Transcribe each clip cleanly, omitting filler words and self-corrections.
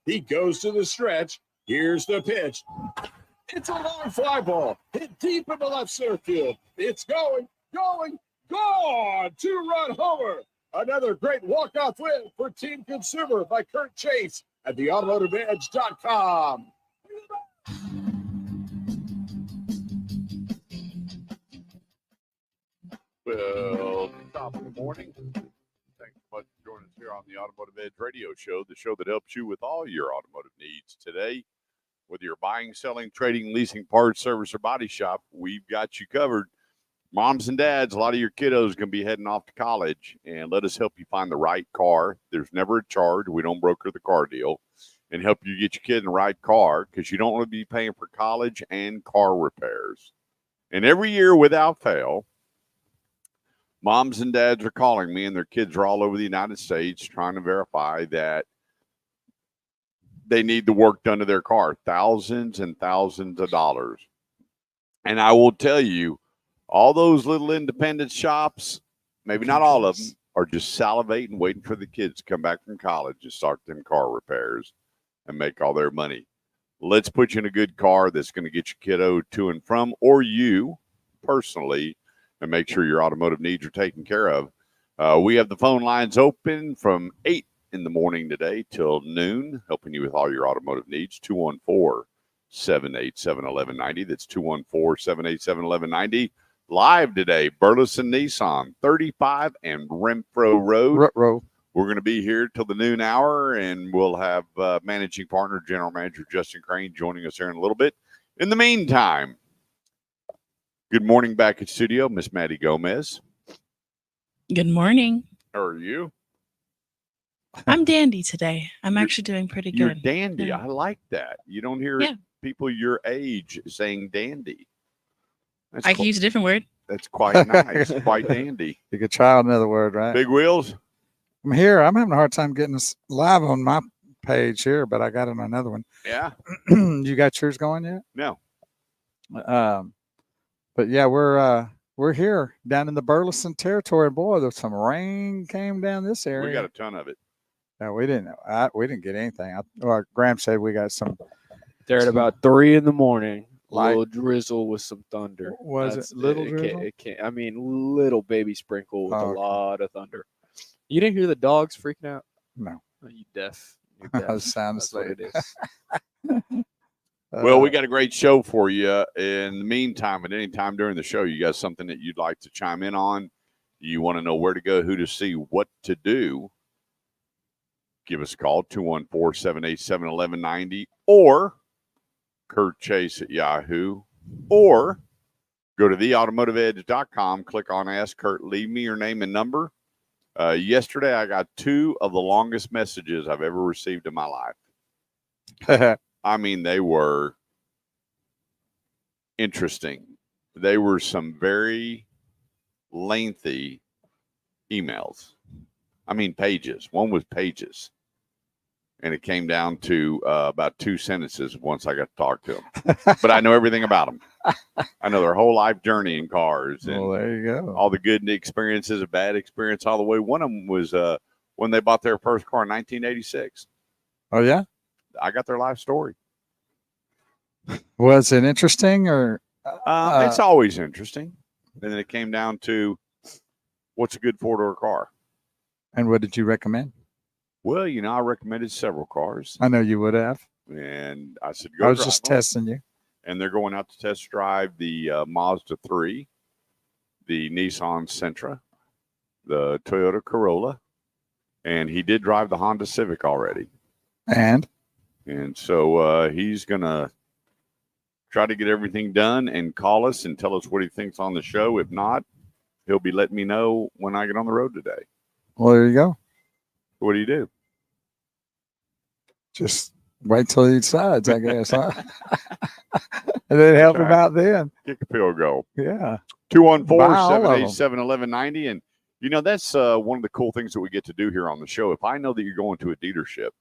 He goes to the stretch. Here's the pitch. It's a long fly ball. Hit deep in the left center field. It's going, gone. Two-run homer. Another great walk-off win for Team Consumer by Kurt Chase at the AutomotiveEdge.com. Well, top of the morning. Thanks so much for joining us here on the Automotive Edge Radio Show, the show that helps you with all your automotive needs. Today, whether you're buying, selling, trading, leasing, parts, service, or body shop, we've got you covered. Moms and dads, a lot of your kiddos are going to be heading off to college, and let us help you find the right car. There's never a charge. We don't broker the car deal, and help you get your kid in the right car, because you don't want to be paying for college and car repairs. And every year, without fail, moms and dads are calling me, and their kids are all over the United States trying to verify that they need the work done to their car, thousands and thousands of dollars. And I will tell you, all those little independent shops, maybe not all of them, are just salivating, waiting for the kids to come back from college and start them car repairs and make all their money. Let's put you in a good car that's going to get your kiddo to and from, or you personally, and make sure your automotive needs are taken care of. We have the phone lines open from 8 in the morning today till noon, helping you with all your automotive needs. 214-787-1190. That's 214-787-1190. Live today, Burleson Nissan, 35 and Renfro Road. We're going to be here till the noon hour, and we'll have managing partner, general manager Justin Crane, joining us here in a little bit. In the meantime, good morning back at studio, Miss Maddie Gomez. Good morning. How are you? I'm dandy today. I'm actually doing pretty good. You're dandy. Yeah. I like that. You don't hear people your age saying dandy. I can use a different word. That's quite nice. Quite dandy. You could try another word, right? Big wheels. I'm here. I'm having a hard time getting this live on my page here, but I got it on another one. Yeah. You got yours going yet? No. But yeah, we're here down in the Burleson territory. Boy, there's some rain came down this area. We got a ton of it. No, we didn't. We didn't get anything. Graham said we got some. There at about 3 in the morning. Light. Little drizzle with some thunder. Was it little drizzle? I mean, little baby sprinkle with a lot of thunder. You didn't hear the dogs freaking out? No. Oh, you deaf. You're deaf. Sound That's what it is. Well, we got a great show for you. In the meantime, at any time during the show, you got something that you'd like to chime in on, you want to know where to go, who to see, what to do, give us a call, 214-787-1190, or Kurt Chase at Yahoo, or go to theautomotiveedge.com, click on Ask Kurt, leave me your name and number. Yesterday, I got 2 of the longest messages I've ever received in my life. I mean, they were interesting. They were some very lengthy emails. I mean, pages. One was pages. And it came down to about 2 sentences once I got to talk to them. But I know everything about them. I know their whole life journey in cars. And well, there you go. all the good experiences, a bad experience, all the way. One of them was when they bought their first car in 1986. Oh, yeah? I got their life story. Was it interesting or? It's always interesting. And then it came down to what's a good 4-door car. And what did you recommend? Well, you know, I recommended several cars. I know you would have. And I said, go I was drive just them. testing you. And they're going out to test drive the Mazda 3, the Nissan Sentra, the Toyota Corolla, and he did drive the Honda Civic already. And so he's going to try to get everything done and call us and tell us what he thinks on the show. If not, he'll be letting me know when I get on the road today. Well, there you go. What do you do? Just wait till he decides, I guess, huh? And then help him out then. Kick a field goal. Yeah. 214-787-1190. And, you know, that's one of the cool things that we get to do here on the show. If I know that you're going to a dealership,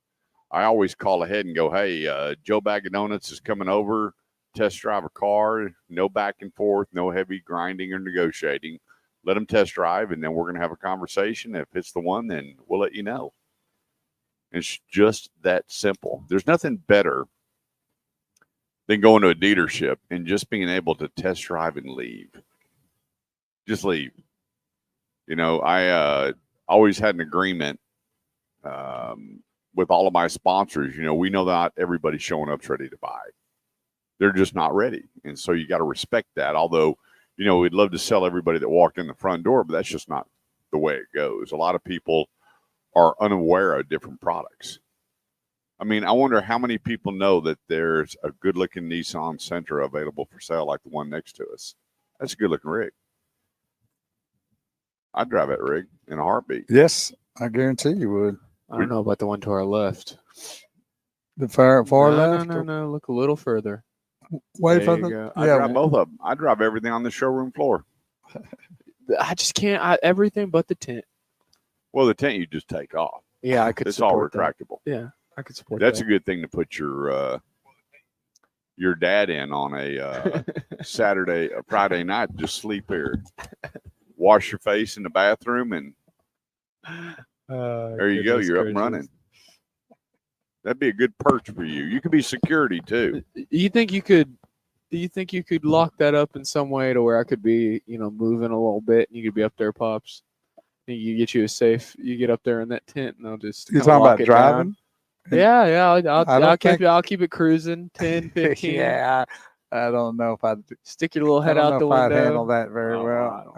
I always call ahead and go, hey, Joe Bag of Donuts is coming over, test drive a car, no back and forth, no heavy grinding or negotiating. Let them test drive, and then we're going to have a conversation. If it's the one, then we'll let you know. It's just that simple. There's nothing better than going to a dealership and just being able to test drive and leave. Just leave. You know, I always had an agreement with all of my sponsors. You know, we know not everybody showing up's ready to buy. They're just not ready. And so you got to respect that. Although, you know, we'd love to sell everybody that walked in the front door, but that's just not the way it goes. A lot of people are unaware of different products. I mean, I wonder how many people know that there's a good-looking Nissan Sentra available for sale like the one next to us. That's a good-looking rig. I'd drive that rig in a heartbeat. Yes, I guarantee you would. I don't know about the one to our left. The far no, left? No. Look a little further. Way There further? you go. I drive both of them. I drive everything on the showroom floor. I just can't. Everything but the tent. Well, the tent you just take off. Yeah, I could It's all support that. retractable. Yeah, I could support That's that. a good thing to put your dad in on a Friday night. Just sleep here, wash your face in the bathroom, and there you go. You're up and running. That'd be a good perch for you. You could be security too. Do you think you could lock that up in some way to where I could be, moving a little bit and you could be up there, Pops? Think you get you a safe, you get up there in that tent and I'll just You're talking about driving? Down. Yeah. I'll keep it cruising 10, 15. Yeah, I don't know if I'd Stick your little head out the window. I'd handle that very well.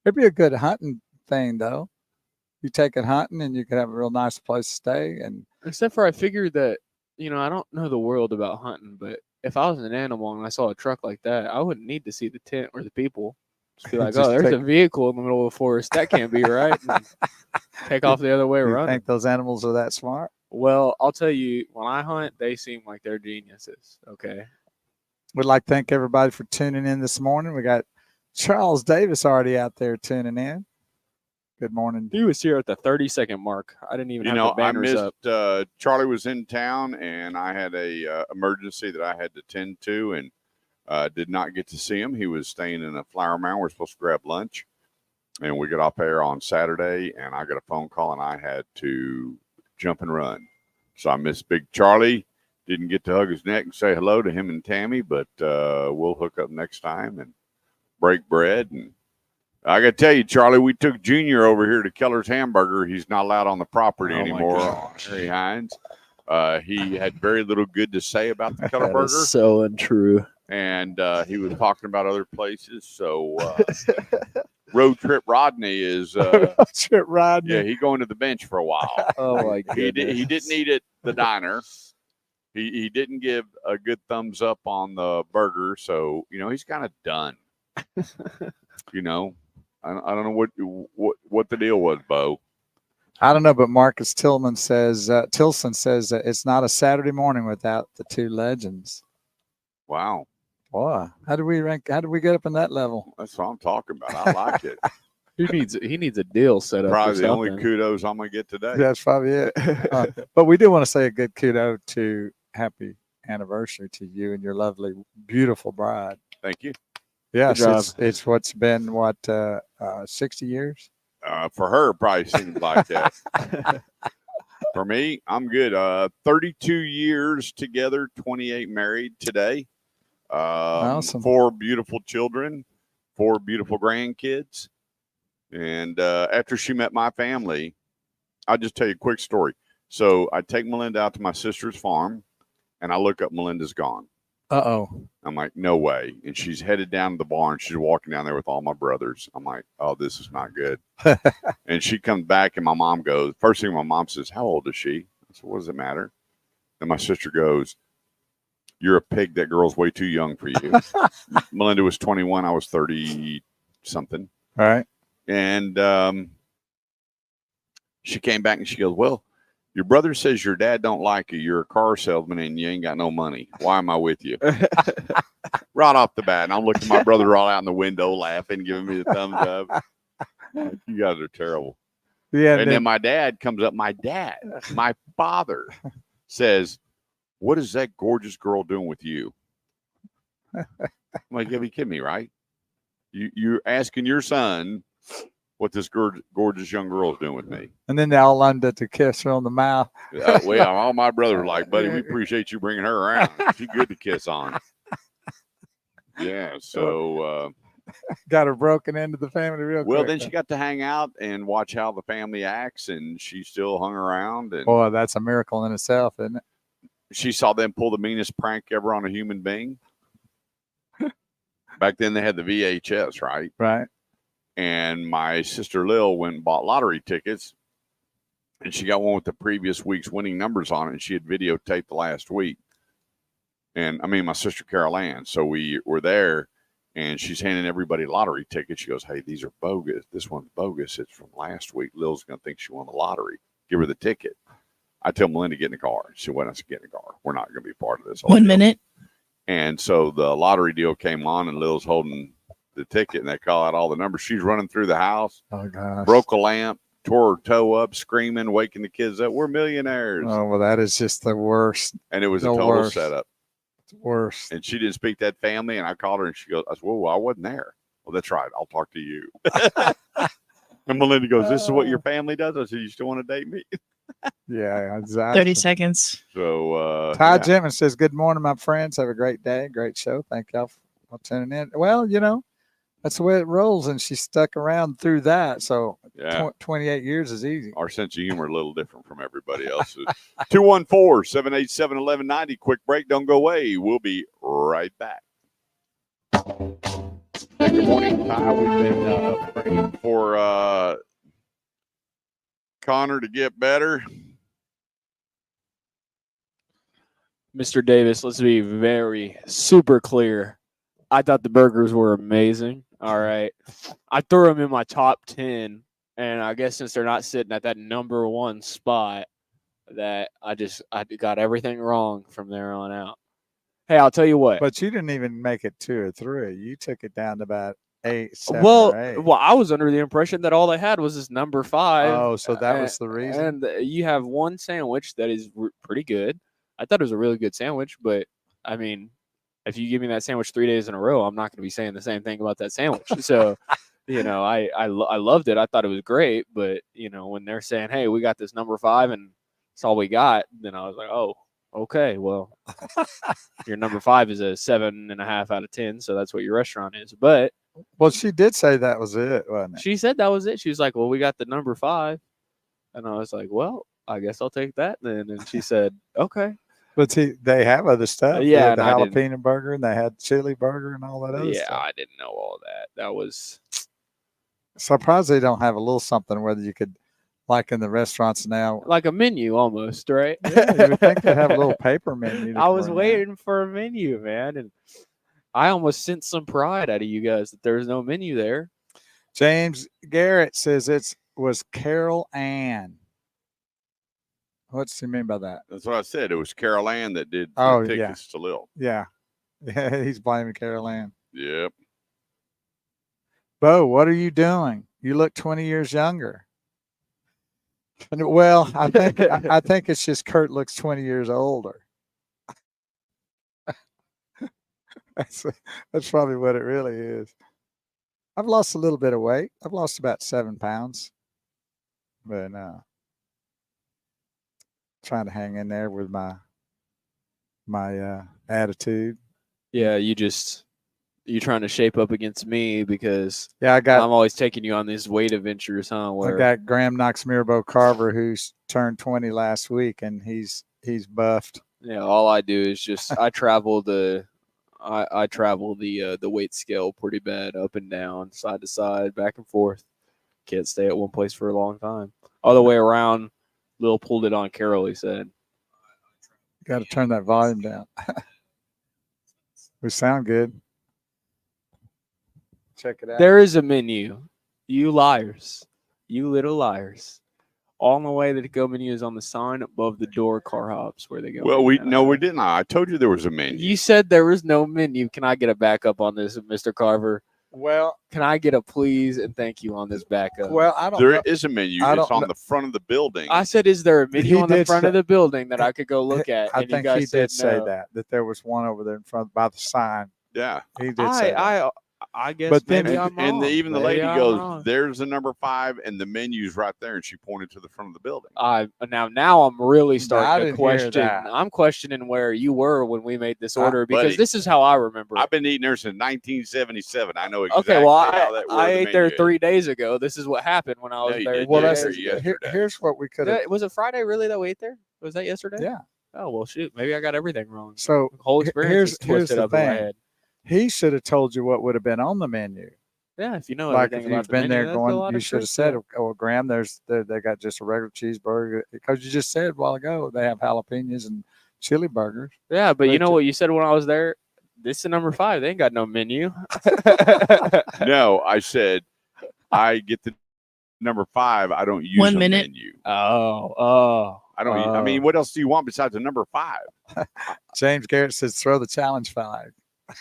It'd be a good hunting thing though. You take it hunting and you could have a real nice place to stay. And except for I figured that, I don't know the world about hunting, but if I was an animal and I saw a truck like that, I wouldn't need to see the tent or the people. Just be like, there's a vehicle in the middle of the forest. That can't be right. And take off the other way you running. Think those animals are that smart? Well, I'll tell you, when I hunt, they seem like they're geniuses. Okay. We'd like to thank everybody for tuning in this morning. We got Charles Davis already out there tuning in. Good morning. He was here at the 30-second mark. I didn't even have the banners up. Charlie was in town, and I had a emergency that I had to tend to, and did not get to see him. He was staying in a Flower Mound. We're supposed to grab lunch, and we got off air on Saturday, and I got a phone call, and I had to jump and run. So I missed Big Charlie. Didn't get to hug his neck and say hello to him and Tammy, but we'll hook up next time and break bread. And I got to tell you, Charlie, we took Junior over here to Keller's Hamburger. He's not allowed on the property anymore. Harry Hines. He had very little good to say about the Keller Burger. So untrue. And he was talking about other places. So Road Trip Rodney is Trip Rodney. Yeah, he's going to the bench for a while. Oh my goodness. He didn't eat at the diner. He didn't give a good thumbs up on the burger, so he's kind of done. I don't know what the deal was, Bo. I don't know, but Marcus Tilson says that it's not a Saturday morning without the two legends. Wow. Boy, how do we rank? How do we get up in that level? That's what I'm talking about. I like it. He needs a deal set up. Probably the only kudos I'm gonna get today. That's probably it. But we do want to say a good kudo to happy anniversary to you and your lovely, beautiful bride. Thank you. Yes, it's what's been 60 years. For her, probably seems like that. For me, I'm good. 32 years together, 28 married today. Awesome. 4 beautiful children, 4 beautiful grandkids. And after she met my family, I'll just tell you a quick story. So I take Melinda out to my sister's farm, and I look up, Melinda's gone. Uh-oh. I'm like, no way. And she's headed down to the barn. She's walking down there with all my brothers. I'm like, oh, this is not good. And she comes back, and my mom goes, first thing my mom says, how old is she? I said, what does it matter? And my sister goes, you're a pig. That girl's way too young for you. Melinda was 21. I was 30-something. All right. And she came back, and she goes, well, your brother says your dad don't like you. You're a car salesman and you ain't got no money. Why am I with you? Right off the bat. And I'm looking at my brother all out in the window laughing, giving me the thumbs up. You guys are terrible. Yeah. And then my dad comes up. My father says, what is that gorgeous girl doing with you? I'm like, you kidding me, right? You're asking your son what this gorgeous young girl's doing with me. And then they all landed to kiss her on the mouth. Well, all my brothers were like, buddy, we appreciate you bringing her around. She's good to kiss on. Yeah, so got her broken into the family real quick. well, then she got to hang out and watch how the family acts, and she still hung around. And boy, that's a miracle in itself, isn't it? she saw them pull the meanest prank ever on a human being. Back then, they had the VHS, right? Right. And my sister Lil went and bought lottery tickets, and she got one with the previous week's winning numbers on it, and she had videotaped the last week. And I mean, my sister Carol Ann. So we were there, and she's handing everybody lottery tickets. She goes, "Hey, these are bogus. This one's bogus. It's from last week. Lil's going to think she won the lottery. Give her the ticket." I tell Melinda, get in the car. She went, "I said, get in the car. We're not going to be part of this." 1 minute. And so the lottery deal came on, and Lil's holding the ticket, and they call out all the numbers. She's running through the house, Oh gosh. broke a lamp, tore her toe up, screaming, waking the kids up. We're millionaires. Oh well, that is just the worst. And it was a the total worst. setup. It's worst. And she didn't speak that family. And I called her, and she goes, I said, "Whoa, I wasn't there." "Well, that's right. I'll talk to you." And Melinda goes, "This is what your family does?" I said, "You still want to date me?" Yeah, exactly. 30 seconds. So Ty yeah. Jimmins says, "Good morning, my friends. Have a great day. Great show. Thank y'all for tuning in." Well, that's the way it rolls, and she stuck around through that. So Yeah. 28 years is easy. Our sense of humor a little different from everybody else's. 214-787-1190. Quick break. Don't go away. We'll be right back. Hey, good morning, Ty. We've been praying for Connor to get better. Mr. Davis, let's be very super clear. I thought the burgers were amazing. All right. I threw them in my top 10. And I guess since they're not sitting at that number one spot, that I got everything wrong from there on out. Hey, I'll tell you what. But you didn't even make it 2 or 3. You took it down to about 8, 7, well, or 8. I was under the impression that all they had was this number 5. Oh, so that was the reason. And you have one sandwich that is pretty good. I thought it was a really good sandwich, but I mean, if you give me that sandwich 3 days in a row, I'm not going to be saying the same thing about that sandwich. So, I loved it. I thought it was great, but when they're saying, "Hey, we got this number 5 and it's all we got," then I was like, "Oh, okay. Well, your number 5 is a 7.5 out of 10, so that's what your restaurant is." But well, she did say that was it, wasn't it? she said that was it. She was like, "Well, we got the number 5," and I was like, "Well, I guess I'll take that then." And she said, "Okay." But they have other stuff. They Yeah, had the and I didn't- jalapeno burger, and they had chili burger and all that other Yeah, stuff. I didn't know all that. That was Surprised they don't have a little something whether you could, like in the restaurants now. like a menu almost, right? Yeah, you would think they'd have a little paper menu. to I was put in. waiting for a menu, man, and I almost sensed some pride out of you guys that there's no menu there. James Garrett says it was Carol Ann. What's he mean by that? That's what I said. It was Carol Ann that did Oh, the yeah. tickets to Lil. Yeah. Yeah, he's blaming Carol Ann. Yep. Bo, what are you doing? You look 20 years younger. Well, I think it's just Kurt looks 20 years older. That's probably what it really is. I've lost a little bit of weight. I've lost about 7 pounds. But trying to hang in there with my attitude. Yeah, you're trying to shape up against me because Yeah, I'm always taking you on these weight adventures, huh? I got Graham Knox Mirabo Carver, who's turned 20 last week, and he's buffed. Yeah, all I do is just I travel the weight scale pretty bad, up and down, side to side, back and forth. Can't stay at one place for a long time. All the way around. Lil pulled it on Carol, he said. Got to turn that volume down. We sound good. Check it out. There is a menu. You liars. You little liars. On the way, the go menu is on the sign above the door, car hops, where they go. Well, we didn't. I told you there was a menu. You said there was no menu. Can I get a backup on this, Mr. Carver? Well, Can I get a please and thank you on this backup? I don't There know. is a menu. I It's don't on know. the front of the building. I said, is there a menu He on the did front say- of the building that I could go look at? I And you think guys he said did say no. that there was one over there in front by the sign. Yeah. He did say that. I guess But then- maybe I'm wrong. Even the Maybe lady I'm goes, wrong. "There's the number 5, and the menu's right there." And she pointed to the front of the building. Now I'm really I starting to didn't hear question. that. I'm questioning where you were when we made this order because buddy, this is how I remember. I've been eating there since 1977. I know exactly Okay, well, how that. I where the ate there menu is. 3 days ago. This is what happened when I was No, you there. didn't. Well, You three ate there days ago. yesterday. here's what we could have. Was it Friday really that we ate there? Was that yesterday? Yeah. Oh well, shoot. Maybe I got everything wrong. So The whole experience here's is twisted the up in my thing. head. He should have told you what would have been on the menu. Yeah, if you know Like everything if about you've the been menu, there that's a lot going, you of should have truth said, to it. "Oh, Graham, they got just a regular cheeseburger," because you just said a while ago they have jalapenos and chili burgers. Yeah, but you But know what you said when I was there? This is number 5. They ain't got no menu. No, I said I get the number 5. I don't use 1 a minute. menu. Oh. I don't. I mean, what else do you want besides the number 5? James Garrett says, "Throw the challenge flag."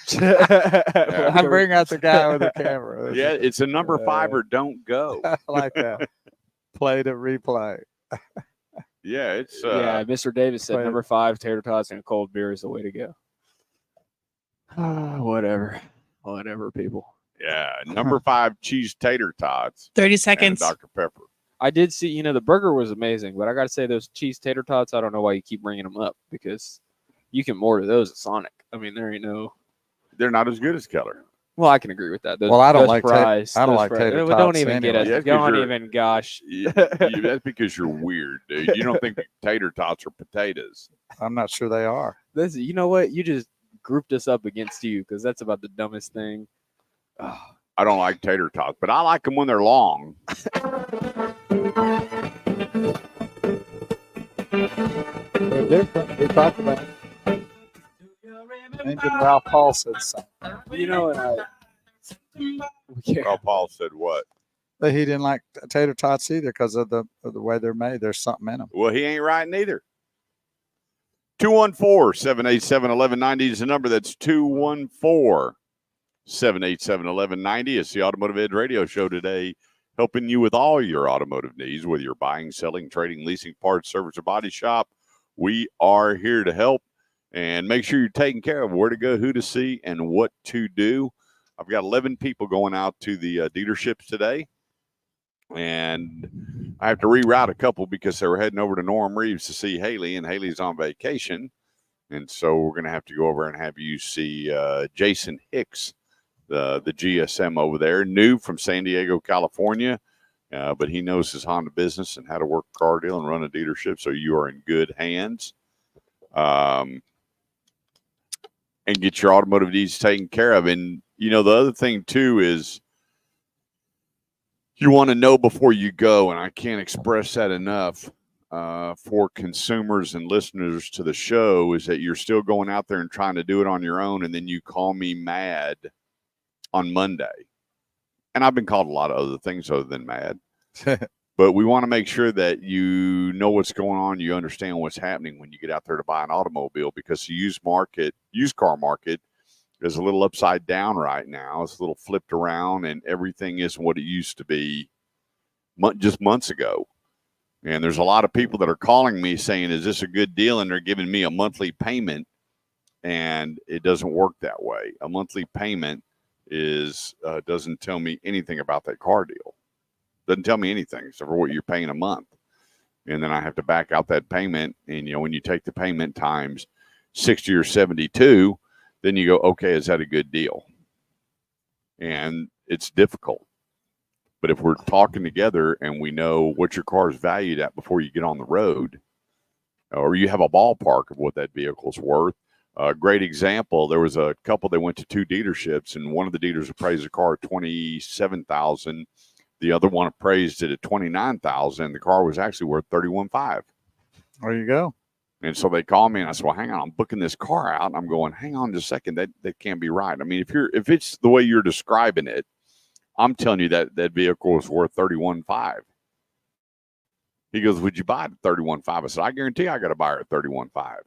Yeah. I bring out the guy with the camera. Yeah, it's a number 5 or don't go. I like that. Play to replay. Yeah, it's Yeah, Mr. Davis said Wait. number 5, tater tots and a cold beer is the way to go. Whatever, people. yeah, number 5 cheese tater tots 30 and a seconds. Dr. Pepper. I did see, the burger was amazing, but I got to say those cheese tater tots, I don't know why you keep bringing them up because you can order those at Sonic. I mean, there ain't no. They're not as good as Keller. Well, I can agree with that. Those, Well, I don't those like fries. I don't those like fries. tater Don't tots even get anyway. us. Yeah, 'cause Don't you're- even. Gosh. That's because you're weird, dude. You don't think tater tots are potatoes. I'm not sure they are. This, you know what? You just grouped us up against you because that's about the dumbest thing. I don't like tater tots, but I like them when they're long. They're different. We talked about it. Even Ralph Paul said something. You know what? Well, Paul said what? But he didn't like tater tots either because of the way they're made. There's something in them. Well, he ain't right neither. 214-787-1190 is the number. That's 214-787-1190. It's the Automotive Ed Radio Show today, helping you with all your automotive needs, whether you're buying, selling, trading, leasing, parts, service, or body shop. We are here to help and make sure you're taken care of, where to go, who to see, and what to do. I've got 11 people going out to the dealerships today, and I have to reroute a couple because they were heading over to Norm Reeves to see Haley, and Haley's on vacation. And so we're going to have to go over and have you see Jason Hicks, the GSM over there, new from San Diego, California. But he knows his Honda business and how to work a car deal and run a dealership. So you are in good hands. And get your automotive needs taken care of. And, the other thing, too, is you want to know before you go. And I can't express that enough for consumers and listeners to the show, is that you're still going out there and trying to do it on your own. And then you call me mad on Monday. And I've been called a lot of other things other than mad. But we want to make sure that you know what's going on. You understand what's happening when you get out there to buy an automobile, because the used car market is a little upside down right now. It's a little flipped around, and everything isn't what it used to be just months ago. And there's a lot of people that are calling me saying, is this a good deal? And they're giving me a monthly payment, and it doesn't work that way. A monthly payment doesn't tell me anything about that car deal. Doesn't tell me anything except for what you're paying a month. And then I have to back out that payment. And, when you take the payment times 60 or 72, then you go, okay, is that a good deal? And it's difficult. But if we're talking together and we know what your car is valued at before you get on the road, or you have a ballpark of what that vehicle's worth. A great example, there was a couple that went to 2 dealerships, and one of the dealers appraised the car at $27,000. The other one appraised it at $29,000. The car was actually worth $31,500. There you go. And so they called me, and I said, well, hang on, I'm booking this car out. And I'm going, hang on just a second. That can't be right. I mean, if it's the way you're describing it, I'm telling you that vehicle is worth $31,500. He goes, would you buy it at $31,500? I said, I guarantee I got a buyer at $31,500.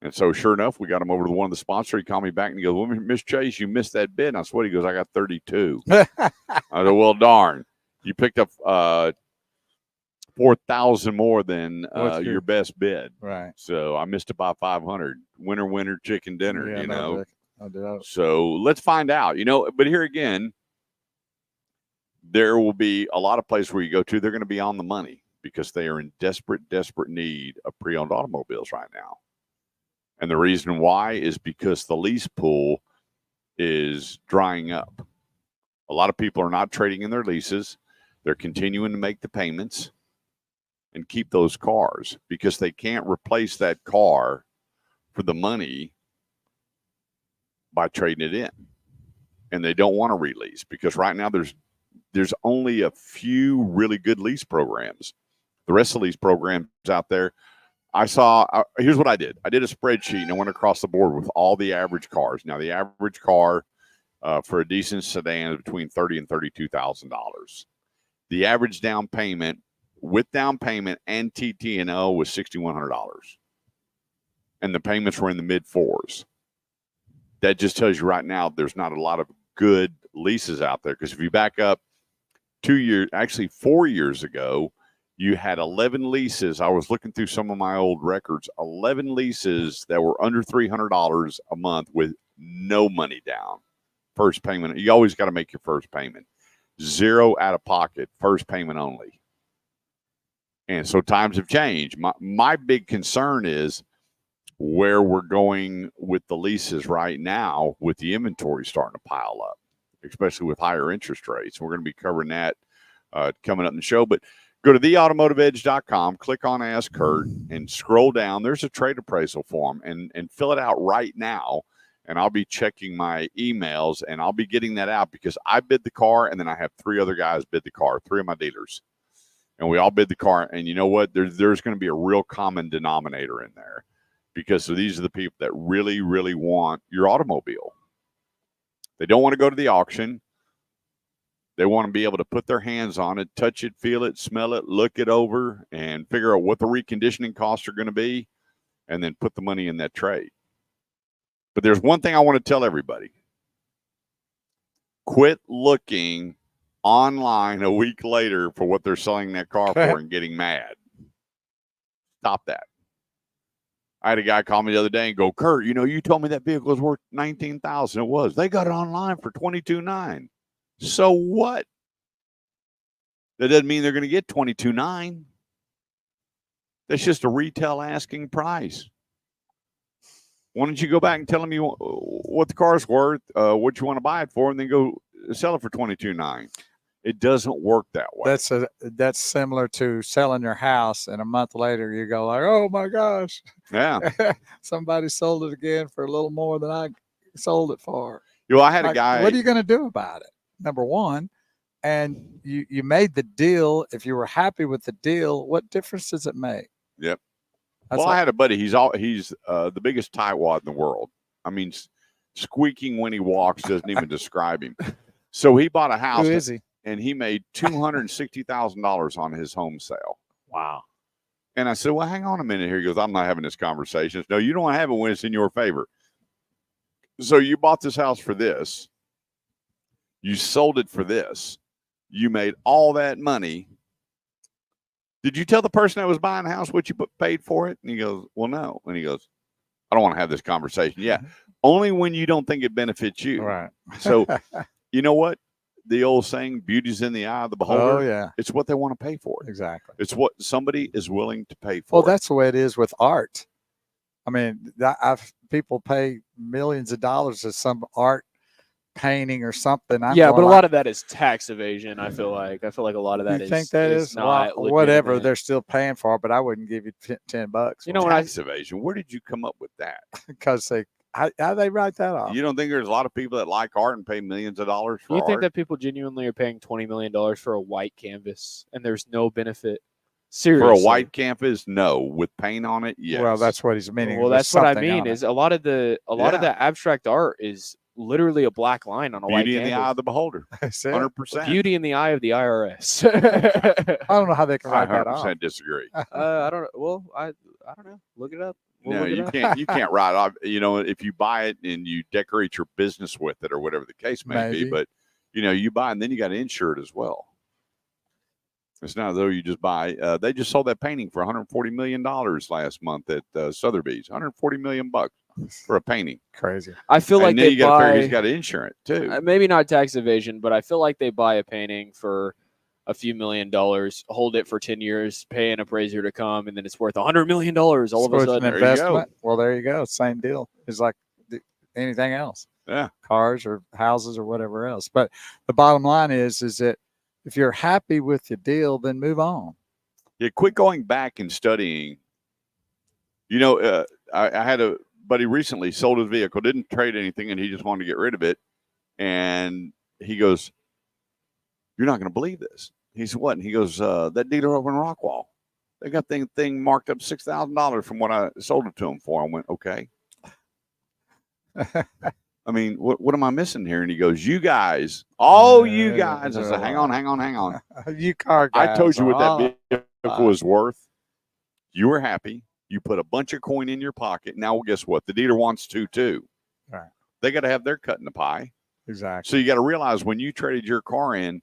And so sure enough, we got him over to one of the sponsors. He called me back and he goes, well, Miss Chase, you missed that bid. And I said, what? He goes, I got 32. I said, well, darn. You picked up 4,000 more than your best bid. Right. So I missed it by 500. Winner, chicken dinner, Yeah, you no know. joke. So let's find out. But here again, there will be a lot of places where you go to. They're going to be on the money because they are in desperate need of pre-owned automobiles right now. And the reason why is because the lease pool is drying up. A lot of people are not trading in their leases. They're continuing to make the payments and keep those cars because they can't replace that car for the money by trading it in. And they don't want to release because right now there's only a few really good lease programs. The rest of the lease programs out there, here's what I did. I did a spreadsheet and I went across the board with all the average cars. Now, the average car for a decent sedan is between $30,000 and $32,000. The average down payment with down payment and TT&O was $6,100. And the payments were in the mid fours. That just tells you right now there's not a lot of good leases out there. Because if you back up 4 years ago, you had 11 leases. I was looking through some of my old records, 11 leases that were under $300 a month with no money down. First payment. You always got to make your first payment. 0 out of pocket, first payment only. And so times have changed. My big concern is where we're going with the leases right now with the inventory starting to pile up, especially with higher interest rates. We're going to be covering that coming up in the show. But go to theautomotiveedge.com, click on Ask Kurt, and scroll down. There's a trade appraisal form, and fill it out right now. And I'll be checking my emails, and I'll be getting that out because I bid the car, and then I have 3 other guys bid the car, 3 of my dealers. And we all bid the car. And you know what? There's going to be a real common denominator in there because these are the people that really, really want your automobile. They don't want to go to the auction. They want to be able to put their hands on it, touch it, feel it, smell it, look it over, and figure out what the reconditioning costs are going to be, and then put the money in that trade. But there's one thing I want to tell everybody. Quit looking online a week later for what they're selling that car for and getting mad. Stop that. I had a guy call me the other day and go, Kurt, you told me that vehicle was worth $19,000. It was. They got it online for $22,900. So what? That doesn't mean they're going to get $22,900. That's just a retail asking price. Why don't you go back and tell them what the car's worth, what you want to buy it for, and then go sell it for $22,900. It doesn't work that way. That's similar to selling your house, and a month later you go like, oh my gosh, yeah, somebody sold it again for a little more than I sold it for. I had a guy. What are you going to do about it? Number one, and you made the deal. If you were happy with the deal, what difference does it make? Yep. I had a buddy. He's the biggest tightwad in the world. I mean, squeaking when he walks doesn't even describe him. So he bought a house. Who is he? And he made $260,000 on his home sale. Wow. And I said, well, hang on a minute here. He goes, I'm not having this conversation. No, you don't have it when it's in your favor. So you bought this house for this. You sold it for this. You made all that money. Did you tell the person that was buying the house what you paid for it? And he goes, well, no. And he goes, I don't want to have this conversation. Yeah. Only when you don't think it benefits you. Right. So you know what? The old saying, beauty's in the eye of the beholder. Oh, yeah. It's what they want to pay for it. Exactly. It's what somebody is willing to pay for. Well, that's the way it is with art. I mean, people pay millions of dollars for some art painting or something. But a lot of that is tax evasion. I feel like a lot of that is. You think that is not whatever legitimate. they're still paying for, but I wouldn't give you $10. Tax evasion. Where did you come up with that? Because how they write that off? You don't think there's a lot of people that like art and pay millions of dollars for You art? think that people genuinely are paying $20 million for a white canvas and there's no benefit? Seriously. For a white canvas, no. With paint on it, yes. Well, that's what he's meaning. Well, that's what I mean. Is a lot of the abstract art is literally a black line on a white canvas. Beauty in the eye of the beholder. 100%. Beauty in the eye of the IRS. I don't know how they can write that off. 100% disagree. I don't know. Well, I don't know. Look it up. You can't. You can't write off. If you buy it and you decorate your business with it or whatever the case may be, but you buy and then you got to insure it as well. It's not as though you just buy. They just sold that painting for $140 million last month at Sotheby's. $140 million for a painting. Crazy. I feel like and then they you got to figure buy he's got insurance too. maybe not tax evasion, but I feel like they buy a painting for a few $1,000,000, hold it for 10 years, pay an appraiser to come, and then it's worth $100 million all of So a it's sudden. an investment. Well, there you go. Same deal. It's like anything else. Yeah. Cars or houses or whatever else. But the bottom line is that if you're happy with your deal, then move on. Yeah, quit going back and studying. You know, I had a buddy recently sold his vehicle, didn't trade anything, and he just wanted to get rid of it. And he goes, "You're not going to believe this." He said, "What?" And he goes, "That dealer over in Rockwall, they got the thing marked up $6,000 from what I sold it to him for." I went, "Okay." I mean, what am I missing here? And he goes, "You guys, all you guys." I said, "Hang on. You car guys. I told you what that vehicle uh, was worth. You were happy. You put a bunch of coin in your pocket. Now, well, guess what? The dealer wants to too. Right. They got to have their cut in the pie. Exactly. So you got to realize when you traded your car in,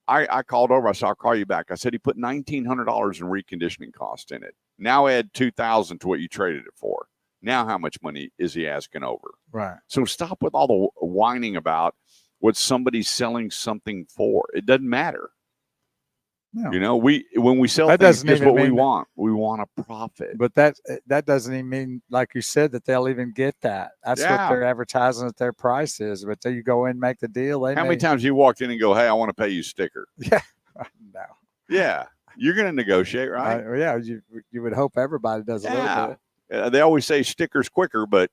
I called over. I said, "I'll call you back." I said, he put $1,900 in reconditioning cost in it. Now add $2,000 to what you traded it for. Now how much money is he asking over? Right. So stop with all the whining about what somebody's selling something for. It doesn't matter. No. You know, when we sell That things, doesn't guess even what we mean that- want? We want a profit. But that doesn't even mean, like you said, that they'll even get that. That's what Yeah. they're advertising that their price is. But till you go in and make the deal, How many times you walked in and go, "Hey, I want to pay you sticker"? Yeah. No. Yeah, you're going to negotiate, right? Yeah. You would hope everybody does a little bit. They always say stickers quicker, but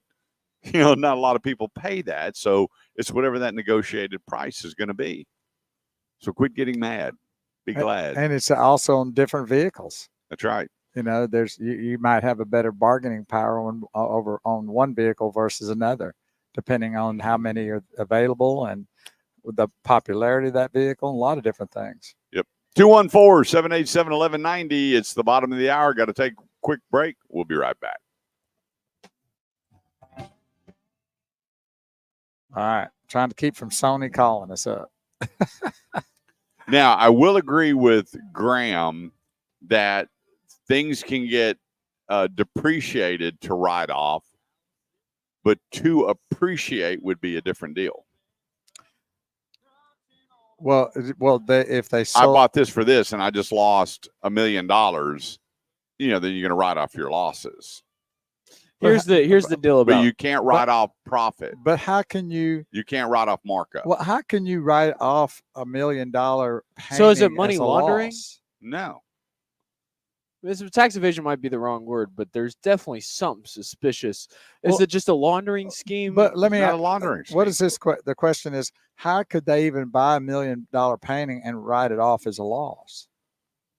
you know, not a lot of people pay that. So it's whatever that negotiated price is going to be. So quit getting mad. Be glad. And it's also on different vehicles. That's right. You know, you might have a better bargaining power on one vehicle versus another, depending on how many are available and with the popularity of that vehicle, and a lot of different things. Yep. 214-787-1190. It's the bottom of the hour. Got to take a quick break. We'll be right back. All right. Trying to keep from Sony calling us up. Now, I will agree with Graham that things can get depreciated to write off, but to appreciate would be a different deal. Well, if they I sold, bought this for this and I just lost $1 million, you know, then you're going to write off your losses. Here's the deal about. But you can't write off profit. But how can you? You can't write off markup. Well, how can you write off $1 million? So is it money laundering? No. Tax evasion might be the wrong word, but there's definitely something suspicious. Is Well, it just a laundering scheme? But let me Not a ask, laundering scheme. what is this? The question is, how could they even buy $1 million painting and write it off as a loss?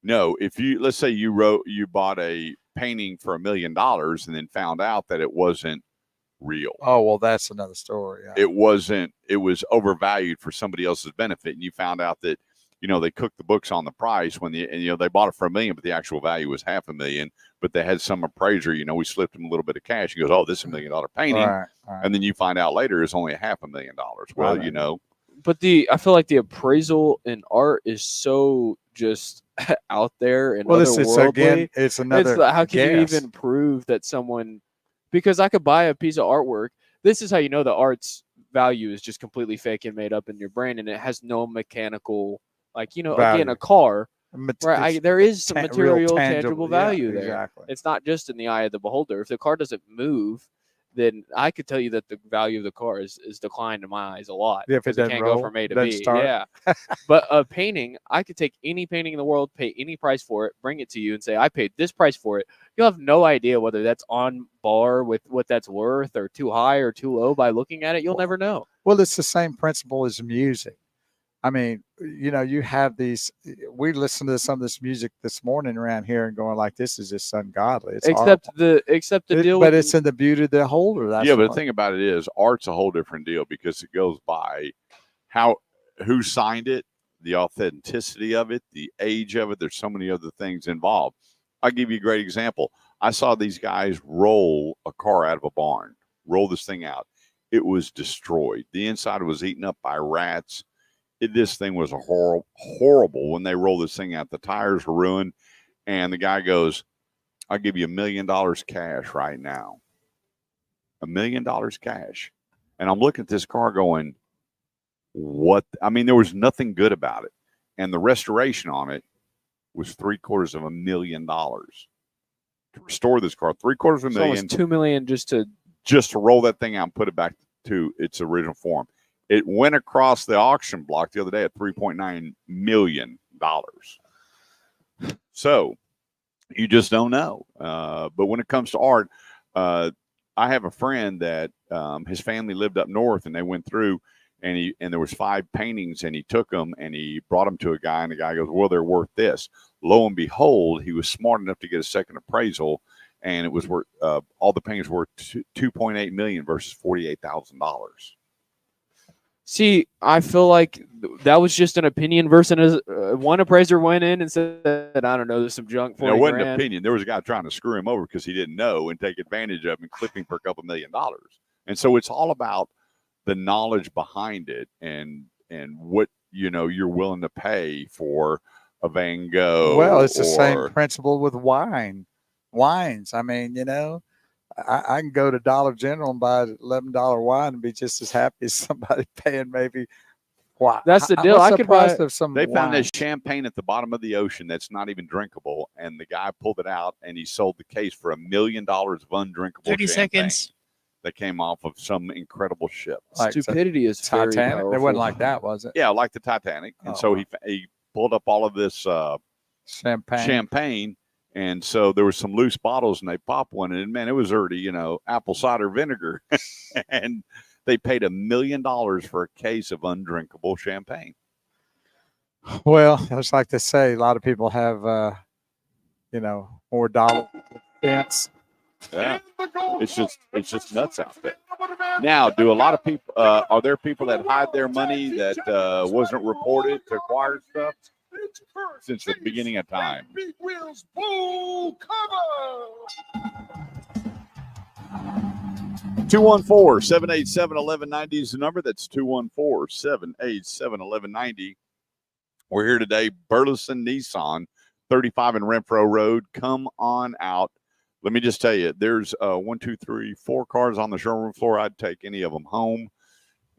No, if you, let's say you bought a painting for $1 million and then found out that it wasn't real. Oh, well, that's another story. Yeah. It was overvalued for somebody else's benefit. And you found out that, you know, they cooked the books on the price and, you know, they bought it for $1 million, but the actual value was $500,000. But they had some appraiser, you know, we slipped him a little bit of cash. He goes, "Oh, this is $1 million painting." Right. And then you find out later it's only $500,000. Well, Right. you know. But I feel like the appraisal in art is so just out there and Well, otherworldly. it's another. How can you guess. even prove that someone? Because I could buy a piece of artwork. This is how you know the art's value is just completely fake and made up in your brain, and it has no mechanical, like, you know, Value. again, a car. Right, It's there is some real material, tangible yeah, value there. Exactly. It's not just in the eye of the beholder. If the car doesn't move, then I could tell you that the value of the car is declined in my eyes a lot. Yeah, if it because doesn't can't roll, go from A to doesn't B. start. Yeah. But a painting, I could take any painting in the world, pay any price for it, bring it to you and say, "I paid this price for it." You'll have no idea whether that's on bar with what that's worth or too high or too low by looking at it. You'll never know. Well, it's the same principle as music. I mean, you know, you have these. We listened to some of this music this morning around here and going like, "This is just ungodly." It's Except horrible. the deal. But with, it's in the beauty of the holder. That's Yeah, but the what- thing about it is art's a whole different deal because it goes by who signed it, the authenticity of it, the age of it. There's so many other things involved. I'll give you a great example. I saw these guys roll a car out of a barn, roll this thing out. It was destroyed. The inside was eaten up by rats. this thing was a horrible when they rolled this thing out. The tires were ruined, and the guy goes, "I'll give you $1 million cash right now." $1 million cash. And I'm looking at this car going, what? I mean, there was nothing good about it. And the restoration on it was $750,000 to restore this car. $750,000. So almost $2 million just to roll that thing out and put it back to its original form. It went across the auction block the other day at $3.9 million. So you just don't know. But when it comes to art, I have a friend that his family lived up north, and they went through, and there was 5 paintings, and he took them and he brought them to a guy, and the guy goes, "Well, they're worth this." Lo and behold, he was smart enough to get a second appraisal, and it was worth all the paintings were $2.8 million versus $48,000. see. I feel like that was just an opinion versus one appraiser went in and said, "I don't know, there's some junk for It wasn't an opinion. There was a guy trying to screw him over because he didn't know and take advantage of him and clip him for a couple $1 million. And so it's all about the knowledge behind it and what you're willing to pay for a Van Gogh. Well, it's the same principle with wines. I mean, I can go to Dollar General and buy an $11 wine and be just as happy as somebody paying maybe. Wow, That's the deal. I could buy some. They found wine? this champagne at the bottom of the ocean that's not even drinkable, and the guy pulled it out and he sold the case for $1 million of undrinkable 30 champagne seconds. that came off of some incredible ship. Like stupidity is very Titanic. powerful. It wasn't like that, was it? Yeah, like the Titanic. And so he pulled up all of this champagne. And so there was some loose bottles, and they popped one, and man, it was dirty, apple cider vinegar. And they paid $1 million for a case of undrinkable champagne. Well, I just like to say, a lot of people have, more dollar sense. Yeah, it's just nuts out there. Now, do a lot of people? Are there people that hide their money that wasn't reported to acquire stuff? Since the beginning of time. Big Wheels Bull Cover. 214-787-1190 is the number. That's 214-787-1190. We're here today, Burleson Nissan, 35 in Renfro Road. Come on out. Let me just tell you, there's 1, 2, 3, 4 cars on the showroom floor. I'd take any of them home.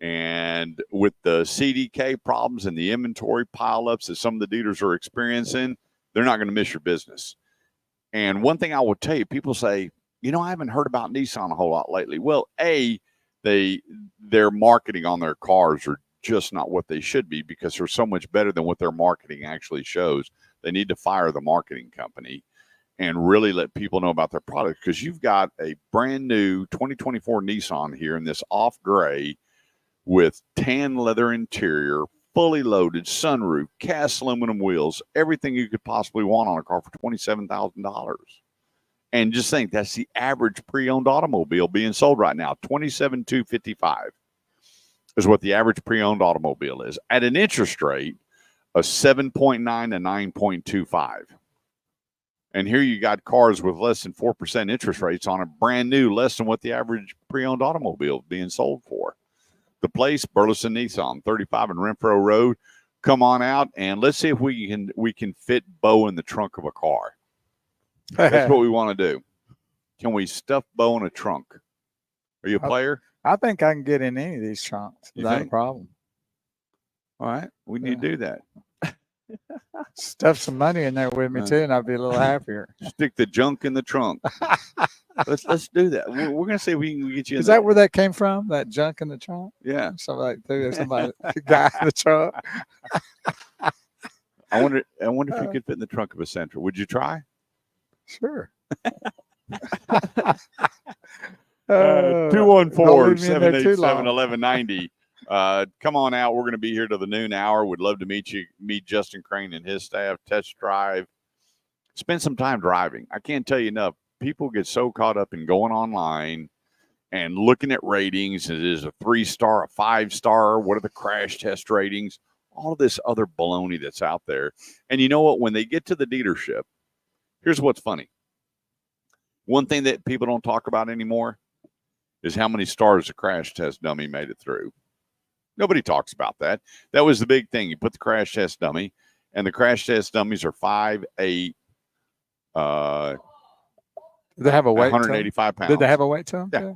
And with the CDK problems and the inventory pileups that some of the dealers are experiencing, they're not going to miss your business. And one thing I will tell you, people say, I haven't heard about Nissan a whole lot lately. Well, their marketing on their cars are just not what they should be because they're so much better than what their marketing actually shows. They need to fire the marketing company and really let people know about their product, because you've got a brand new 2024 Nissan here in this off gray with tan leather interior, fully loaded, sunroof, cast aluminum wheels, everything you could possibly want on a car for $27,000. And just think, that's the average pre-owned automobile being sold right now. $27,255 is what the average pre-owned automobile is at an interest rate of 7.9 to 9.25. And here you got cars with less than 4% interest rates on a brand new, less than what the average pre-owned automobile is being sold for. The place, Burleson Nissan, 35 in Renfro Road. Come on out and let's see if we can fit Bo in the trunk of a car. That's what we want to do. Can we stuff Bo in a trunk? Are you a player? I think I can get in any of these trunks without a problem. All right, we need to do that. Stuff some money in there with me too, and I'll be a little happier. Stick the junk in the trunk. Let's do that. We're going to see if we can get you. Is that where that came from? That junk in the trunk? Yeah. Somebody guy in the trunk. I wonder if you could fit in the trunk of a Sentra. Would you try? Sure. 214-787-1190. Come on out. We're going to be here till the noon hour. Would love to meet Justin Crane and his staff. Test drive. Spend some time driving. I can't tell you enough. People get so caught up in going online and looking at ratings. Is a 3-star, a 5-star? What are the crash test ratings? All of this other baloney that's out there. And you know what? When they get to the dealership, here's what's funny. One thing that people don't talk about anymore is how many stars the crash test dummy made it through. Nobody talks about that. That was the big thing. You put the crash test dummy, and the crash test dummies are 5'8", Did they have a weight to 'em? 185 pounds. Did they have a weight to them? Yeah.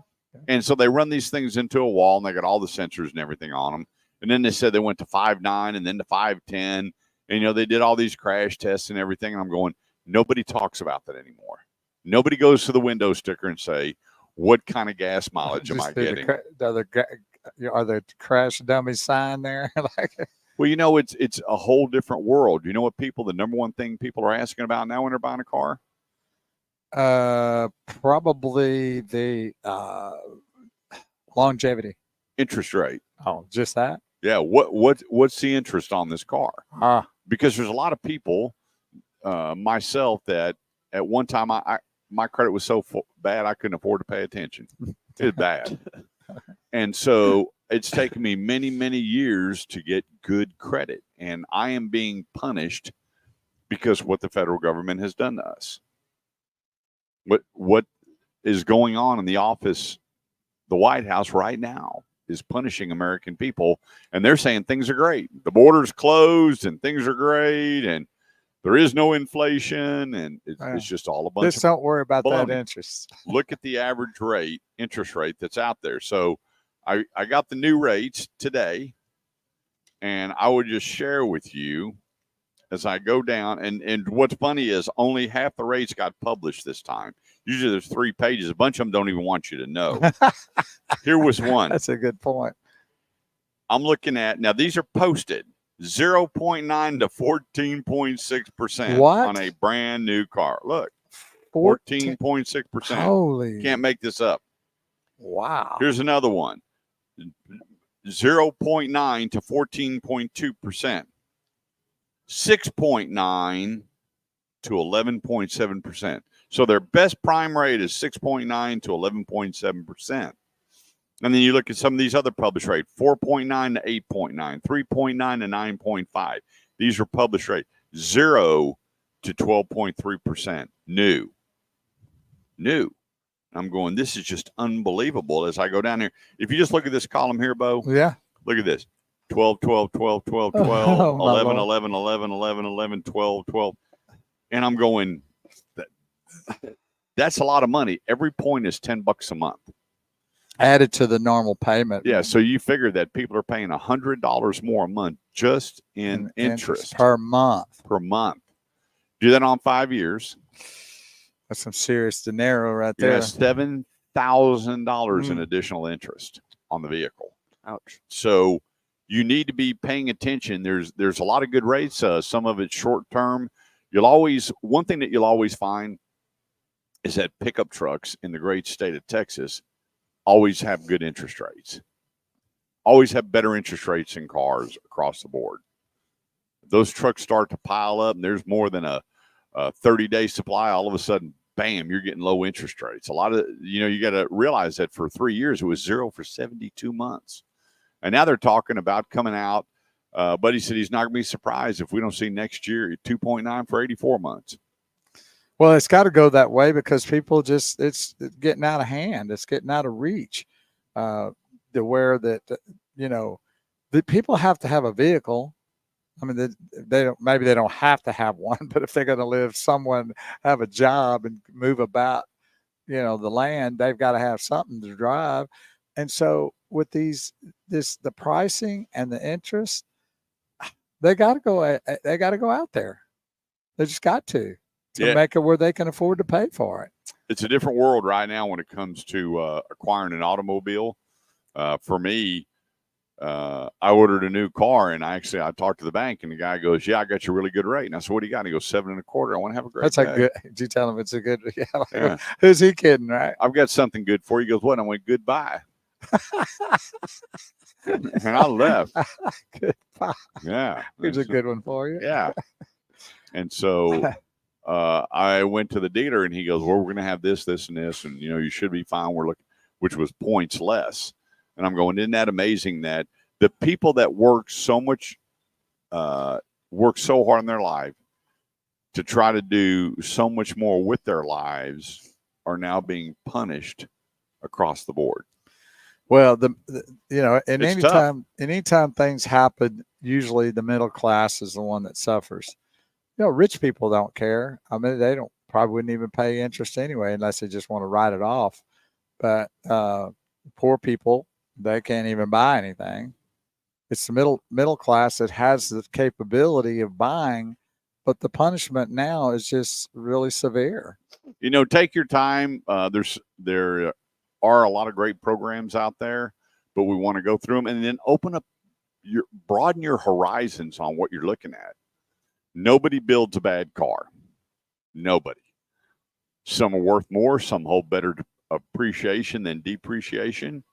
And so they run these things into a wall, and they got all the sensors and everything on them. And then they said they went to 5'9" and then to 5'10". And, they did all these crash tests and everything. And I'm going, nobody talks about that anymore. Nobody goes to the window sticker and say, what kind of gas mileage am I getting? Are the crash dummy sign there? Well, it's a whole different world. You know what the number one thing people are asking about now when they're buying a car? Probably the longevity. Interest rate. Oh, just that? Yeah. What's the interest on this car? Because there's a lot of people, myself, that at one time my credit was so bad I couldn't afford to pay attention. It was bad. And so it's taken me many, many years to get good credit. And I am being punished because of what the federal government has done to us. What is going on in the office, the White House right now, is punishing American people. And they're saying things are great. The border's closed and things are great. And there is no inflation. And it's just all a bunch of don't worry about baloney. that interest. Look at the average interest rate that's out there. So I got the new rates today, and I would just share with you as I go down. And what's funny is only half the rates got published this time. Usually there's 3 pages. A bunch of them don't even want you to know. Here was one. That's a good point. I'm looking at, now these are posted, 0.9 to 14.6% on a brand new car. Look, 14.6%. Holy. Can't make this up. Wow. Here's another one. 0.9 to 14.2%. 6.9 to 11.7%. So their best prime rate is 6.9 to 11.7%. And then you look at some of these other published rates, 4.9 to 8.9, 3.9 to 9.5. These are published rates. 0 to 12.3%. New. I'm going, this is just unbelievable as I go down here. If you just look at this column here, Bo. Yeah. Look at this. 12, 12, 12, 12, 12, 11, 11, 11, 11, 11, 12, 12. And I'm going, that's a lot of money. Every point is $10 a month. Added to the normal payment. Yeah, so you figure that people are paying $100 more a month just in interest. Per month. Do that on 5 years. That's some serious dinero right there. Yeah, $7,000 in additional interest on the vehicle. Ouch. So you need to be paying attention. There's a lot of good rates. Some of it's short term. One thing that you'll always find is that pickup trucks in the great state of Texas always have good interest rates. Always have better interest rates than cars across the board. Those trucks start to pile up, and there's more than a 30-day supply. All of a sudden, bam, you're getting low interest rates. A lot of, you got to realize that for 3 years, it was 0 for 72 months. And now they're talking about coming out. Buddy said he's not going to be surprised if we don't see next year 2.9 for 84 months. Well, it's got to go that way because people it's getting out of hand. It's getting out of reach. To where that, the people have to have a vehicle. I mean, maybe they don't have to have one, but if they're going to live somewhere, have a job and move about, the land, they've got to have something to drive. And so with the pricing and the interest, they got to go out there. They just got to make it where they can afford to pay for it. It's a different world right now when it comes to acquiring an automobile. For me, I ordered a new car, and I talked to the bank, and the guy goes, "Yeah, I got you a really good rate." And I said, "What do you got?" And he goes, 7.25. I want to have a great day. Good. Did you tell him it's a good? Yeah. Who's he kidding, right? I've got something good for you. He goes, "What?" And I went, "Goodbye." And I left. Goodbye. Yeah. Here's a good one for you. Yeah. And so I went to the dealer, and he goes, "Well, we're going to have this, this, and this, and you should be fine." We're looking, which was points less. And I'm going, isn't that amazing that the people that work so hard in their life to try to do so much more with their lives are now being punished across the board? Well, and It's tough. anytime things happen, usually the middle class is the one that suffers. Rich people don't care. I mean, they probably wouldn't even pay interest anyway, unless they just want to write it off. But poor people, they can't even buy anything. It's the middle class that has the capability of buying, but the punishment now is just really severe. Take your time. There are a lot of great programs out there, but we want to go through them and then broaden your horizons on what you're looking at. Nobody builds a bad car. Nobody. Some are worth more. Some hold better appreciation than depreciation.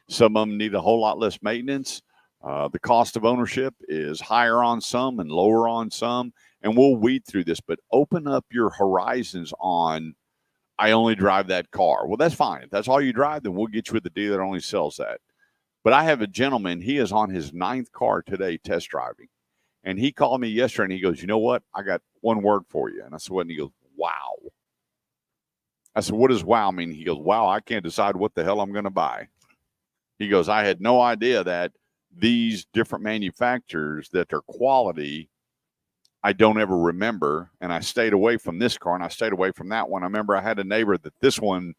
Some of them need a whole lot less maintenance. The cost of ownership is higher on some and lower on some. And we'll weed through this, but open up your horizons on, I only drive that car. Well, that's fine. If that's all you drive, then we'll get you with the dealer that only sells that. But I have a gentleman, he is on his 9th car today test driving. And he called me yesterday and he goes, you know what? I got one word for you. And I said, what? And he goes, wow. I said, what does wow mean? He goes, wow, I can't decide what the hell I'm going to buy. He goes, I had no idea that these different manufacturers, that their quality, I don't ever remember. And I stayed away from this car and I stayed away from that one. I remember I had a neighbor that this one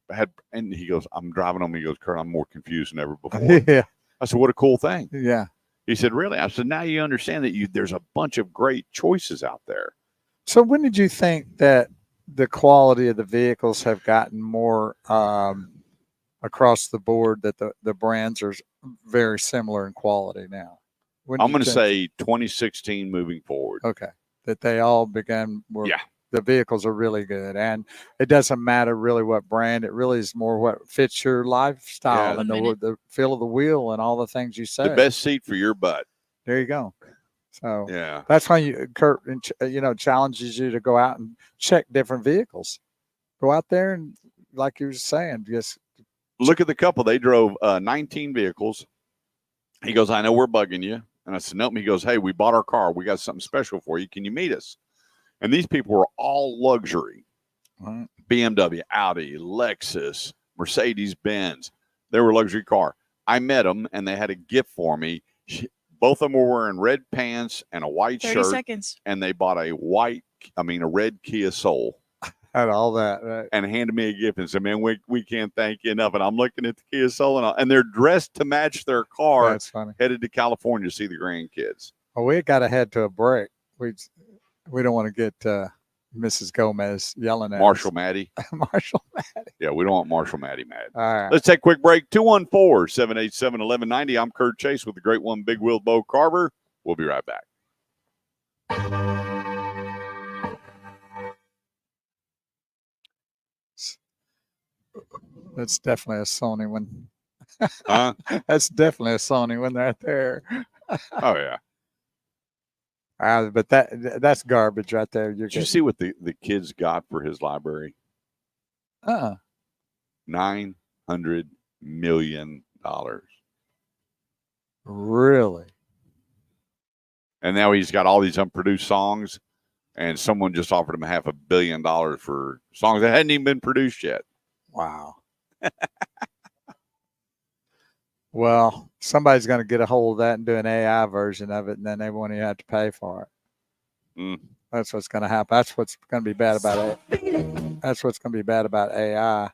had, and he goes, I'm driving on me. He goes, Kurt, I'm more confused than ever before. Yeah. I said, what a cool thing. Yeah. He said, really? I said, now you understand that there's a bunch of great choices out there. So when did you think that the quality of the vehicles have gotten more across the board, that the brands are very similar in quality now? I'm going to say 2016 moving forward. Okay. That they all began. The vehicles are really good. And it doesn't matter really what brand. It really is more what fits your lifestyle and the feel of the wheel and all the things you say. The best seat for your butt. There you go. So yeah, that's why Kurt, challenges you to go out and check different vehicles. Go out there and, like you were saying, just look at the couple. They drove 19 vehicles. He goes, I know we're bugging you. And I said, nope. He goes, hey, we bought our car. We got something special for you. Can you meet us? And these people were all luxury. Right. BMW, Audi, Lexus, Mercedes-Benz. They were a luxury car. I met them, and they had a gift for me. Both of them were wearing red pants and a white 30 shirt. seconds. And they bought a red Kia Soul. Had all that, right? And handed me a gift and said, man, we can't thank you enough. And I'm looking at the Kia Soul, and they're dressed to match their car. That's funny. Headed to California to see the grandkids. Well, we got to head to a break. We don't want to get Mrs. Gomez yelling at Marshall us. Maddie. Marshall Maddie. Yeah, we don't want Marshall Maddie mad. All right. Let's take a quick break. 214-787-1190. I'm Kurt Chase with the great one, Big Wheel Bo Carver. We'll be right back. That's definitely a Sony one. Huh? That's definitely a Sony one right there. Oh, yeah. But that's garbage right there. Did you see what the kids got for his library? $900 million. Really? And now he's got all these unproduced songs, and someone just offered him $500 million for songs that hadn't even been produced yet. Wow. Well, somebody's going to get a hold of that and do an AI version of it, and then they won't even have to pay for it. That's what's going to happen. That's what's going to be bad about it. That's what's going to be bad about AI.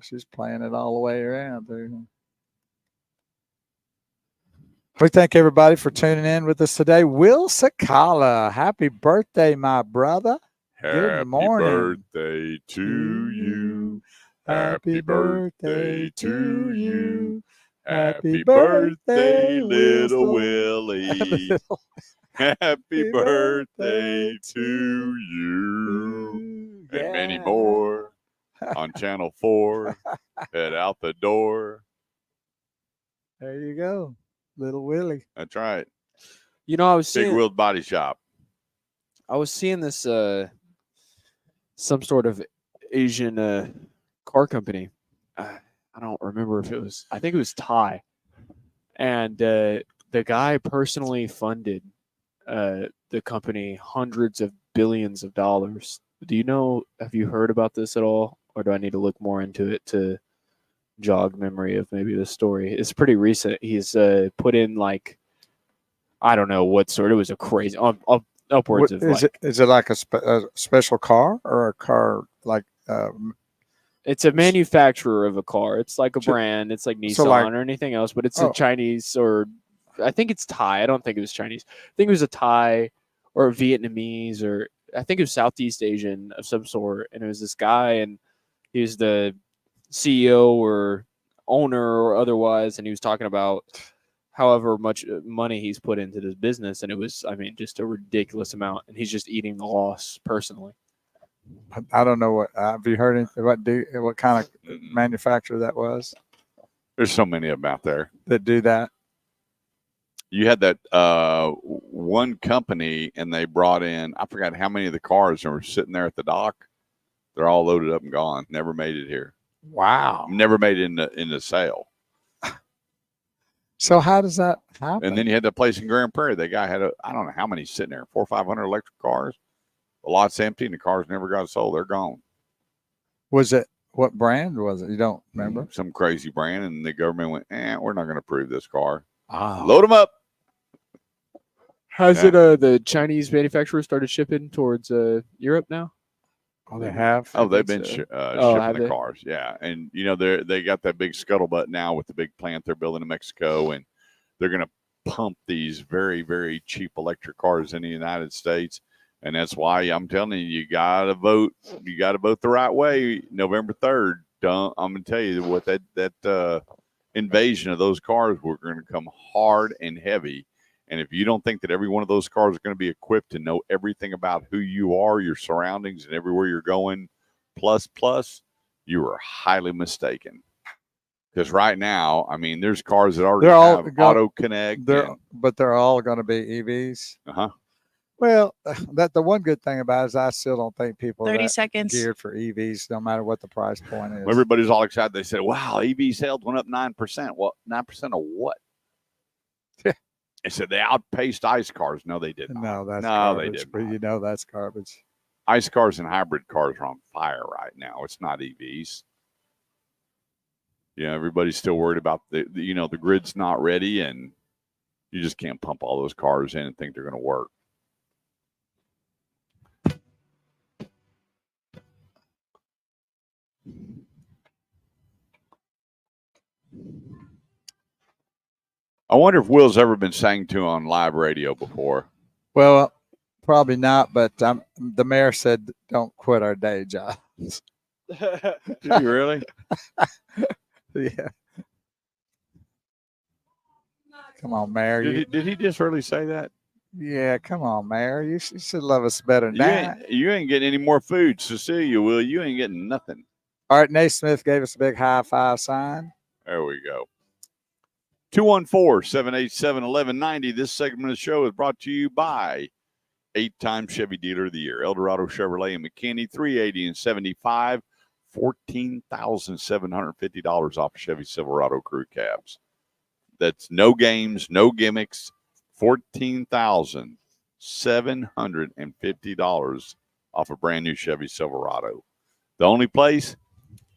She's playing it all the way around, dude. We thank everybody for tuning in with us today. Will Sakala, happy birthday, my brother. Good morning. Happy birthday to you. Happy birthday to you. Happy birthday, little Willie. Happy birthday to you. And many more on Channel 4. Head out the door. There you go. Little Willie. That's right. I was Big Wheeled Body Shop. I was seeing this some sort of Asian car company. I don't remember if it was. I think it was Thai, and the guy personally funded the company hundreds of billions of dollars. Do you know? Have you heard about this at all? or do I need to look more into it to jog memory of maybe the story? It's pretty recent. He's put in like, I don't know what sort. It was a crazy upwards of Is like, it like a special car or a car like it's a manufacturer of a car. It's like a So- brand. It's like Nissan so like- or anything else, but it's Oh. a Chinese, or I think it's Thai. I don't think it was Chinese. I think it was a Thai or a Vietnamese, or I think it was Southeast Asian of some sort. And it was this guy, and he was the CEO or owner or otherwise, and he was talking about however much money he's put into this business, and it was, I mean, just a ridiculous amount, and he's just eating the loss personally. I don't know what have you heard anything, what kind of manufacturer that was There's so many of them out there. that do that? You had that one company, and they brought in, I forgot how many of the cars that were sitting there at the dock. They're all loaded up and gone. Never made it here. Wow. Never made it in the sale. So how does that happen? And then you had that place in Grand Prairie. That guy had I don't know how many sitting there, 400 or 500 electric cars. The lot's empty, and the cars never got sold. They're gone. Was it, what brand was it? You don't remember? Some crazy brand, and the government went, we're not going to approve this car. Oh. Load them up. Has Yeah. it the Chinese manufacturer started shipping towards Europe now? Oh, they have. Oh, they've think been so. shipping have the they? cars, yeah. And you know they got that big scuttlebutt now with the big plant they're building in Mexico, and they're going to pump these very, very cheap electric cars in the United States, and that's why I'm telling you, you gotta vote. You got to vote the right way. November 3rd. I'm going to tell you what that invasion of those cars, we're going to come hard and heavy. And if you don't think that every one of those cars are going to be equipped to know everything about who you are, your surroundings, and everywhere you're going, plus, you are highly mistaken. Because right now, I mean, there's cars that already They're all have got- auto connect. But they're all going to be EVs. Uh-huh. Well, that the one good thing about it is I still don't think people are 30 that seconds. geared for EVs, no matter what the price point is. Everybody's all excited. They said, wow, EV sales went up 9%. Well, 9% of what? They said they outpaced ICE cars. No, they didn't. No, that's No, garbage. they did But not. you know that's garbage. ICE cars and hybrid cars are on fire right now. It's not EVs. Yeah, everybody's still worried about the grid's not ready, and you just can't pump all those cars in and think they're going to work. I wonder if Will's ever been sang to on live radio before. Well, probably not, but the mayor said don't quit our day job. Did you really? Yeah. Come on, Mayor. Did he just really say that? Yeah, come on, Mayor. You should love us better than You that. you ain't getting any more food, Cecilia. Will you ain't getting nothing? All right, Nate Smith gave us a big high five sign. There we go. 214-787-1190. This segment of the show is brought to you by 8-time Chevy Dealer of the Year, Eldorado Chevrolet and McKinney, 380 and 75, $14,750 off Chevy Silverado crew cabs. That's no games, no gimmicks, $14,750 off a brand new Chevy Silverado. The only place,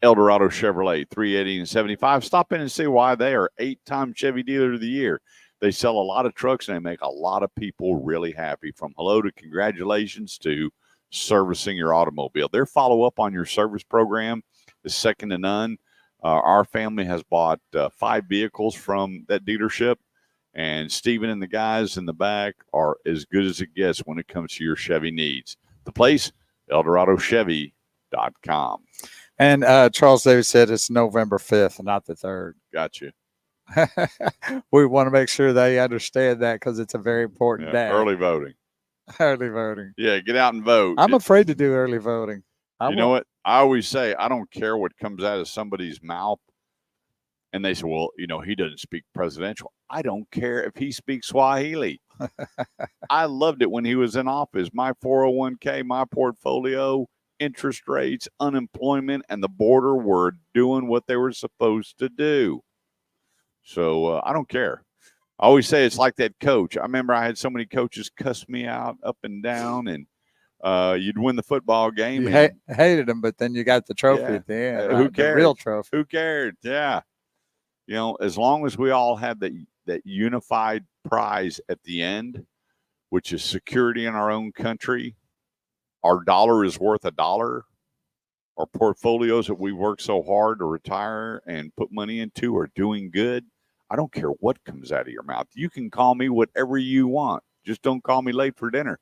Eldorado Chevrolet, 380 and 75. Stop in and see why they are 8-time Chevy Dealer of the Year. They sell a lot of trucks, and they make a lot of people really happy. From hello to congratulations to servicing your automobile. Their follow-up on your service program is second to none. Our family has bought 5 vehicles from that dealership, and Steven and the guys in the back are as good as it gets when it comes to your Chevy needs. The place, EldoradoChevy.com. And Charles Davis said it's November 5th, not the 3rd. Got you. We want to make sure they understand that because it's a very important day. Early voting. Early voting. Yeah, get out and vote. I'm afraid to do early voting. You know what? I always say, I don't care what comes out of somebody's mouth. And they say, well, he doesn't speak presidential. I don't care if he speaks Swahili. I loved it when he was in office. My 401k, my portfolio, interest rates, unemployment, and the border were doing what they were supposed to do. So I don't care. I always say it's like that coach. I remember I had so many coaches cuss me out up and down, and you'd win the football game. You and, hated them, but then you got the trophy Yeah. at the end. Who Right? The real cares? trophy. Who cared? Yeah. As long as we all have that unified prize at the end, which is security in our own country, our dollar is worth $1. Our portfolios that we work so hard to retire and put money into are doing good. I don't care what comes out of your mouth. You can call me whatever you want. Just don't call me late for dinner.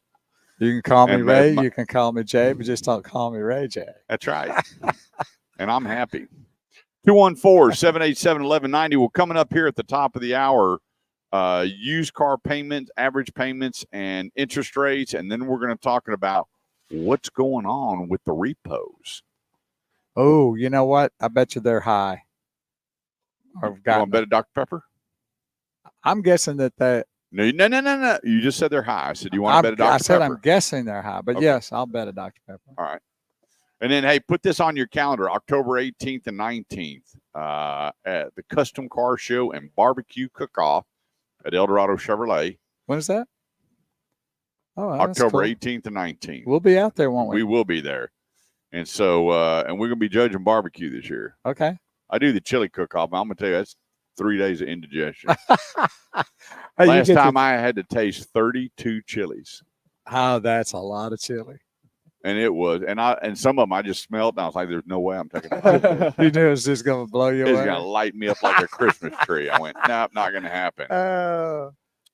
You can call me And Ray. You can call me Jay, but just don't call me Ray J. That's right. And I'm happy. 214-787-1190. Well, coming up here at the top of the hour, used car payments, average payments, and interest rates. And then we're going to talk about what's going on with the repos. Oh, you know what? I bet you they're high. You want to bet a Dr. Pepper? I'm guessing that No. You just said they're high. I said, you want to bet a Dr. Pepper? I said I'm guessing they're high, but Okay. yes, I'll bet a Dr. Pepper. All right. And then, hey, put this on your calendar, October 18th and 19th at the Custom Car Show and Barbecue Cook-Off at El Dorado Chevrolet. When is that? Oh, that's October cool. 18th and 19th. We'll be out there, won't we? We will be there. And so, and we're going to be judging barbecue this year. Okay. I do the chili cook-off. I'm going to tell you, that's 3 days of indigestion. Hey, Last time I had to taste 32 chilies. Oh, that's a lot of chili. And it was, and some of them I just smelled, and I was like, "There's no way I'm taking that." You knew it was just going to blow you It's away. going to light me up like a Christmas tree. I went, "Nope, not going to happen."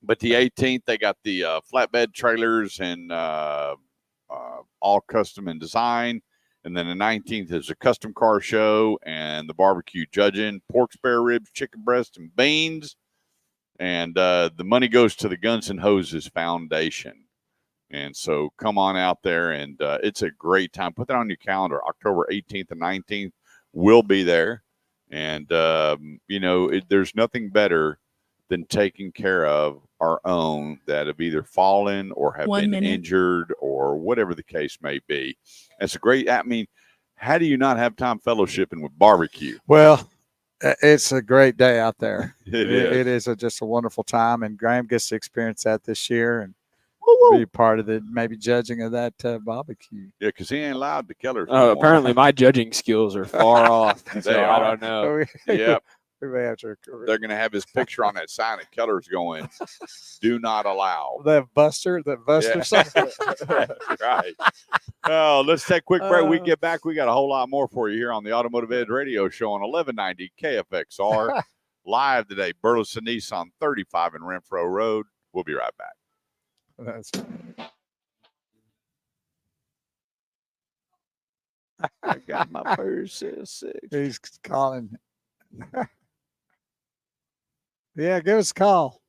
But the 18th, they got the flatbed trailers and all custom and design, and then the 19th is a custom car show and the barbecue judging, pork spare ribs, chicken breast, and beans, and the money goes to the Guns and Hoses Foundation. And so come on out there, and it's a great time. Put that on your calendar. October 18th and 19th, we'll be there. And, there's nothing better than taking care of our own that have either fallen or have been injured or whatever the case may be. It's a great, how do you not have time fellowshipping with barbecue? Well, it's a great day out there. It is just a wonderful time, and Graham gets to experience that this year and be part of the maybe judging of that barbecue. Yeah, because he ain't allowed to Kellers. Apparently my judging skills are far off. So I don't know. Yep. We may have to. They're going to have his picture on that sign at Keller's going, "Do not allow." That Buster something. That's right. Oh, let's take a quick break. We get back. We got a whole lot more for you here on the Automotive Edge Radio Show on 1190 KFXR. Live today, Burleson Nissan 35 in Renfro Road. We'll be right back. That's I got my first 6. He's calling. Yeah, give us a call.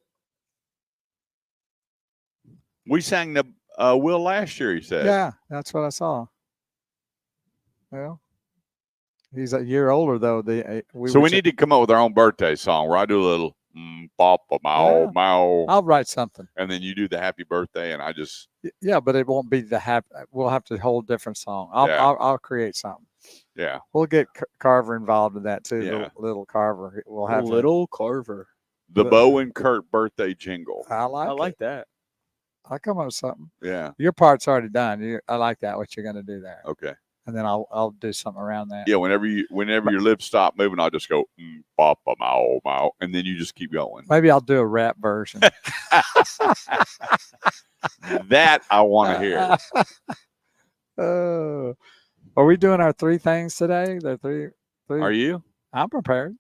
We sang the Will last year, he said. Yeah, that's what I saw. Well, he's a year older though. We need to come up with our own birthday song where I do a little Papa Mao Mao. I'll write something. And then you do the happy birthday, and I just but it won't be the happy. We'll have to hold a different song. I'll create something. Yeah, we'll get Carver involved in that too. Yeah. Little Carver. We'll have little Carver. The Bo and Kurt birthday jingle. I like that. I'll come up with something. Yeah, your part's already done. I like that. What you're going to do there? Okay. And then I'll do something around that. Yeah, whenever your lips stop moving, I'll just go Papa Mao Mao, and then you just keep going. Maybe I'll do a rap version. That I want to hear. Are we doing our 3 things today? The three. Are you? I'm prepared.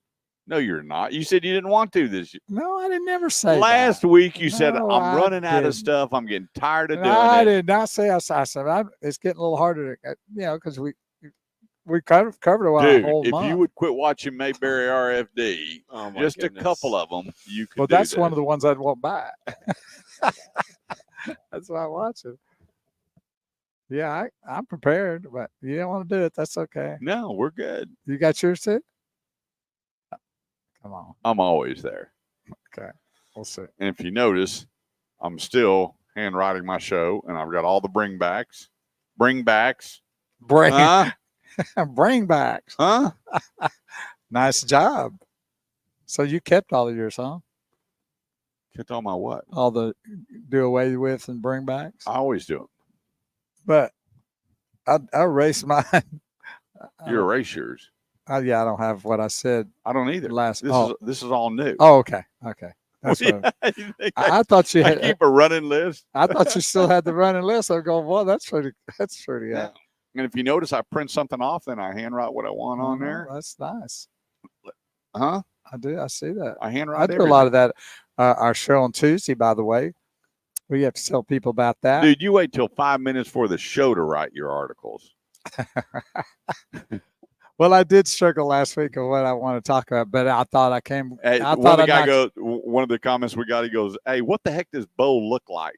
No, you're not. You said you didn't want to this year. No, I didn't never say Last that. week you said, No, I'm running out didn't. of stuff. I'm getting tired of doing I it. did not say I said it's getting a little harder to, because we covered a while. Dude, whole if month. you would quit watching Mayberry RFD, just a couple of them, you could. Well, do that's this. one of the ones I'd want back. That's why I watch it. Yeah, I'm prepared, but you don't want to do it. That's okay. No, we're good. You got yours too? Come on. I'm always there. Okay. We'll see. And if you notice, I'm still handwriting my show, and I've got all the bringbacks. Bringbacks. Bringbacks. Huh? Nice job. So you kept all of yours, huh? Kept all my what? All the do away with and bringbacks? I always do them. But I erased mine. You erase yours. Yeah, I don't have what I said I don't either. last. This is all new. Oh, okay. That's what I thought you I had. keep a running list. I thought you still had the running list. I'm going, well, that's pretty. Yeah. And if you notice, I print something off, then I handwrite what I want on there. That's nice. Huh? I do. I see that. I handwrite. I do a lot of that. Our show on Tuesday, by the way, we have to tell people about that. Dude, you wait till 5 minutes for the show to write your articles. Well, I did struggle last week of what I want to talk about, but I thought I came. Hey, I one thought of the guy goes. One of the comments we got, he goes, "Hey, what the heck does Bo look like?"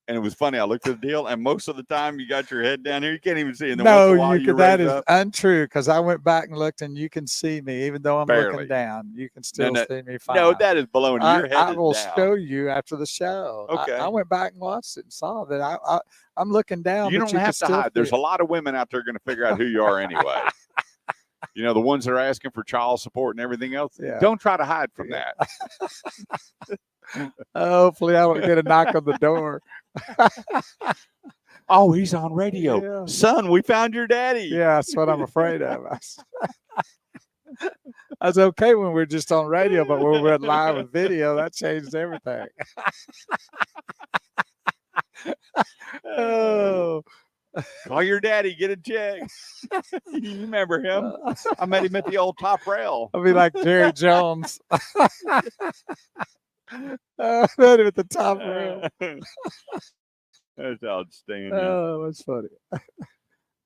And it was funny. I looked at the deal, and most of the time you got your head down here, you can't even see. And then once in a while, you that raise is up. untrue because I went back and looked, and you can see me even though I'm Barely. looking down. You can still see me fine. No, that is baloney. Your head I is will down. show you after the show. Okay. I went back and watched it and saw that I'm looking down. You but don't have to hide. There's a lot of women out there going to figure out who you are anyway. You know, the ones that are asking for child support and everything else. Yeah. Don't try to hide from that. Hopefully, I don't get a knock on the door. Oh, he's on radio. Yeah. Son, we found your daddy. Yeah, that's what I'm afraid of. I was okay when we were just on radio, but when we went live with video, that changed everything. Oh. Call your daddy, get a check. You remember him? I met him at the old top rail. I'll be like Jerry Jones. I met him at the top rail. That's outstanding. Oh, that's funny.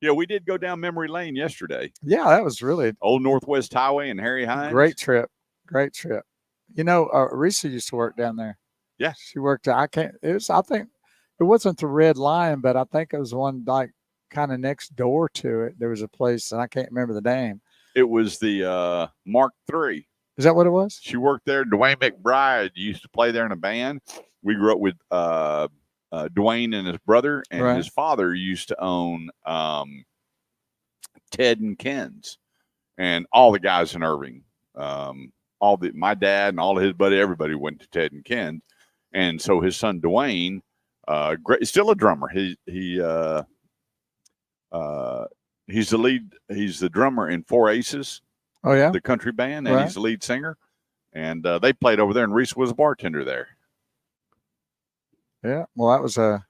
Yeah, we did go down memory lane yesterday. Yeah, that was really Old Northwest Highway and Harry Hines. great trip. Great trip. You know, Risa used to work down there. Yeah, she worked. I think it wasn't the Red Lion, but I think it was one like kind of next door to it. There was a place, and I can't remember the name. It was the Mark III. Is that what it was? She worked there. Dwayne McBride used to play there in a band. We grew up with Dwayne and his brother, and his father used to own Ted and Ken's, and all the guys in Irving. My dad and all of his buddy, everybody went to Ted and Ken's, and so his son Dwayne, still a drummer. He's the lead. He's the drummer in Four Aces. Oh yeah, the country band, and he's the lead singer. And they played over there, and Reese was a bartender there. Yeah, well, that was a.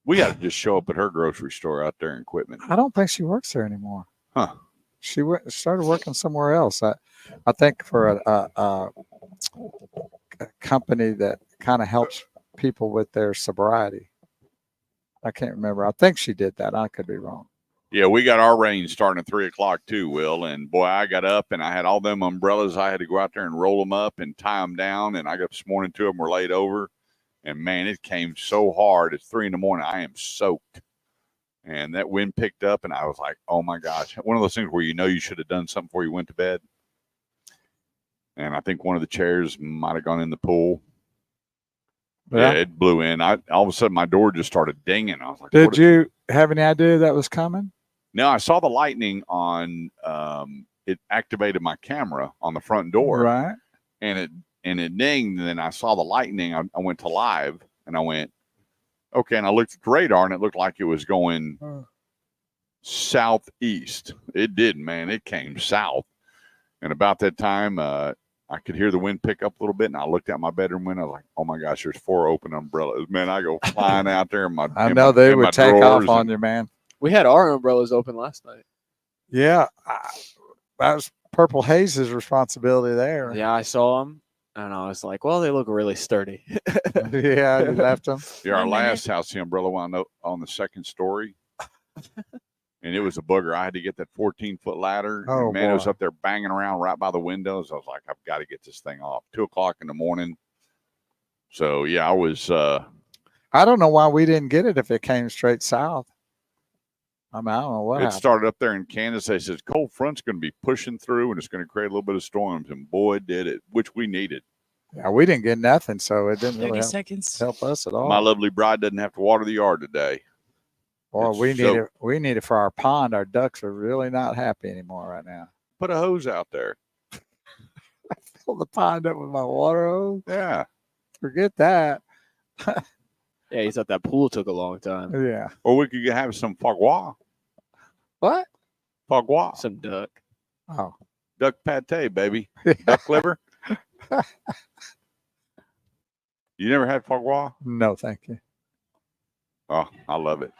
We got to just show up at her grocery store out there in Quitman. I don't think she works there anymore. Huh? She started working somewhere else. I think for a company that kind of helps people with their sobriety. I can't remember. I think she did that. I could be wrong. Yeah, we got our rain starting at 3:00 too, Will. And boy, I got up and I had all them umbrellas. I had to go out there and roll them up and tie them down. And I got up this morning, 2 of them were laid over. And man, it came so hard. It's 3 a.m. I am soaked. And that wind picked up, and I was like, oh my gosh. One of those things where you know you should have done something before you went to bed. And I think one of the chairs might have gone in the pool. Yeah, it blew in. All of a sudden, my door just started dinging. I was like, did you have any idea that was coming? No, I saw the lightning on it activated my camera on the front door. Right. And it dinged, and then I saw the lightning. I went to live, and I went, okay, and I looked at the radar, and it looked like it was going southeast. It did, man. It came south. And about that time, I could hear the wind pick up a little bit, and I looked out my bedroom window. I was like, oh, my gosh, there's 4 open umbrellas. Man, I go flying out there. I know they would take off on you, man. We had our umbrellas open last night. Yeah. That was Purple Haze's responsibility there. Yeah, I saw them. And I was like, well, they look really sturdy. Yeah, you left them. Yeah, our last house, the umbrella wound up on the 2nd story. And it was a booger. I had to get that 14-foot ladder. Oh, and man, boy. it was up there banging around right by the windows. I was like, I've got to get this thing off. 2:00 in the morning. So, yeah, I was. I don't know why we didn't get it if it came straight south. I mean, I don't know what It happened. started up there in Kansas. They said cold front's going to be pushing through, and it's going to create a little bit of storms. And boy, did it, which we needed. Yeah, we didn't get nothing, so it didn't 30 really seconds. help us at all. My lovely bride doesn't have to water the yard today. Or It's we need it for our pond. Our ducks are really not happy anymore right now. Put a hose out there. Fill the pond up with my water hose. Yeah. Forget that. Yeah, he thought that pool took a long time. Yeah. Or we could have some foie gras. What? Foie gras. Some duck. Oh. Duck pate, baby. Duck liver. You never had foie gras? No, thank you. Oh, I love it.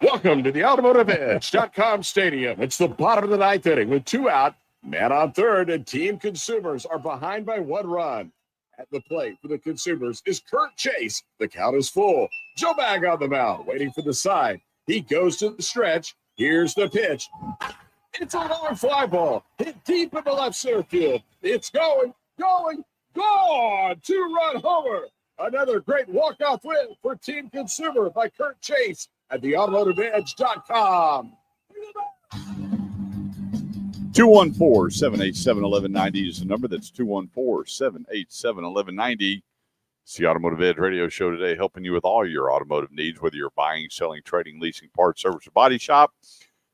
Welcome to the AutomotiveEdge.com stadium. It's the bottom of the ninth inning with 2 out, man on third, and Team Consumers are behind by 1 run. At the plate for the Consumers is Kurt Chase. The count is full. Joe Bag on the mound, waiting for the side. He goes to the stretch. Here's the pitch. It's a long fly ball, hit deep in the left center field. It's going, gone! 2-run homer. Another great walk-off win for Team Consumer by Kurt Chase at the AutomotiveEdge.com. 214-787-1190 is the number. That's 214-787-1190. It's the Automotive Edge Radio Show today, helping you with all your automotive needs, whether you're buying, selling, trading, leasing, parts, service, or body shop.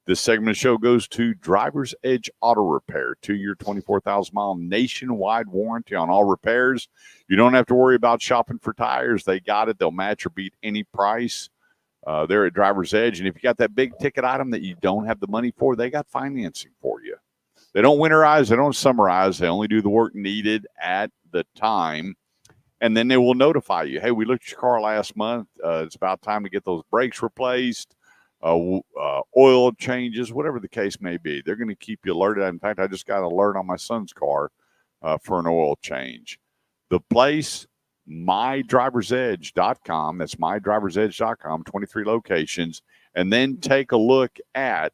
This segment of the show goes to Driver's Edge Auto Repair, 2-year, 24,000-mile nationwide warranty on all repairs. You don't have to worry about shopping for tires. They got it. They'll match or beat any price. They're at Driver's Edge. And if you got that big ticket item that you don't have the money for, they got financing for you. They don't winterize. They don't summarize. They only do the work needed at the time. And then they will notify you, hey, we looked at your car last month. It's about time to get those brakes replaced, oil changes, whatever the case may be. They're going to keep you alerted. In fact, I just got an alert on my son's car for an oil change. The place, mydriversedge.com. That's mydriversedge.com, 23 locations. And then take a look at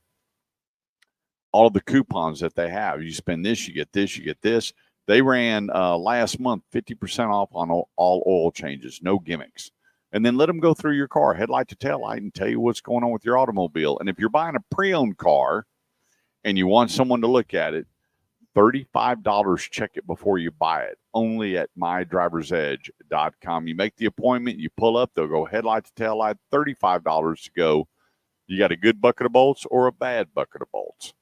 all of the coupons that they have. You spend this, you get this, you get this. They ran last month 50% off on all oil changes, no gimmicks. And then let them go through your car, headlight to tail light, and tell you what's going on with your automobile. And if you're buying a pre-owned car and you want someone to look at it, $35, check it before you buy it, only at mydriversedge.com. You make the appointment, you pull up, they'll go headlight to tail light, $35 to go. You got a good bucket of bolts or a bad bucket of bolts.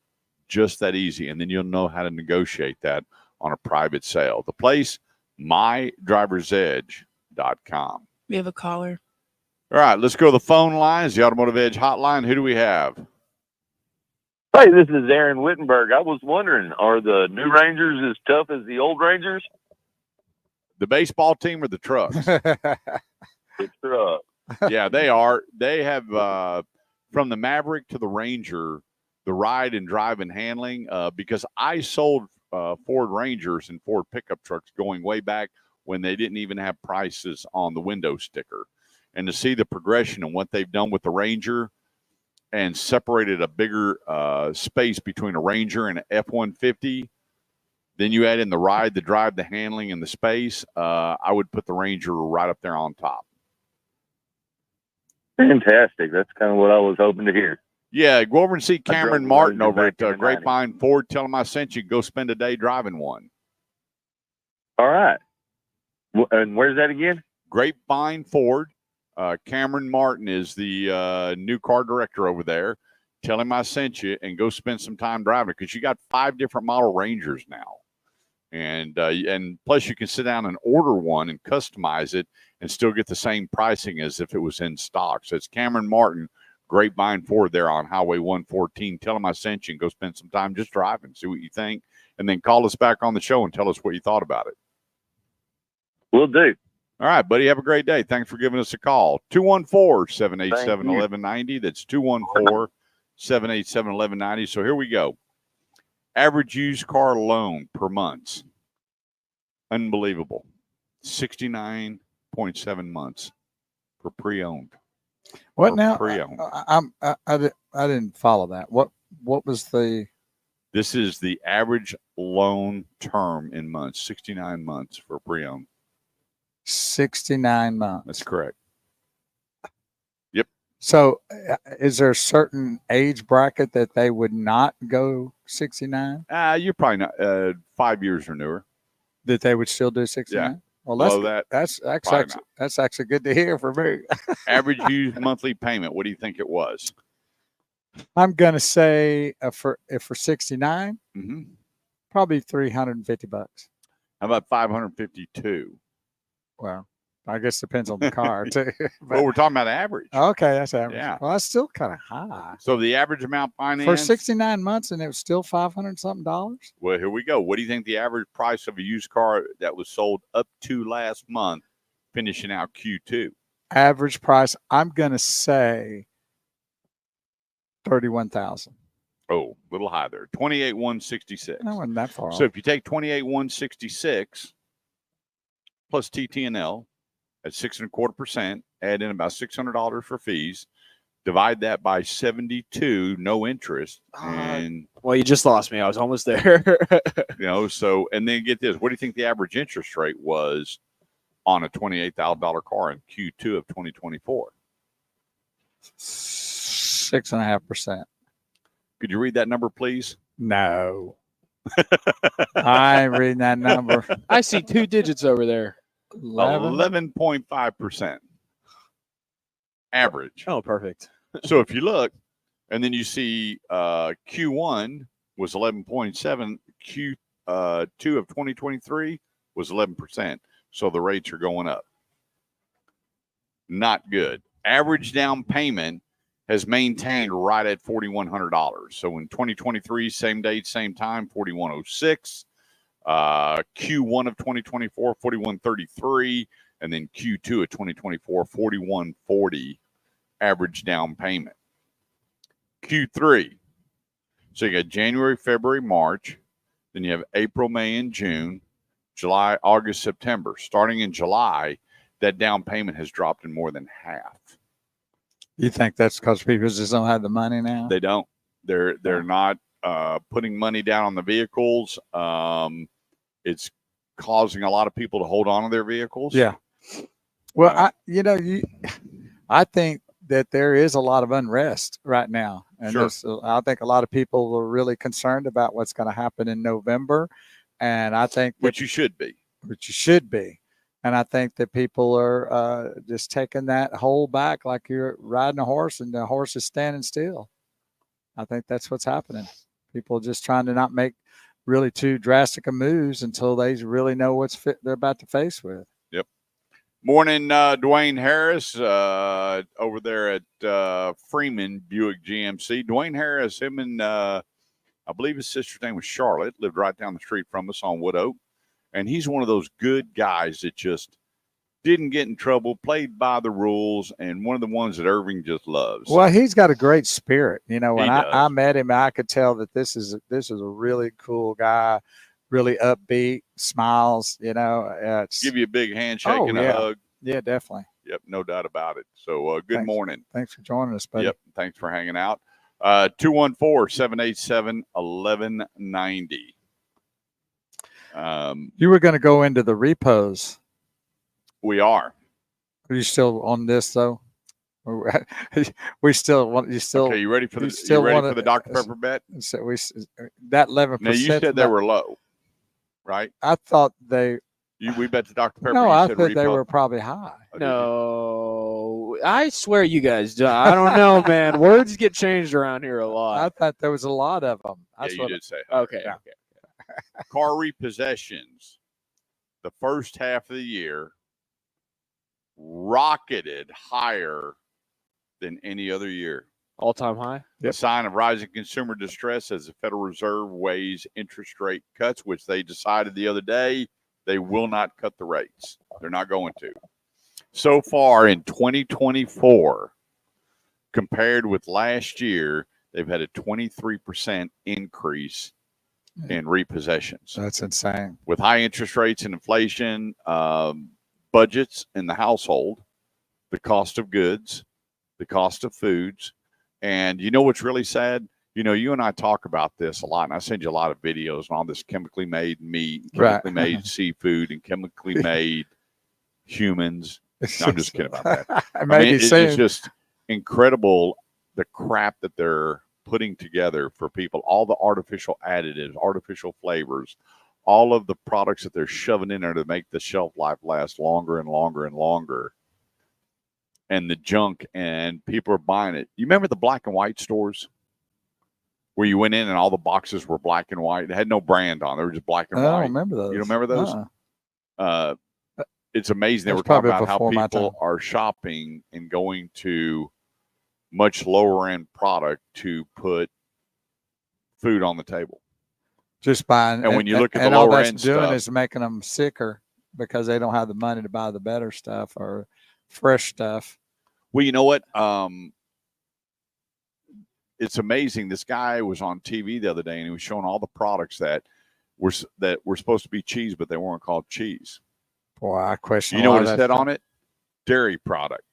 Just that easy. And then you'll know how to negotiate that on a private sale. The place, mydriversedge.com. We have a caller. All right, let's go to the phone lines, the Automotive Edge hotline. Who do we have? Hey, this is Aaron Wittenberg. I was wondering, are the new Rangers as tough as the old Rangers? The baseball team or the trucks? The truck. Yeah, they are. They have, from the Maverick to the Ranger, the ride and drive and handling, because I sold Ford Rangers and Ford pickup trucks going way back when they didn't even have prices on the window sticker. And to see the progression and what they've done with the Ranger and separated a bigger space between a Ranger and an F-150, then you add in the ride, the drive, the handling, and the space, I would put the Ranger right up there on top. Fantastic. That's kind of what I was hoping to hear. Yeah, go over and see Cameron Martin over at back in the Grapevine Ford. Tell him I sent you. Go spend a day driving one. All right. And where's that again? Grapevine Ford. Cameron Martin is the new car director over there. Tell him I sent you and go spend some time driving, because you got 5 different model Rangers now. And plus you can sit down and order one and customize it and still get the same pricing as if it was in stock. So it's Cameron Martin, Grapevine Ford there on Highway 114. Tell him I sent you and go spend some time just driving, see what you think, and then call us back on the show and tell us what you thought about it. Will do. All right, buddy. Have a great day. Thanks for giving us a call. 214-787-1190. That's 214-787-1190. So here we go. Average used car loan per month. Unbelievable. 69.7 months for pre-owned. What now? Pre-owned. I didn't follow that. What was the? This is the average loan term in months. 69 months for pre-owned. 69 months. That's correct. Yep. So is there a certain age bracket that they would not go 69? You're probably not 5 years or newer. That they would still do 69? Yeah. Well, Below that's probably actually good to hear for me. Average used monthly payment. What do you think it was? I'm gonna say for 69, probably $350. How about 552? Well, I guess depends on the car too. Well, we're talking about average. Okay, that's average. Yeah. Well, that's still kind of high So the average amount financed for 69 months, and it was still $500 something dollars. Well, here we go. What do you think the average price of a used car that was sold up to last month, finishing out Q2? Average price, I'm gonna say 31,000. Oh, a little high there. 28,166. That wasn't that far So off. if you take 28,166 plus TT&L at 6.25%, add in about $600 for fees, divide that by 72, no interest, and Well, you just lost me. I was almost there. so and then get this. What do you think the average interest rate was on a $28,000 car in Q2 of 2024? 6.5%. Could you read that number, please? No. I ain't reading that number. I see 2 digits over there. 11.5% average. Oh, perfect. So if you look, and then you see Q1 was 11.7, Q2 of 2023 was 11%. So the rates are going up. Not good. Average down payment has maintained right at $4,100. So in 2023, same date, same time, $4,106. Q1 of 2024, $4,133, and then Q2 of 2024, $4,140 average down payment. Q3. So you got January, February, March. Then you have April, May, and June. July, August, September. Starting in July, that down payment has dropped in more than half. You think that's because people just don't have the money now? They don't. They're not putting money down on the vehicles. It's causing a lot of people to hold on to their vehicles. Yeah. Well, I think that there is a lot of unrest right now, and Sure. I think a lot of people are really concerned about what's going to happen in November, and I think Which you should be. which you should be. And I think that people are just taking that hold back like you're riding a horse and the horse is standing still. I think that's what's happening. People are just trying to not make really too drastic of moves until they really know they're about to face with. Yep. Morning, Dwayne Harris over there at Freeman Buick GMC. Dwayne Harris, him and I believe his sister's name was Charlotte, lived right down the street from us on Wood Oak. And he's one of those good guys that just didn't get in trouble, played by the rules, and one of the ones that Irving just loves. Well, he's got a great spirit. When He I does. met him, I could tell that this is a really cool guy, really upbeat, smiles. Give you a big handshake and a yeah. hug. Yeah, definitely. Yep, no doubt about it. So good Thanks. morning. Thanks for joining us, buddy. Yep, thanks for hanging out. 214-787-1190. You were going to go into the repos. We are. Are you still on this though? We still want you still. Okay, you ready for you the still you ready wanna- for the Dr. Pepper bet? So that 11%. Now you said they were low, right? I thought they. We bet the Dr. Pepper. No, you I said thought they repo? were probably high. Oh, did you? No, I swear you guys do. I don't know, man. Words get changed around here a I lot. thought there was a lot of them. Yeah, That's you what. did say. Okay. Yeah. Okay. Car repossessions, the first half of the year, rocketed higher than any other year. All-time high. A sign of rising consumer distress as the Federal Reserve weighs interest rate cuts, which they decided the other day they will not cut the rates. They're not going to. So far in 2024, compared with last year, they've had a 23% increase in repossessions. That's insane. With high interest rates and inflation, budgets in the household, the cost of goods, the cost of foods. And you know what's really sad? You and I talk about this a lot, and I send you a lot of videos on all this chemically made meat, chemically made seafood, and chemically made humans. No, I'm just kidding about that. It's just incredible the crap that they're putting together for people, all the artificial additives, artificial flavors, all of the products that they're shoving in there to make the shelf life last longer and longer and longer. And the junk, and people are buying it. You remember the black and white stores where you went in and all the boxes were black and white? They had no brand on. They were just black and I white. don't remember those. You don't remember those? it's amazing. They That's were talking probably about how before my people time. are shopping and going to much lower end product to put food on the table. Just buying, And when you look at the and all lower that's end doing stuff, is making them sicker because they don't have the money to buy the better stuff or fresh stuff. well, you know what? It's amazing. This guy was on TV the other day, and he was showing all the products that were supposed to be cheese, but they weren't called cheese. Boy, I question. You know what it said on it? Dairy product.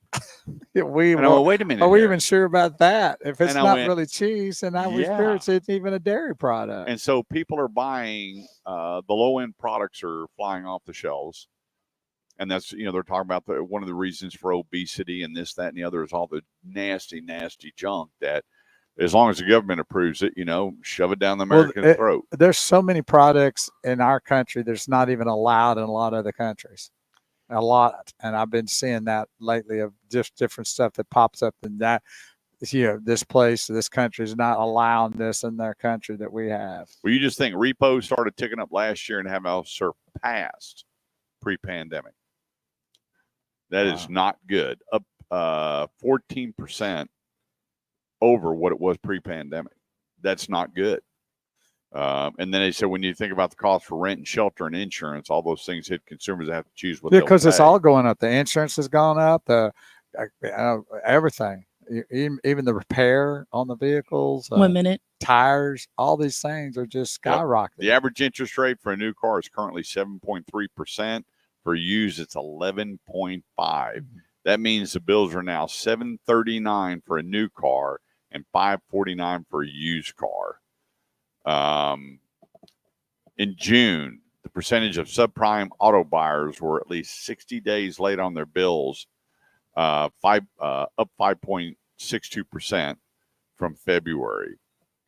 We And I went, wait a minute. are we there. even sure about that? If it's And I not went, really cheese, then I was sure it's even a dairy product. And so people are buying the low end products are flying off the shelves. And that's, they're talking about one of the reasons for obesity and this, that, and the other is all the nasty, nasty junk that as long as the government approves it, shove it down the American throat. There's so many products in our country that's not even allowed in a lot of other countries. A lot. And I've been seeing that lately of just different stuff that pops up in that, this place, this country is not allowing this in their country that we have. Well, you just think repos started ticking up last year and have now surpassed pre-pandemic. That is not good. Up 14% over what it was pre-pandemic. That's not good. And then they said when you think about the cost for rent and shelter and insurance, all those things hit consumers that have to choose what. Because it's all going up. The insurance has gone up. Everything, even the repair on the vehicles, 1 minute, tires, all these things are just skyrocketing. The average interest rate for a new car is currently 7.3%. For used, it's 11.5%. That means the bills are now $739 for a new car and $549 for a used car. In June, the percentage of subprime auto buyers were at least 60 days late on their bills, up 5.62% from February.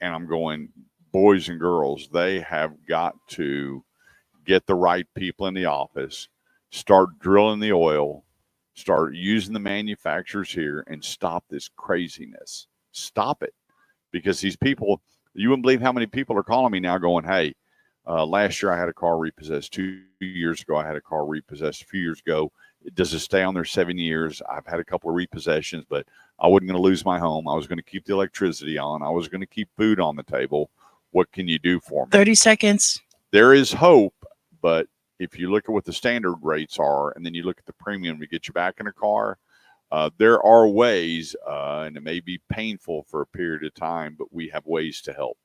And I'm going, boys and girls, they have got to get the right people in the office, start drilling the oil, start using the manufacturers here, and stop this craziness. Stop it. Because these people, you wouldn't believe how many people are calling me now going, hey, last year I had a car repossessed. 2 years ago I had a car repossessed. A few years ago, does it stay on there 7 years? I've had a couple of repossessions, but I wasn't going to lose my home. I was going to keep the electricity on. I was going to keep food on the table. What can you do for me? 30 seconds. There is hope, but if you look at what the standard rates are and then you look at the premium to get you back in a car, there are ways, and it may be painful for a period of time, but we have ways to help.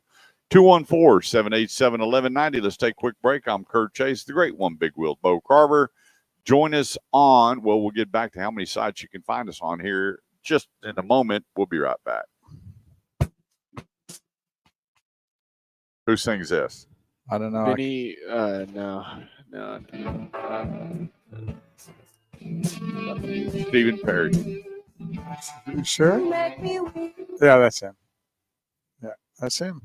214-787-1190. Let's take a quick break. I'm Kurt Chase, the great one, Big Wheel Bo Carver. Join us on, we'll get back to how many sites you can find us on here just in a moment. We'll be right back. Who sings this? I don't know. Vinny, no. Stephen Perry. You sure? Yeah, that's him. Yeah, that's him.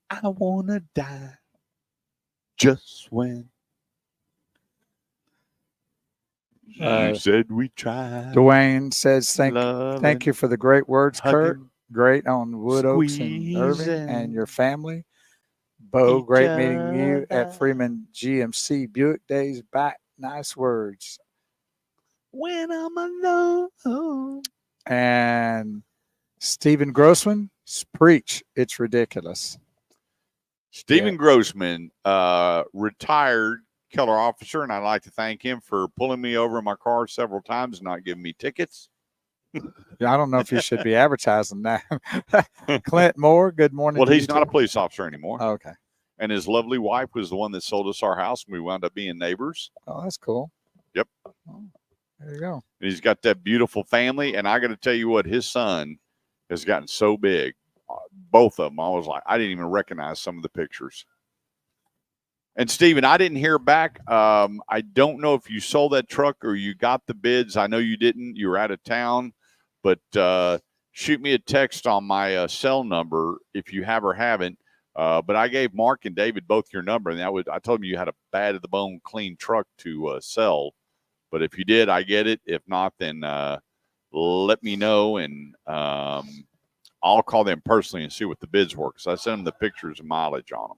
I want to die just when you said we tried. Dwayne says, thank you for the great words, Kurt. Great on Wood Oaks and Irving and your family. Bo, great meeting you at Freeman GMC Buick Days back. Nice words. When I'm alone. And Stephen Grossman, preach. It's ridiculous. Stephen Grossman, retired Keller officer, and I'd like to thank him for pulling me over in my car several times and not giving me tickets. I don't know if you should be advertising that. Clint Moore, good morning. Well, he's not a police officer anymore. Oh, okay. And his lovely wife was the one that sold us our house, and we wound up being neighbors. Oh, that's cool. Yep. Oh, there you go. And he's got that beautiful family, and I got to tell you what, his son has gotten so big. Both of them, I was like, I didn't even recognize some of the pictures. And Steven, I didn't hear back. I don't know if you sold that truck or you got the bids. I know you didn't. You were out of town. But shoot me a text on my cell number if you have or haven't. But I gave Mark and David both your number, and I told them you had a bad to the bone, clean truck to sell. But if you did, I get it. If not, then let me know, and I'll call them personally and see what the bids were, because I sent them the pictures of mileage on them.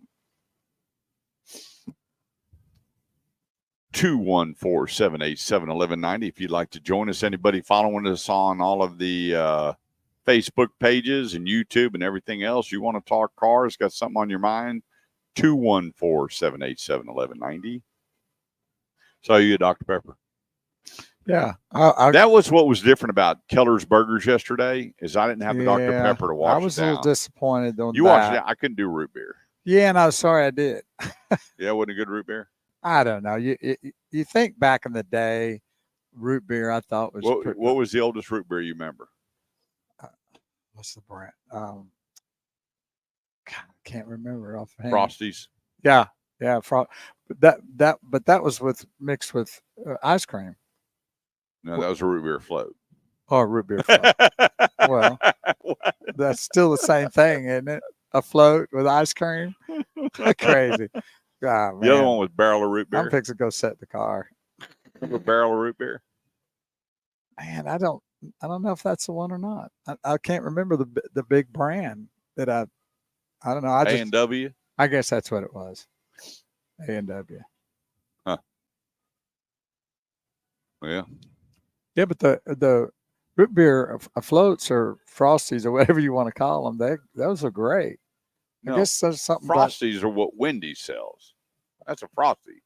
214-787-1190. If you'd like to join us, anybody following us on all of the Facebook pages and YouTube and everything else, you want to talk cars, got something on your mind, 214-787-1190. Saw you at Dr. Pepper. Yeah. That was what was different about Keller's Burgers yesterday, is I didn't have the Dr. Yeah, Pepper to wash I was it a little down. disappointed on You that. watched it. I couldn't do root beer. Yeah, and I was sorry I did. Yeah, wasn't a good root beer. I don't know. You think back in the day, root beer I thought was What was the oldest root beer you remember? What's the brand? God, I can't remember offhand. Frosties. Yeah. But that was mixed with ice cream. No, that was a root beer float. Oh, root beer float. Well, that's still the same thing, isn't it? A float with ice cream. Crazy. God, the other one was barrel of root beer. I'm fixing to go set the car. A barrel of root beer. Man, I don't know if that's the one or not. I can't remember the big brand that I don't know. A&W. I guess that's what it was. A&W. Huh. Yeah. Yeah, but the root beer floats or frosties or whatever you want to call them, those are great. I guess there's something. Frosties are what Wendy's sells. That's a Frosty.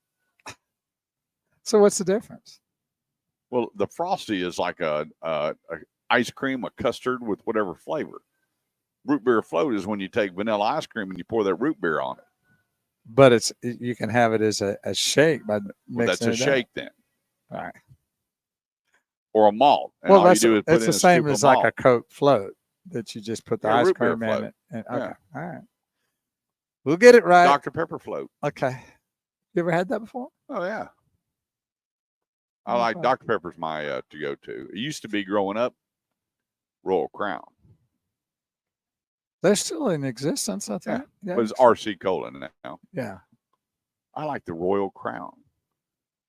So what's the difference? Well, the Frosty is like a ice cream, a custard with whatever flavor. Root beer float is when you take vanilla ice cream and you pour that root beer on it. But you can have it as a shake by mixing Well, that's a shake then. All right. Or a malt. And Well, all you do is put it's in the same as like malt. a Coke float that you just put the ice cream in it. And, okay. Yeah. All right. We'll get it right. Dr. Pepper float. Okay. You ever had that before? Oh, yeah. I like Dr. Pepper's my to go to. It used to be growing up Royal Crown. They're still in existence, I think. Yeah. But it's RC Cola now. Yeah. I like the Royal Crown.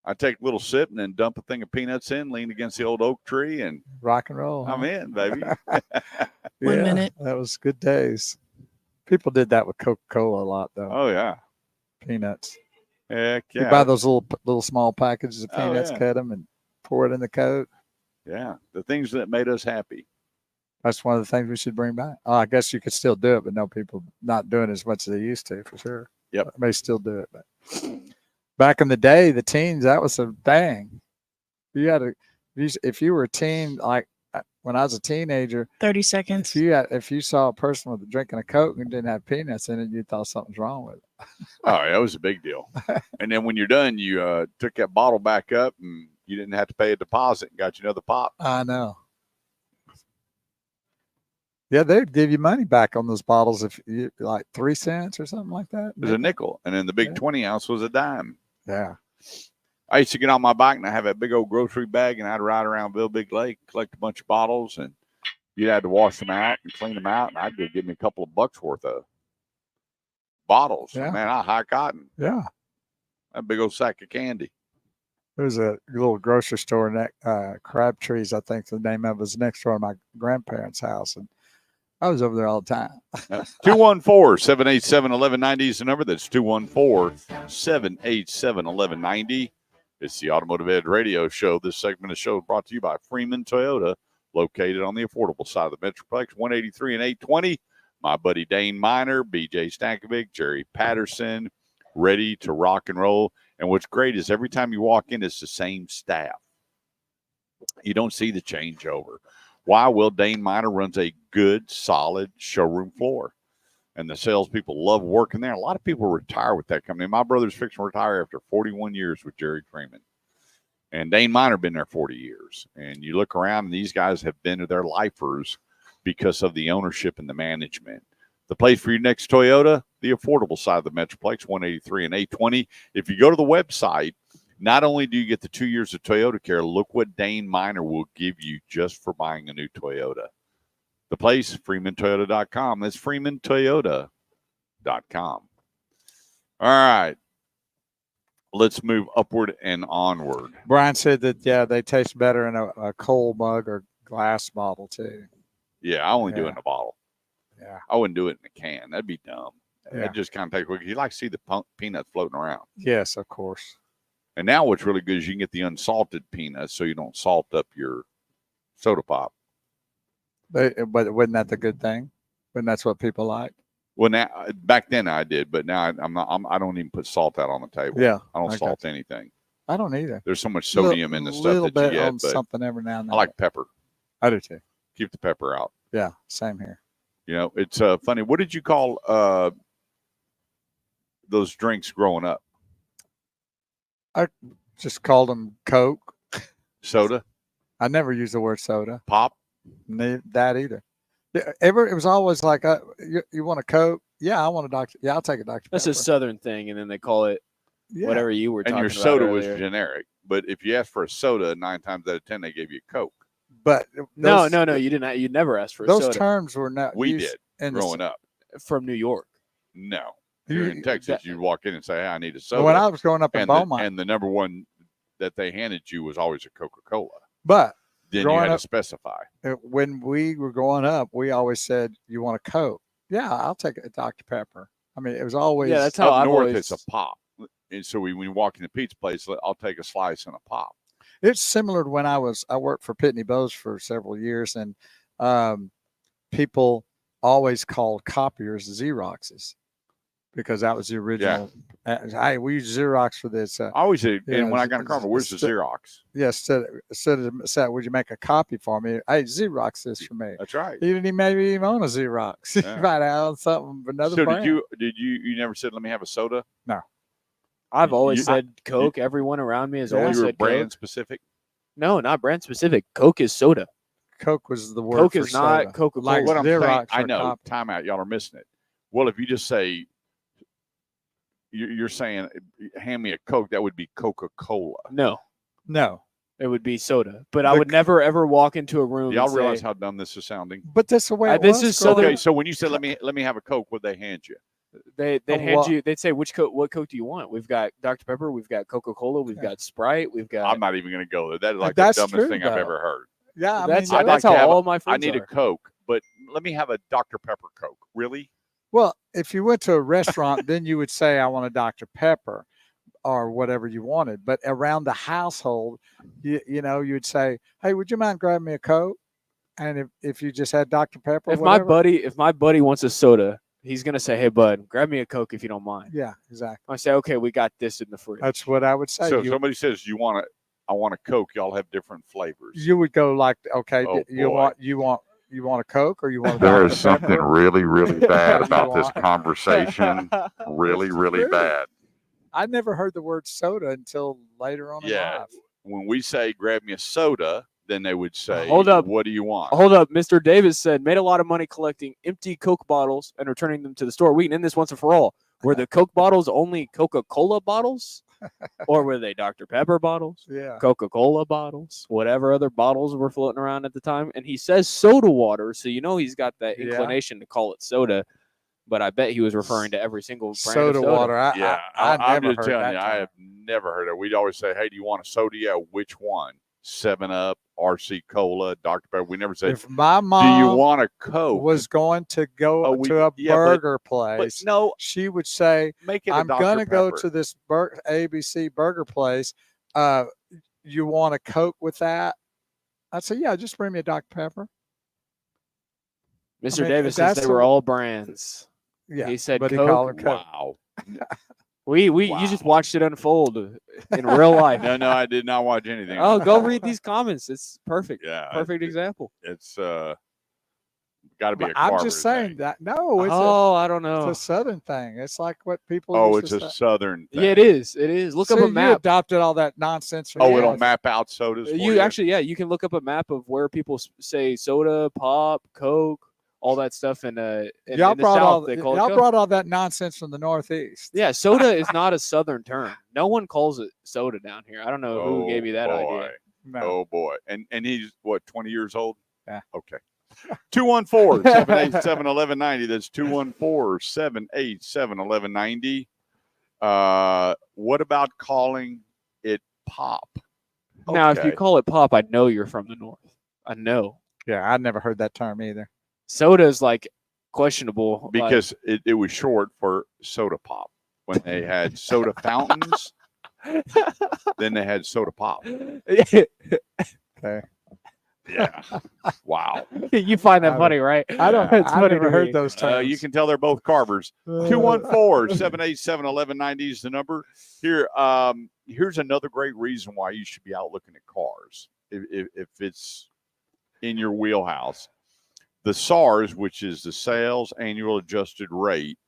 I take a little sip and then dump a thing of peanuts in, lean against the old oak tree, and rock and roll. I'm in, baby. 1 minute. That was good days. People did that with Coca-Cola a lot, though. Oh, yeah. Peanuts. Heck yeah. You buy those little small packages of peanuts, cut them, and pour it in the Coke. Yeah. The things that made us happy. That's one of the things we should bring back. Oh, I guess you could still do it, but no, people not doing as much as they used to, for sure. Yep. I may still do it, but back in the day, the teens, that was a thing. If you were a teen, like when I was a teenager, 30 seconds. If you saw a person with drinking a Coke and didn't have peanuts in it, you thought something's wrong with it. Oh, yeah, that was a big deal. And then when you're done, you took that bottle back up and you didn't have to pay a deposit and got you another pop. I know. Yeah, they'd give you money back on those bottles if you like 3 cents or something like that. It was a nickel. And then the big 20 ounce was a dime. Yeah. I used to get on my bike and I have that big old grocery bag and I'd ride around Bill Big Lake, collect a bunch of bottles, and you'd have to wash them out and clean them out. And I'd go give me a couple of bucks worth of bottles. Yeah. Man, I high cotton. Yeah. That big old sack of candy. There's a little grocery store in Crabtrees, I think the name of it, was next door to my grandparents' house. And I was over there all the time. 214-787-1190 is the number. That's 214-787-1190. It's the Automotive Ed Radio Show. This segment of the show is brought to you by Freeman Toyota, located on the affordable side of the Metroplex, 183 and 820. My buddy Dane Miner, BJ Stankovic, Jerry Patterson, ready to rock and roll. And what's great is every time you walk in, it's the same staff. You don't see the changeover. Why? Well, Dane Miner runs a good, solid showroom floor. And the salespeople love working there. A lot of people retire with that company. My brother's fixing to retire after 41 years with Jerry Freeman. And Dane Miner been there 40 years. And you look around, and these guys have been their lifers because of the ownership and the management. The place for your next Toyota, the affordable side of the Metroplex, 183 and 820. If you go to the website, not only do you get the 2 years of Toyota care, look what Dane Miner will give you just for buying a new Toyota. The place, FreemanToyota.com. That's FreemanToyota.com. All right. Let's move upward and onward. Brian said that, they taste better in a cold mug or glass bottle, too. Yeah, I only do it in a bottle. Yeah. I wouldn't do it in a can. That'd be dumb. Yeah. It just kind of takes, you like to see the peanuts floating around. Yes, of course. And now what's really good is you can get the unsalted peanuts, so you don't salt up your soda pop. But wasn't that the good thing? When that's what people like? Well, now back then I did, but now I'm not. I don't even put salt out on the table. Yeah, I don't I salt anything. I don't either. There's so much sodium in the stuff little that bit you get, on but something every now and then. I like pepper. I do too. Keep the pepper out. Yeah, same here. You know, it's funny. What did you call those drinks growing up? I just called them Coke. Soda, I never used the word soda. pop. That either. Yeah, it was always like, you want a Coke? Yeah, I want a Dr. Yeah, I'll take a Dr. That's Pepper. a Southern thing, and then they call it whatever you were And talking your about soda was earlier. generic. But if you asked for a soda, 9 times out of 10 they gave you a Coke. But No, you didn't. You never asked for a Those soda terms were not We used did in growing up. from New York. No, you're in Texas. You'd walk in and say, "Hey, I need a soda." When I was growing up in and Beaumont, the number one that they handed you was always a Coca-Cola. but Then you growing had up- to specify. when we were growing up, we always said, "You want a Coke?" Yeah, I'll take a Dr. Pepper. I mean, it was always Yeah, that's how Up I've north, always. it's a pop. And so when you walk in the pizza place, I'll take a slice and a pop. It's similar to when I worked for Pitney Bowes for several years, and people always called copiers Xeroxes because that was the original. Hey, we use Xerox for this. I always say, Yeah, and when I got in Carver, where's the it's- Xerox? Yes, said, would you make a copy for me? Hey, Xerox this for me. That's right. He didn't maybe even own a Xerox. Yeah. He might have something, another So brand. did you never said, "Let me have a soda"? I've always you- said Coke. Everyone around me has Yeah. always You were said brand Coke. specific. No, not brand specific. Coke is soda. Coke was the word Coke for is not soda. Coca-Cola. Like What I'm saying, Xerox I or know. copy. Time out, y'all are missing it. Well, if you just say, you're saying, "Hand me a Coke," that would be Coca-Cola. No, No, it would be soda. But I The- would never ever walk into a room. Y'all and realize say, how dumb this is sounding? but that's the way it this was. is so growing Okay, up. so when you said, let me have a Coke," what they hand you? they'd Oh, hand well- you. They'd say, "Which Coke? What Coke do you want? We've got Dr Pepper. We've got Coca-Cola. We've got Sprite. We've got." I'm not even going to go there. That is like That's the dumbest true, thing I've though. ever heard. Yeah, I that's mean, I'd like that's to how have all my I friends need are. a Coke, but let me have a Dr. Pepper Coke. Really? well, if you went to a restaurant, then you would say, "I want a Dr. Pepper," or whatever you wanted. But around the household, you know, you'd say, "Hey, would you mind grabbing me a Coke?" And if you just had Dr. Pepper, If whatever, my buddy wants a soda, he's gonna say, "Hey, bud, grab me a Coke if you don't mind." yeah, exactly. I say, "Okay, we got this in the fridge." That's what I would say. So if you, somebody says, I want a Coke, y'all have different flavors. you would go like, "Okay, Oh, you boy. want a Coke or you want a There Dr. is something Pepper?" really, really bad You about this want- conversation. Really, really true. bad. I never heard the word soda until later on in Yeah. life. When we say, "Grab me a soda," then they would say, Hold up. "What do you want?" Hold up, Mr. Davis said made a lot of money collecting empty Coke bottles and returning them to the store. We can end this once and for all. Were the Coke bottles only Coca-Cola bottles, or were they Dr. Pepper bottles, Yeah. Coca-Cola bottles, whatever other bottles were floating around at the time? And he says soda water, so you know he's got that Yeah. inclination to call it soda. But I bet he was referring to every single brand Soda of soda. water. Yeah, I I'm never just heard telling that you, I term. have never heard it. We'd always say, "Hey, do you want a soda?" Yeah, which one? 7-Up, RC Cola, Dr. Pepper. We never said, If my "Do you mom want a Coke?" was going to go Oh, to a yeah, burger but place, no, she would say, make it. "I'm Dr. going to go Pepper. to this ABC burger place. You want a Coke with that?" I'd say, "Yeah, just bring me a Dr. Pepper." Mr. I mean, Davis says that's they the- were all brands. Yeah, He said but he Coke. called her Coke. Wow. You just watched it unfold in real life. No, I did not watch anything. Oh, go read these comments. It's perfect. Yeah, Perfect example. It's got to be But a I'm Carver just saying thing. that. No, I don't it's know. a Southern thing. It's like what people. Oh, used it's to a say. Southern thing. Yeah, it is. It is. Look up See, a You map. adopted all that nonsense from Oh, the it'll North. map out sodas for You you? actually, you can look up a map of where people say soda, pop, Coke, all that stuff. In Y'all in the brought South, all they call it y'all Coke. brought all that nonsense from the Northeast. Yeah, soda is not a Southern term. No one calls it soda down here. I don't know who gave you that boy. idea. No. Oh boy. And he's what, 20 years old? Yeah. Okay. 214-787-1190. That's 214-787-1190. What about calling it pop? Now, if you Okay. call it pop, I know you're from the North. I know. Yeah, I never heard that term either. Soda is like questionable. like- Because it was short for soda pop when they had soda fountains. then they had soda pop. Okay. Yeah. Wow. You find that funny, right? I don't. It's I've funny never to heard me. those terms. You can tell they're both Carvers. 214-787-1190 is the number. Here's another great reason why you should be out looking at cars if it's in your wheelhouse. The SARS, which is the sales annual adjusted rate,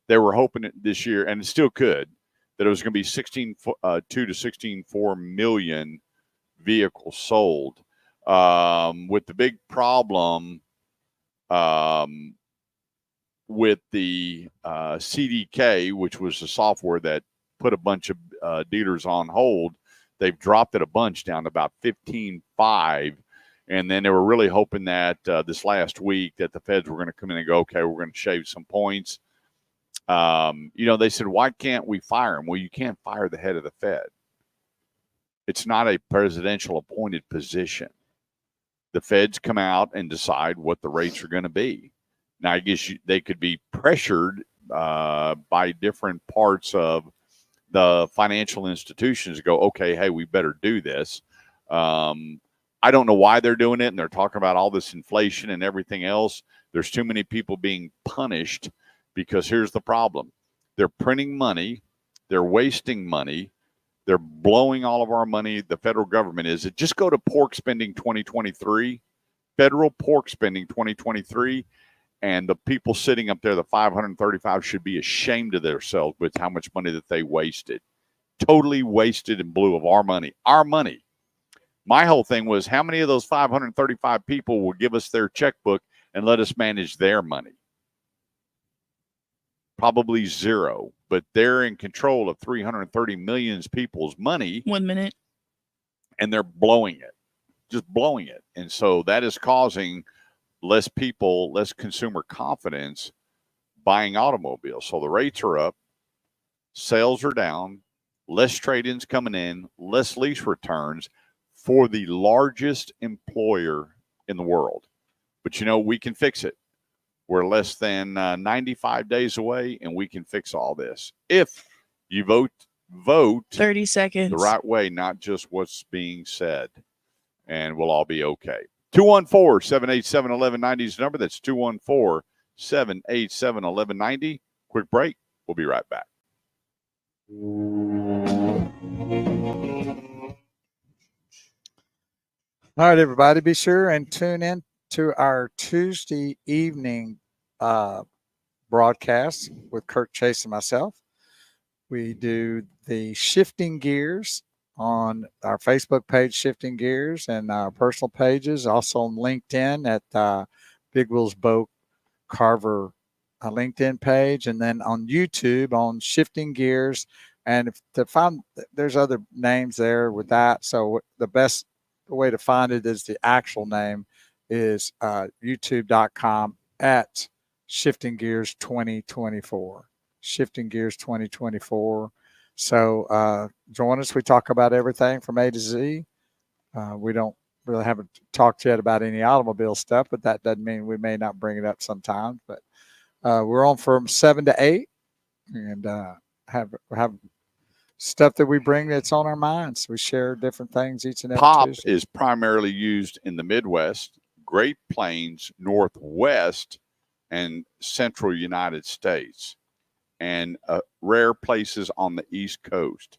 they were hoping this year, and it still could, that it was going to be 2 to 16.4 million vehicles sold. With the big problem with the CDK, which was the software that put a bunch of dealers on hold, they've dropped it a bunch down to about 15.5. And then they were really hoping that this last week that the feds were going to come in and go, okay, we're going to shave some points. They said, why can't we fire him? Well, you can't fire the head of the Fed. It's not a presidential appointed position. The feds come out and decide what the rates are going to be. Now, I guess they could be pressured by different parts of the financial institutions to go, okay, hey, we better do this. I don't know why they're doing it, and they're talking about all this inflation and everything else. There's too many people being punished because here's the problem. They're printing money. They're wasting money. They're blowing all of our money. The federal government is. Just go to pork spending 2023, federal pork spending 2023, and the people sitting up there, the 535, should be ashamed of themselves with how much money that they wasted. Totally wasted and blew of our money. Our money. My whole thing was, how many of those 535 people will give us their checkbook and let us manage their money? Probably zero, but they're in control of 330 million people's money. 1 minute. And they're blowing it, just blowing it. And so that is causing less people, less consumer confidence buying automobiles. So the rates are up, sales are down, less trade-ins coming in, less lease returns for the largest employer in the world. But, we can fix it. We're less than 95 days away, and we can fix all this. If you vote 30 seconds the right way, not just what's being said, and we'll all be okay. 214-787-1190 is the number. That's 214-787-1190. Quick break. We'll be right back. All right, everybody, be sure and tune in to our Tuesday evening broadcast with Kirk Chase and myself. We do the Shifting Gears on our Facebook page, Shifting Gears, and our personal pages, also on LinkedIn at Big Wheels Boat Carver LinkedIn page, and then on YouTube on Shifting Gears. And there's other names there with that. So the best way to find it is the actual name is youtube.com at Shifting Gears 2024. Shifting Gears 2024. So join us. We talk about everything from A to Z. We don't really haven't talked yet about any automobile stuff, but that doesn't mean we may not bring it up sometimes. But we're on from 7 to 8 and have stuff that we bring that's on our minds. We share different things each and every Pop Tuesday. is primarily used in the Midwest, Great Plains, Northwest, and Central United States, and rare places on the East Coast.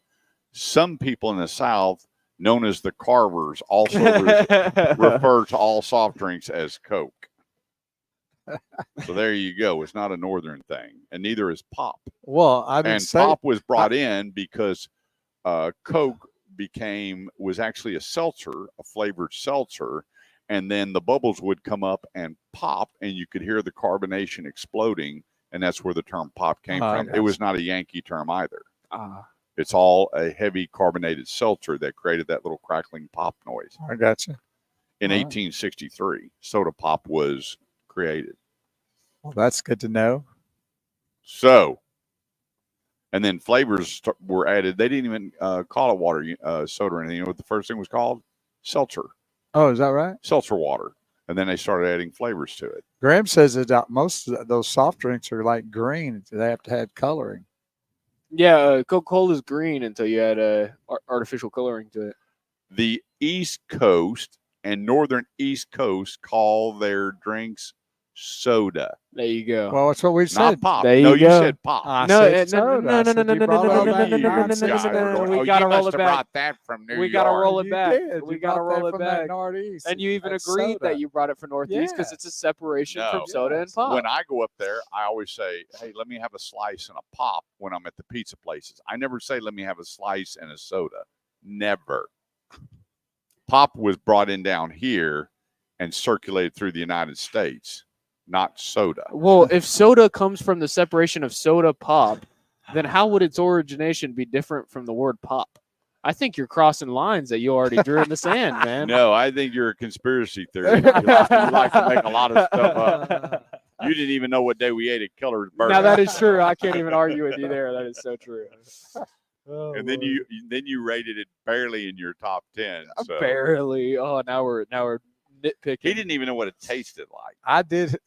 Some people in the South, known as the Carvers, also refer to all soft drinks as Coke. So there you go. It's not a northern thing, and neither is Pop. Well, Pop was brought in because Coke was actually a seltzer, a flavored seltzer, and then the bubbles would come up and pop, and you could hear the carbonation exploding, and that's where the term Pop came from. It was not a Yankee term either. It's all a heavy carbonated seltzer that created that little crackling pop noise. I got you. In 1863, soda pop was created. Well, that's good to know. So, and then flavors were added. They didn't even call it water soda or anything. You know what the first thing was called? Seltzer. Oh, is that right? Seltzer water. And then they started adding flavors to it. Graham says that most of those soft drinks are like green. They have to have coloring. Yeah, Coca-Cola's green until you add artificial coloring to it. The East Coast and Northern East Coast call their drinks soda. There you go. Well, that's what we Not said. pop. There No, you you go. said pop. I No, said no, soda. no, I no, said no, you no, brought no, all no, that no, no, no, no, nonsense. guys are going, we oh, gotta you roll must it have back. brought that from New We York. gotta roll it You back. did. We You gotta brought that roll it from back. that Northeast. And you even That's agreed soda. that you brought it from Northeast because it's a separation No. from soda and Yes. pop. When I go up there, I always say, hey, let me have a slice and a pop when I'm at the pizza places. I never say, let me have a slice and a soda. Never. Pop was brought in down here and circulated through the United States, not soda. Well, if soda comes from the separation of soda pop, then how would its origination be different from the word pop? I think you're crossing lines that you already drew in the sand, man. No, I think you're a conspiracy theorist. You like to make a lot of stuff up. You didn't even know what day we ate at Keller's Burger. Now that is true. I can't even argue with you there. That is so true. And then you rated it barely in your top 10. So. Barely. Oh, now we're nitpicking. He didn't even know what it tasted like. I did,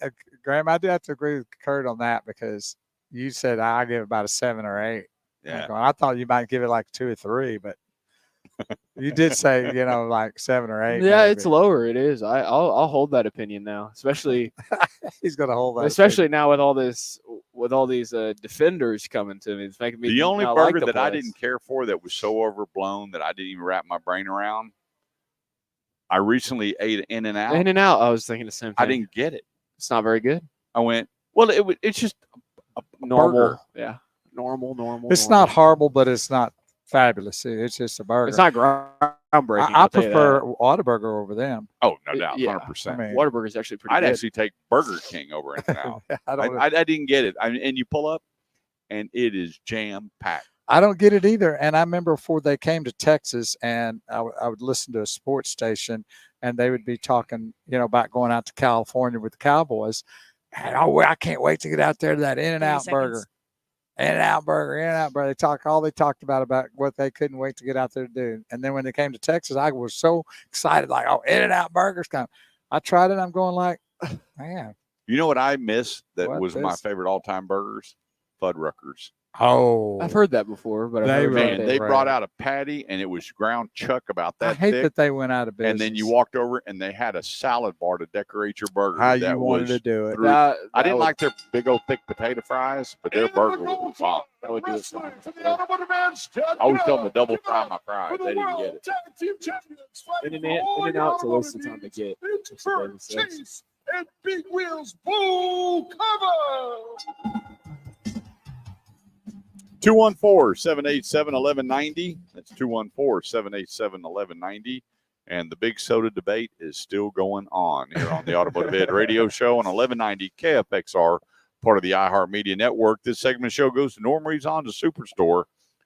Graham. I did have to agree with Kurt on that because you said I give it about a 7 or 8. Yeah. I thought you might give it like 2 or 3, but you did say like 7 or 8. Yeah, maybe. it's lower. It is. I'll hold that opinion now, especially He's gonna hold that. especially now with all these defenders coming to me. It's making me The only not burger like the that I place. didn't care for that was so overblown that I didn't even wrap my brain around. I recently ate In-N-Out. In-N-Out, I was thinking the same thing. I didn't get it. It's not very good. I went, well, it's just a Normal. burger. Yeah. Normal. It's not horrible, but it's not fabulous. It's just a burger. It's not groundbreaking. I prefer Whataburger over them. Oh, no doubt, Yeah. 100%. I mean, Whataburger is actually pretty I'd good. actually take Burger King over In-N-Out. I I didn't get it. And you pull up, and it is jam-packed. I don't get it either. And I remember before they came to Texas, and I would listen to a sports station, and they would be talking, about going out to California with the Cowboys. And I can't wait to get out there to that In-N-Out burger. In-N-Out burger. They talked about what they couldn't wait to get out there to do. And then when they came to Texas, I was so excited, like, oh, In-N-Out burgers coming. I tried it. I'm going like, man. You know what I miss that What was my is- favorite all-time burgers? Fuddruckers. Oh, I've heard that before, but They I've never were- tried Man, it. they Right. brought out a patty, and it was ground chuck about I that hate thick. that they went out of business. And then you walked over, and they had a salad bar to decorate your burger. how that you wanted was to do it. through- That I didn't would- like their big old thick potato fries, but their burger was bomb. That would do it. I always tell them to double fry my fries. They didn't get it. In-N-Out's a waste of time to get. It's Bert, Chase, and Big Wheels Bull Cover. 214-787-1190. That's 214-787-1190. And the big soda debate is still going on here on the Automotive Ed Radio Show on 1190 KFXR, part of the iHeartMedia Network. This segment of the show goes to Norm Reeves Honda Superstore,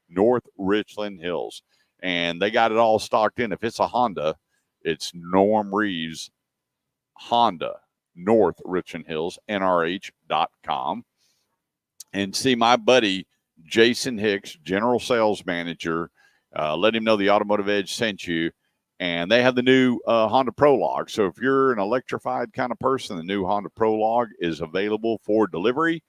North Richland Hills. And they got it all stocked in. If it's a Honda, it's Norm Reeves Honda, North Richland Hills, NRH.com. And see my buddy, Jason Hicks, General Sales Manager. Let him know the Automotive Edge sent you. And they have the new Honda Prologue. So if you're an electrified kind of person, the new Honda Prologue is available for delivery.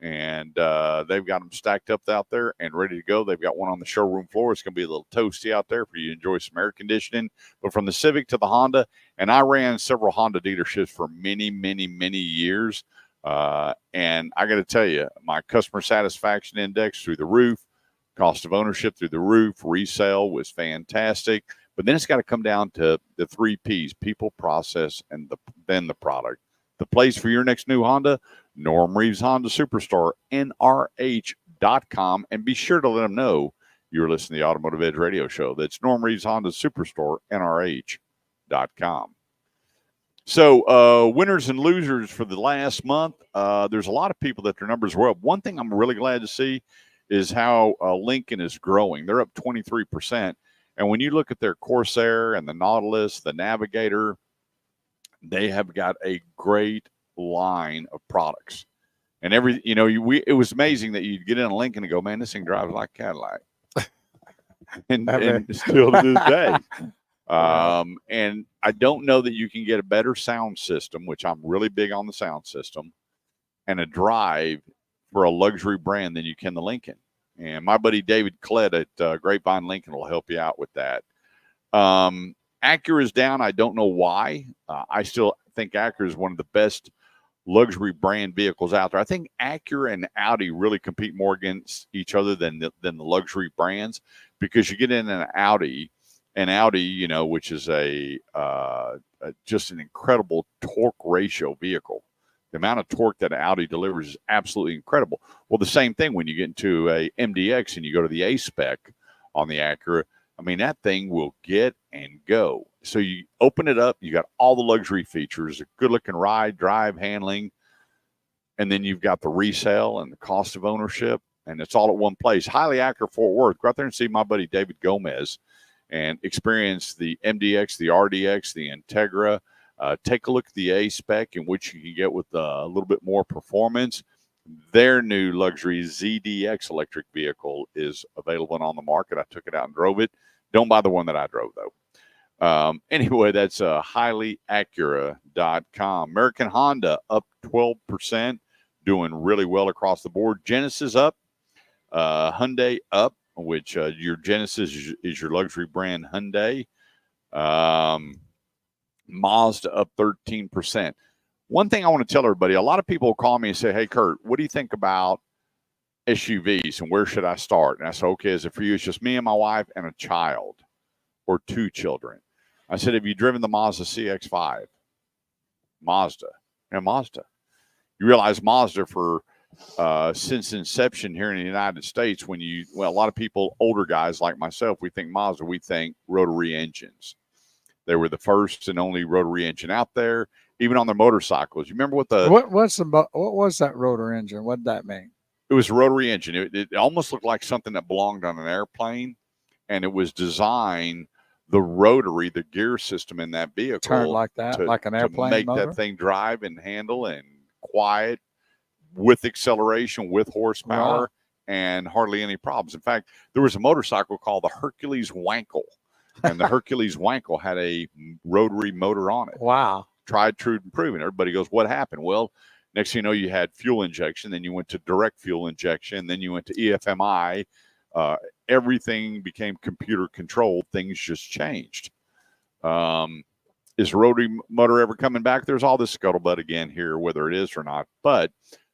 And they've got them stacked up out there and ready to go. They've got one on the showroom floor. It's going to be a little toasty out there for you to enjoy some air conditioning. But from the Civic to the Honda, and I ran several Honda dealerships for many, many, many years. And I got to tell you, my customer satisfaction index through the roof, cost of ownership through the roof, resale was fantastic. But then it's got to come down to the 3 Ps: people, process, and then the product. The place for your next new Honda, Norm Reeves Honda Superstore, NRH.com. And be sure to let them know you're listening to the Automotive Edge Radio Show. That's Norm Reeves Honda Superstore, NRH.com. So winners and losers for the last month, there's a lot of people that their numbers were up. One thing I'm really glad to see is how Lincoln is growing. They're up 23%. And when you look at their Corsair and the Nautilus, the Navigator, they have got a great line of products. And it was amazing that you'd get in a Lincoln and go, man, this thing drives like Cadillac. and still to this day. And I don't know that you can get a better sound system, which I'm really big on the sound system, and a drive for a luxury brand than you can the Lincoln. And my buddy David Klett at Grapevine Lincoln will help you out with that. Acura is down. I don't know why. I still think Acura is one of the best luxury brand vehicles out there. I think Acura and Audi really compete more against each other than the luxury brands, because you get in an Audi, you know, which is just an incredible torque ratio vehicle. The amount of torque that Audi delivers is absolutely incredible. Well, the same thing when you get into a MDX and you go to the A-Spec on the Acura. I mean, that thing will get and go. So you open it up, you got all the luxury features, a good-looking ride, drive, handling, and then you've got the resale and the cost of ownership, and it's all at one place. Highly Acura Fort Worth. Go out there and see my buddy David Gomez and experience the MDX, the RDX, the Integra. Take a look at the A-Spec, in which you can get with a little bit more performance. Their new luxury ZDX electric vehicle is available and on the market. I took it out and drove it. Don't buy the one that I drove, though. Anyway, that's highlyacura.com. American Honda up 12%, doing really well across the board. Genesis up, Hyundai up, which your Genesis is your luxury brand Hyundai. Mazda up 13%. One thing I want to tell everybody, a lot of people call me and say, hey, Kurt, what do you think about SUVs and where should I start? And I said, okay, is it for you? It's just me and my wife and a child or two children. I said, have you driven the Mazda CX-5? Mazda. You realize Mazda for since inception here in the United States, a lot of people, older guys like myself, we think Mazda, we think rotary engines. They were the first and only rotary engine out there, even on their motorcycles. You remember what was that rotor engine? What did that mean? It was a rotary engine. It almost looked like something that belonged on an airplane, and it was designed, the rotary, the gear system in that vehicle, turn like that, like an airplane to make motor? that thing drive and handle and quiet, with acceleration, with horsepower, Wow. and hardly any problems. In fact, there was a motorcycle called the Hercules Wankel, and the Hercules Wankel had a rotary motor on it. Wow. Tried, true, and proven. Everybody goes, what happened? Well, next thing you know, you had fuel injection, then you went to direct fuel injection, then you went to EFMI. Everything became computer controlled. Things just changed. Is rotary motor ever coming back? There's all this scuttlebutt again here, whether it is or not. But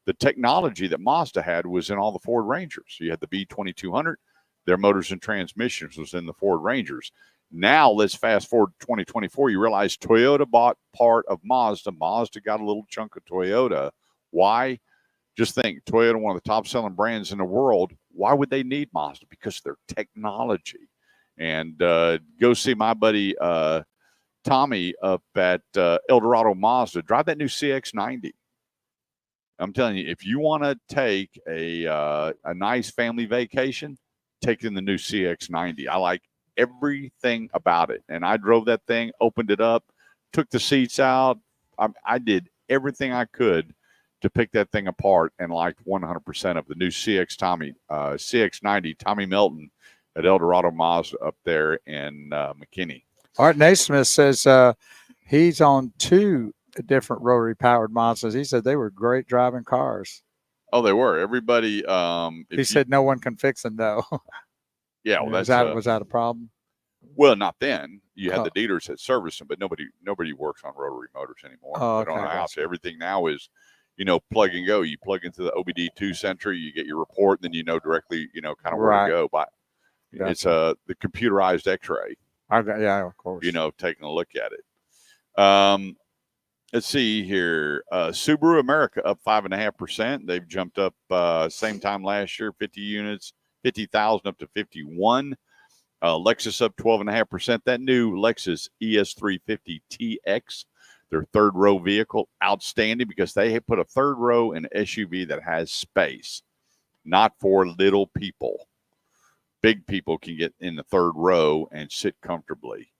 the technology that Mazda had was in all the Ford Rangers. You had the V2200. Their motors and transmissions was in the Ford Rangers. Now let's fast forward to 2024. You realize Toyota bought part of Mazda. Mazda got a little chunk of Toyota. Why? Just think, Toyota, one of the top selling brands in the world. Why would they need Mazda? Because of their technology. And go see my buddy Tommy up at El Dorado Mazda. Drive that new CX-90. I'm telling you, if you want to take a nice family vacation, take in the new CX-90. I like everything about it. And I drove that thing, opened it up, took the seats out. I did everything I could to pick that thing apart, and liked 100% of the new CX-90 Tommy Melton at El Dorado Mazda up there in McKinney. Art Naismith says he's on 2 different rotary powered Mazdas. He said they were great driving cars. Oh, they were. Everybody. He said no one can fix them though. Yeah, well, was that a problem? Well, not then. You had the dealers that serviced them, but nobody works on rotary motors anymore. Oh, okay, they don't know how. So everything now is, plug and go. You plug into the OBD2 center, you get your report, and then directly, kind of where to go. But it's the computerized X-ray. Yeah, of course. Taking a look at it. Let's see here. Subaru America up 5.5%. They've jumped up same time last year, 50 units, 50,000 up to 51. Lexus up 12.5%. That new Lexus ES350 TX, their third row vehicle, outstanding because they put a third row in an SUV that has space, not for little people. Big people can get in the third row and sit comfortably.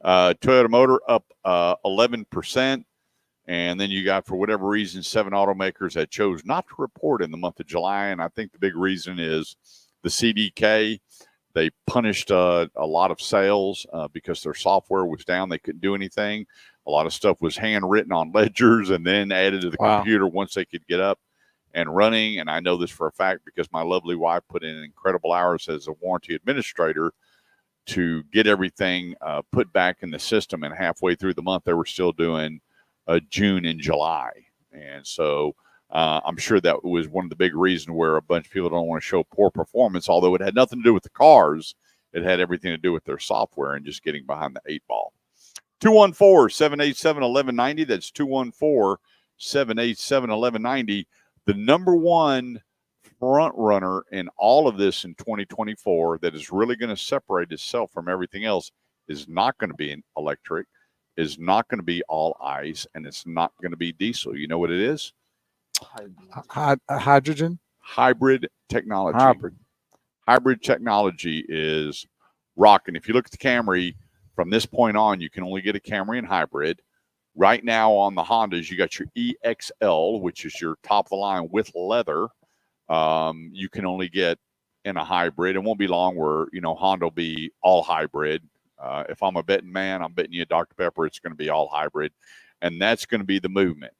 Toyota Motor up 11%. And then you got, for whatever reason, 7 automakers that chose not to report in the month of July. And I think the big reason is the CDK. They punished a lot of sales because their software was down. They couldn't do anything. A lot of stuff was handwritten on ledgers and then added to the computer once they could get up. and running. And I know this for a fact because my lovely wife put in incredible hours as a warranty administrator to get everything put back in the system. And halfway through the month, they were still doing June and July. And so I'm sure that was one of the big reasons where a bunch of people don't want to show poor performance, although it had nothing to do with the cars. It had everything to do with their software and just getting behind the 8-ball. 214-787-1190. That's 214-787-1190. The number one front runner in all of this in 2024 that is really going to separate itself from everything else is not going to be an electric, is not going to be all ICE, and it's not going to be diesel. You know what it is? Hydrogen? Hybrid technology. Hybrid technology is rocking. If you look at the Camry, from this point on, you can only get a Camry in hybrid. Right now on the Hondas, you got your EXL, which is your top of the line with leather. You can only get in a hybrid. It won't be long where, Honda will be all hybrid. If I'm a betting man, I'm betting you Dr. Pepper, it's going to be all hybrid. And that's going to be the movement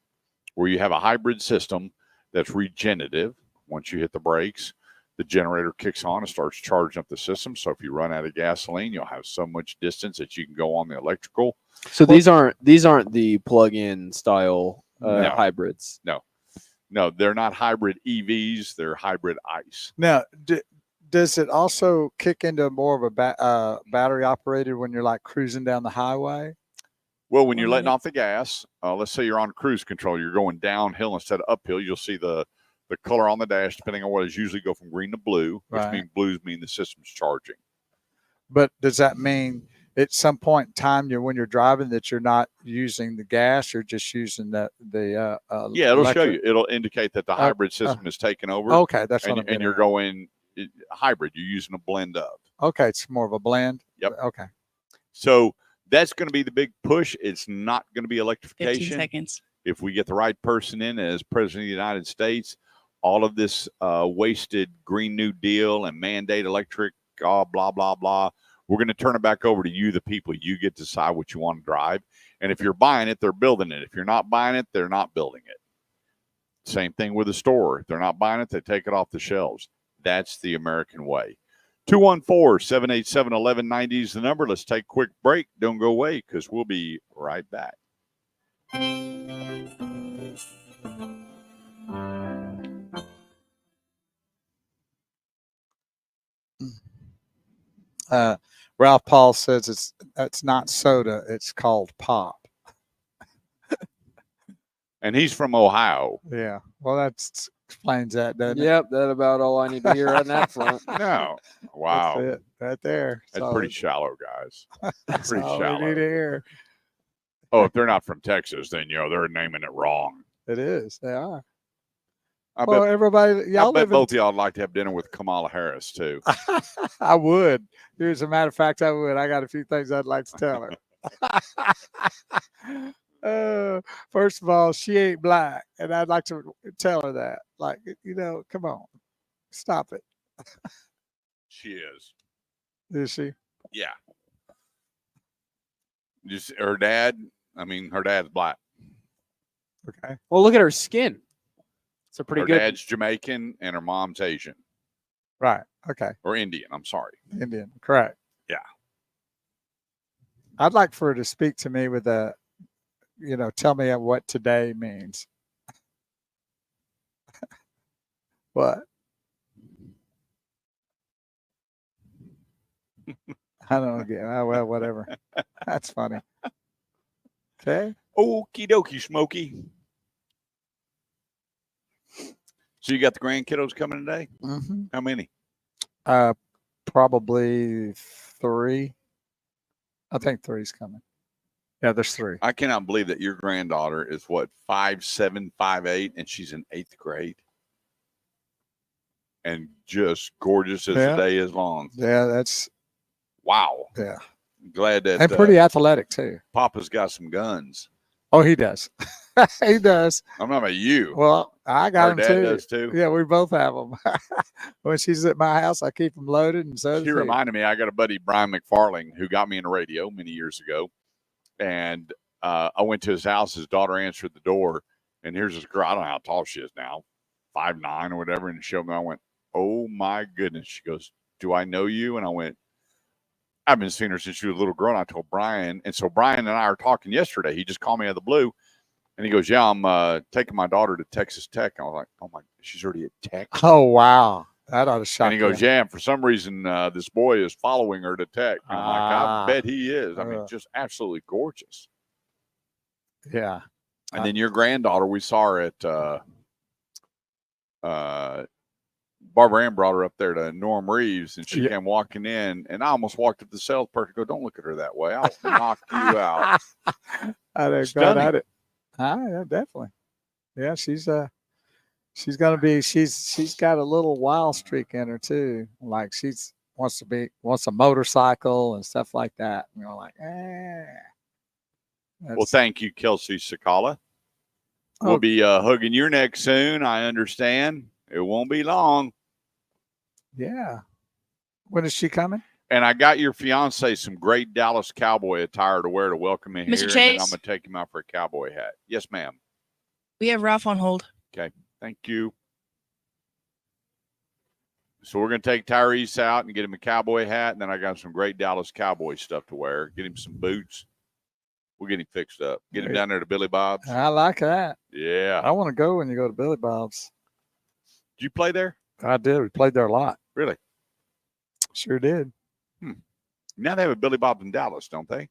where you have a hybrid system that's regenerative. Once you hit the brakes, the generator kicks on and starts charging up the system. So if you run out of gasoline, you'll have so much distance that you can go on the electrical. So these aren't the plug-in style hybrids. No, they're not hybrid EVs. They're hybrid ICE. Now, does it also kick into more of a battery operated when you're like cruising down the highway? Well, when you're letting off the gas, let's say you're on cruise control, you're going downhill instead of uphill, you'll see the color on the dash, depending on what is usually go from green to blue, which means blues mean the system's charging. But does that mean at some point in time, when you're driving, that you're not using the gas, you're just using the yeah, it'll electric? show you. It'll indicate that the hybrid system is taking over. Okay, that's what and you're going hybrid. You're using a blend of. Okay, it's more of a blend. Yep. Okay. So that's going to be the big push. It's not going to be 15 electrification. seconds. If we get the right person in as president of the United States, all of this wasted Green New Deal and mandate electric, blah, blah, blah. We're going to turn it back over to you, the people. You get to decide what you want to drive. And if you're buying it, they're building it. If you're not buying it, they're not building it. Same thing with the store. If they're not buying it, they take it off the shelves. That's the American way. 214-787-1190 is the number. Let's take a quick break. Don't go away because we'll be right back. Ralph Paul says it's not soda, it's called pop. And he's from Ohio. Yeah. Well, that explains that, doesn't it? Yep, that's about all I need to hear on that front. No. Wow. That's it, right there. That's pretty shallow, guys. That's Pretty all shallow. we need to hear. Oh, if they're not from Texas, then, they're naming it wrong. It is. They are. I Well, bet, everybody, y'all I bet live both of y'all would like to have dinner with Kamala Harris, too. I would. As a matter of fact, I would. I got a few things I'd like to tell her. First of all, she ain't black, and I'd like to tell her that. Like, come on, stop it. She is. Is she? Yeah. Just her dad's black. Okay. Well, look at her skin. It's a pretty Her good. dad's Jamaican and her mom's Asian. Right. Okay. Or Indian, I'm sorry. Indian. Correct. Yeah. I'd like for her to speak to me with tell me what today means. What? I don't get. Well, whatever. That's funny. Okay. Okie dokie, Smokey. So you got the grandkiddos coming today? Mm-hmm. How many? Probably 3. I think 3's coming. Yeah, there's 3. I cannot believe that your granddaughter is 5'7", 5'8", and she's in 8th grade. And just gorgeous as the day is long. Yeah, that's wow. Yeah. Glad that and pretty athletic too. Papa's got some guns. Oh, he does. He does. I'm not about you. Well, I got Our them dad too. does too. Yeah, we both have them. When she's at my house, I keep them loaded, and so She reminded me. I got a buddy, Brian McFarling, who got me into radio many years ago, and I went to his house. His daughter answered the door, and here's this girl. I don't know how tall she is now, 5'9" or whatever, and showed me. I went, oh my goodness. She goes, do I know you? And I went, I've been seeing her since she was a little girl. And I told Brian. And so Brian and I were talking yesterday. He just called me out of the blue. And he goes, yeah, I'm taking my daughter to Texas Tech. And I was like, oh my, she's already at Tech. Oh, wow. That ought to shock And he goes, you. yeah, and for some reason, this boy is following her to Tech. And I'm like, I bet he is. I mean, just absolutely gorgeous. Yeah. And then your granddaughter, we saw her at Barbara Ann brought her up there to Norm Reeves, and she came walking in, and I almost walked up to the salesperson and go, don't look at her that way. I'll knock you out. I didn't go at it. Yeah, definitely. Yeah, she's gonna be she's got a little wild streak in her too. Like wants a motorcycle and stuff like that. You know, like Well, thank you, Kelsey Sakala. We'll be hugging your neck soon. I understand. It won't be long. Yeah. When is she coming? And I got your fiance some great Dallas Cowboy attire to wear to welcome me here. Mr. And Chase? then I'm going to take him out for a cowboy hat. Yes, ma'am. We have Ralph on hold. Okay. Thank you. So we're going to take Tyrese out and get him a cowboy hat. And then I got some great Dallas Cowboy stuff to wear. Get him some boots. We'll get him fixed up. Get him down there to Billy Bob's. I like that. Yeah. I want to go when you go to Billy Bob's. Did you play there? I did. We played there a lot. Really? Sure did. Now they have a Billy Bob's in Dallas, don't they?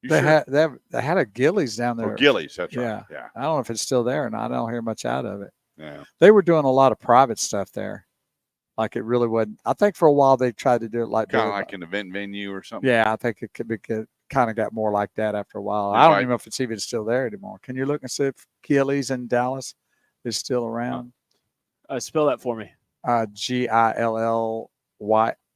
They had a Gillies down there. Oh, Gillies, that's right. Yeah. I don't know if it's still there or not. I don't hear much out of it. Yeah. They were doing a lot of private stuff there. Like it really wasn't. I think for a while they tried to do it like kind of like an event venue or something. Yeah, I think it could be kind of got more like that after a while. I don't even know if it's even still there anymore. Can you look and see if Gillies in Dallas is still around? Spell that for me. Gilly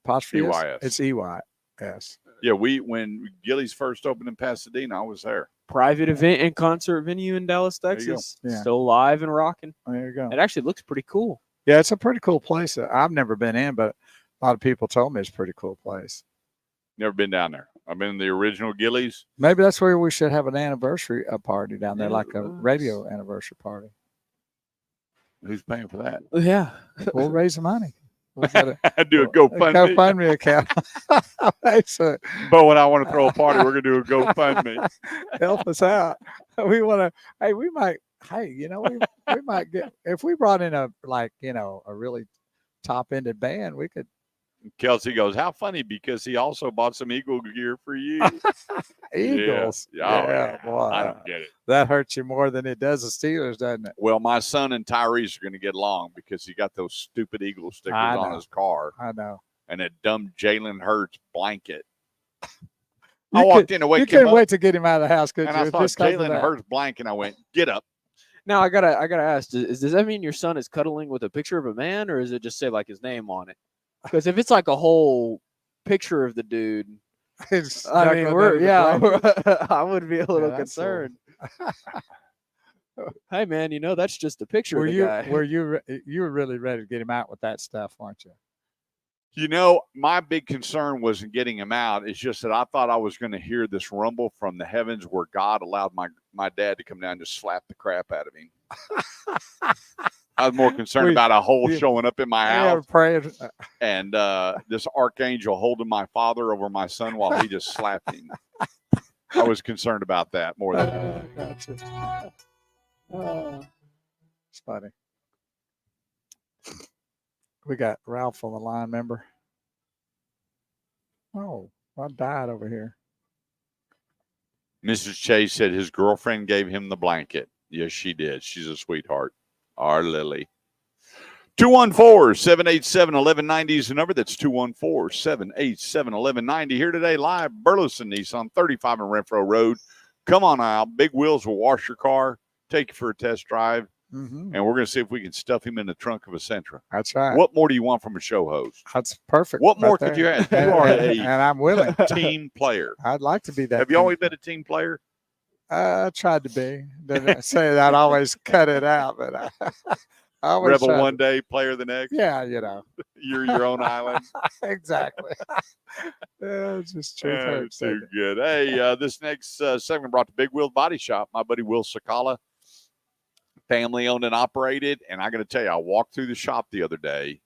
apostrophe EYS. It's EYS. Yeah, when Gillies first opened in Pasadena, I was there. Private event and concert venue in Dallas, Texas. Yeah. Still live and rocking. There you go. It actually looks pretty cool. Yeah, it's a pretty cool place. I've never been in, but a lot of people told me it's a pretty cool place. Never been down there. I've been in the original Gillies. Maybe that's where we should have an anniversary party down there, like a radio anniversary party. Who's paying for that? Yeah. We'll raise the money. I do a GoFundMe. GoFundMe account. But when I want to throw a party, we're going to do a GoFundMe. Help us out. We want to, we might get, if we brought in a really top-ended band, we could. Kelsey goes, how funny, because he also bought some Eagle gear for you. Eagles. Yeah. Boy, I don't get it. That hurts you more than it does the Steelers, doesn't it? Well, my son and Tyrese are going to get along because he got those stupid Eagle stickers on his car. I know. And a dumb Jalen Hurts blanket. I walked in to wake him up. You couldn't wait to get him out of the house, could you? And I saw Jalen Hurts blanket, and I went, get up. Now I gotta ask, does that mean your son is cuddling with a picture of a man, or does it just say like his name on it? Because if it's like a whole picture of the dude, I mean, I would be a little concerned. Hey man, that's just a picture of the guy. You were really ready to get him out with that stuff, weren't you? My big concern wasn't getting him out. It's just that I thought I was going to hear this rumble from the heavens where God allowed my dad to come down and just slap the crap out of him. I was more concerned about a hole showing up in my house and this archangel holding my father over my son while he just slapped him. I was concerned about that more than Gotcha. It's funny. We got Ralph on the line, remember? Oh, I died over here. Mrs. Chase said his girlfriend gave him the blanket. Yes, she did. She's a sweetheart. Our Lily. 214-787-1190 is the number. That's 214-787-1190. Here today, live, Burleson Nissan, 35 and Renfro Road. Come on out. Big Wheels will wash your car, take you for a test drive, and we're going to see if we can stuff him in the trunk of a Sentra. That's right. What more do you want from a show host? That's perfect. What more could you ask? You are and I'm willing. Team player. I'd like to be that. Have you always been a team player? I tried to be. Didn't say that. I always cut it out, but I always Rebel one day, player the next. Yeah, You're your own island. Exactly. It's just true. Too good. Hey, this next segment brought to Big Wheel Body Shop. My buddy Will Sakala family owned and operated. And I got to tell you, I walked through the shop the other day,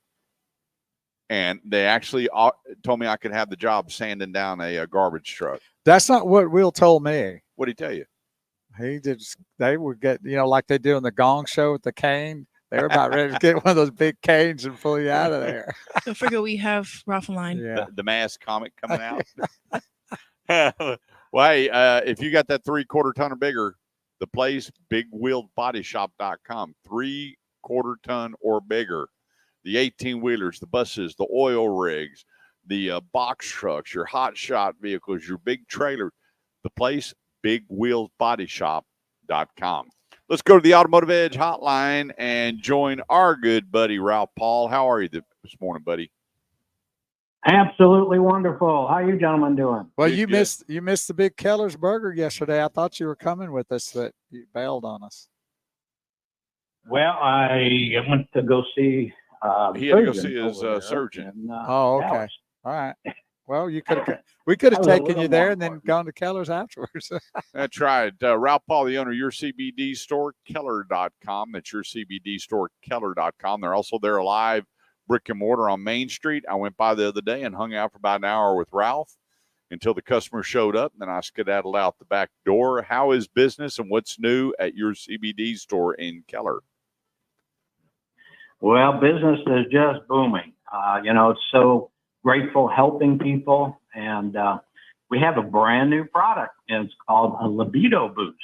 and they actually told me I could have the job sanding down a garbage truck. That's not what Will told me. What did he tell you? They would get, like they do in the Gong Show with the cane. They were about ready to get one of those big canes and pull you out of there. Don't forget we have Ralph line. Yeah. The mass comic coming out. Well, hey, if you got that 3/4 ton or bigger, the place, bigwheeledbodyshop.com, 3/4 ton or bigger. The 18-wheelers, the buses, the oil rigs, the box trucks, your hot shot vehicles, your big trailer. The place, bigwheeledbodyshop.com. Let's go to the Automotive Edge hotline and join our good buddy, Ralph Paul. How are you this morning, buddy? Absolutely wonderful. How you gentlemen doing? Well, Good, you good. missed the big Keller's Burger yesterday. I thought you were coming with us, but you bailed on us. Well, I went to go see He had to go surgeon see his over there surgeon. in, Oh, okay. Dallas. All right. Well, we could have That was a taken little you there more and then important. gone to Keller's afterwards. That's right. Ralph Paul, the owner of Your CBD Store, Keller.com. That's Your CBD Store, Keller.com. They're also there live, brick and mortar on Main Street. I went by the other day and hung out for about an hour with Ralph until the customer showed up, and then I skedaddled out the back door. How is business and what's new at Your CBD Store in Keller? Well, business is just booming. It's so grateful helping people, and we have a brand new product, and it's called a libido boost,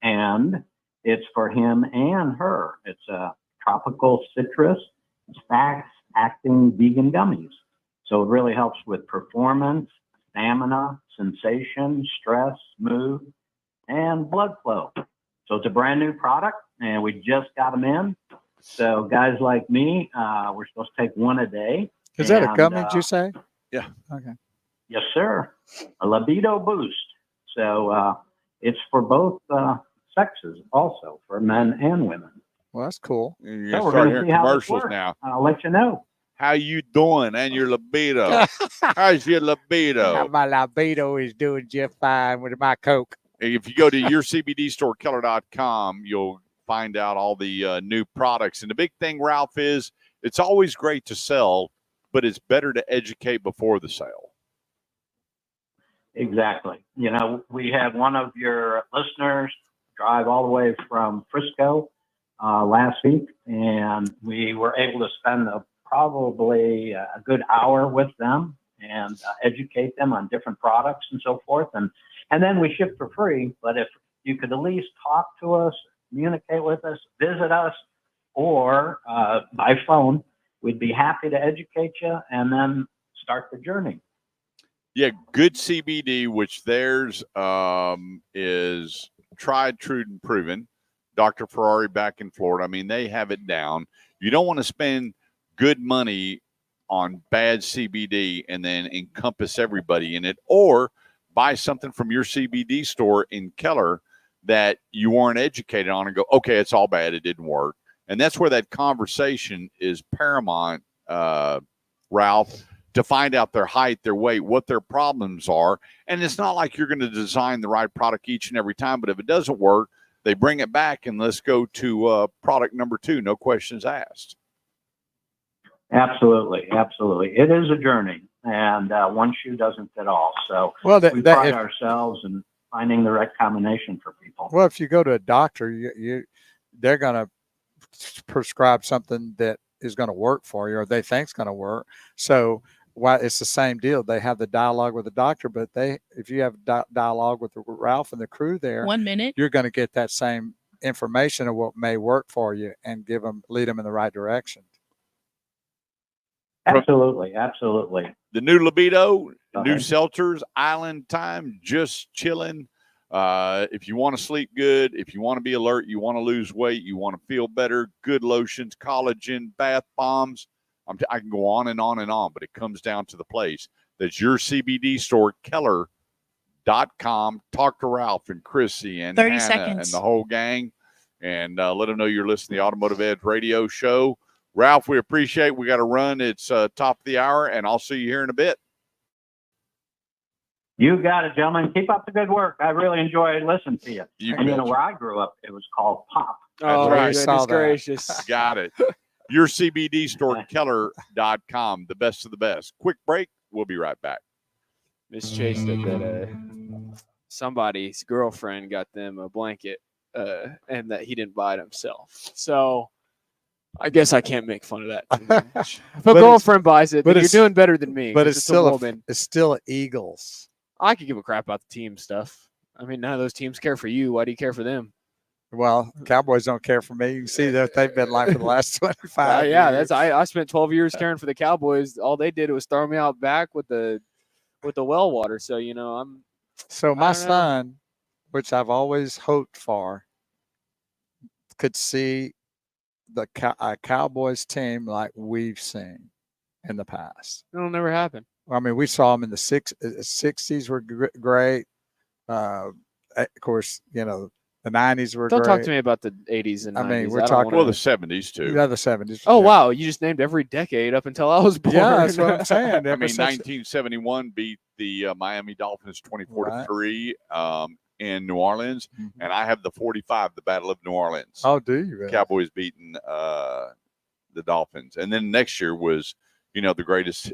and it's for him and her. It's a tropical citrus, fast-acting vegan gummies, so it really helps with performance, stamina, sensation, stress, mood, and blood flow. So it's a brand new product, and we just got them in. So guys like me, we're supposed to take one a day. Is that a gummy, did you say? Yeah. Okay. Yes, sir. A libido boost. So it's for both sexes also, for men and women. Well, that's cool. You're So going to we're start gonna hearing see how this commercials works. now. I'll let you know. How you doing and your libido? How's your libido? My libido is doing just fine with my Coke. If you go to yourcbdstorekeller.com, you'll find out all the new products. And the big thing, Ralph, is it's always great to sell, but it's better to educate before the sale. Exactly. We had one of your listeners drive all the way from Frisco last week, and we were able to spend probably a good hour with them and educate them on different products and so forth. And then we ship for free. But if you could at least talk to us, communicate with us, visit us, or by phone, we'd be happy to educate you and then start the journey. Yeah, good CBD, which theirs is tried, true, and proven. Dr. Ferrari back in Florida. I mean, they have it down. You don't want to spend good money on bad CBD and then encompass everybody in it, or buy something from your CBD store in Keller that you weren't educated on and go, okay, it's all bad. It didn't work. And that's where that conversation is paramount, Ralph, to find out their height, their weight, what their problems are. And it's not like you're going to design the right product each and every time, but if it doesn't work, they bring it back and let's go to product number 2. No questions asked. Absolutely. Absolutely. It is a journey, and one shoe doesn't fit all. So Well, we pride ourselves in finding the right combination for people. Well, if you go to a doctor, they're going to prescribe something that is going to work for you, or they think is going to work. So it's the same deal. They have the dialogue with the doctor, but if you have dialogue with Ralph and the crew there, 1 minute, you're going to get that same information of what may work for you and lead them in the right direction. Absolutely. Absolutely. The new libido, Okay. new seltzers, island time, just chilling. If you want to sleep good, if you want to be alert, you want to lose weight, you want to feel better, good lotions, collagen, bath bombs. I can go on and on and on, but it comes down to the place. That's your CBD store, Keller.com. Talk to Ralph and Chrissy and 30 Hannah seconds. and the whole gang, and let them know you're listening to the Automotive Edge radio show. Ralph, we appreciate it. We got to run. It's top of the hour, and I'll see you here in a bit. You got it, gentlemen. Keep up the good work. I really enjoy listening to you. You And betcha. where I grew up, it was called pop. Oh, right. goodness Saw that. gracious. Got it. Your CBD store, Keller.com, the best of the best. Quick break. We'll be right back. Miss Chase said that somebody's girlfriend got them a blanket and that he didn't buy it himself. So I guess I can't make fun of that too much. If a But girlfriend buys it, but then you're it's- doing better than me. But 'cause it's a still woman. it's still Eagles. I could give a crap about the team stuff. I mean, none of those teams care for you. Why do you care for them? Well, Cowboys don't care for me. You can see that they've been like for the last 25 Yeah, years. I spent 12 years caring for the Cowboys. All they did was throw me out back with the well water. So So I my don't know. son, which I've always hoped for, could see the Cowboys team like we've seen in the past. It'll never happen. I mean, we saw them in the 60s were great. Of course, the 90s were Don't great. talk to me about the 80s and 90s. I mean, we're don't talking- wanna- Well, the 70s, too. Yeah, the 70s. Oh, yeah. wow. You just named every decade up until I was born. Yeah, that's what I'm saying. I Ever mean, since- 1971 beat the Miami Dolphins 24-3 in New Orleans, Mhm. and I have the 45, the Battle of New Orleans. Oh, do you? Really? Cowboys beating the Dolphins, and then next year was the greatest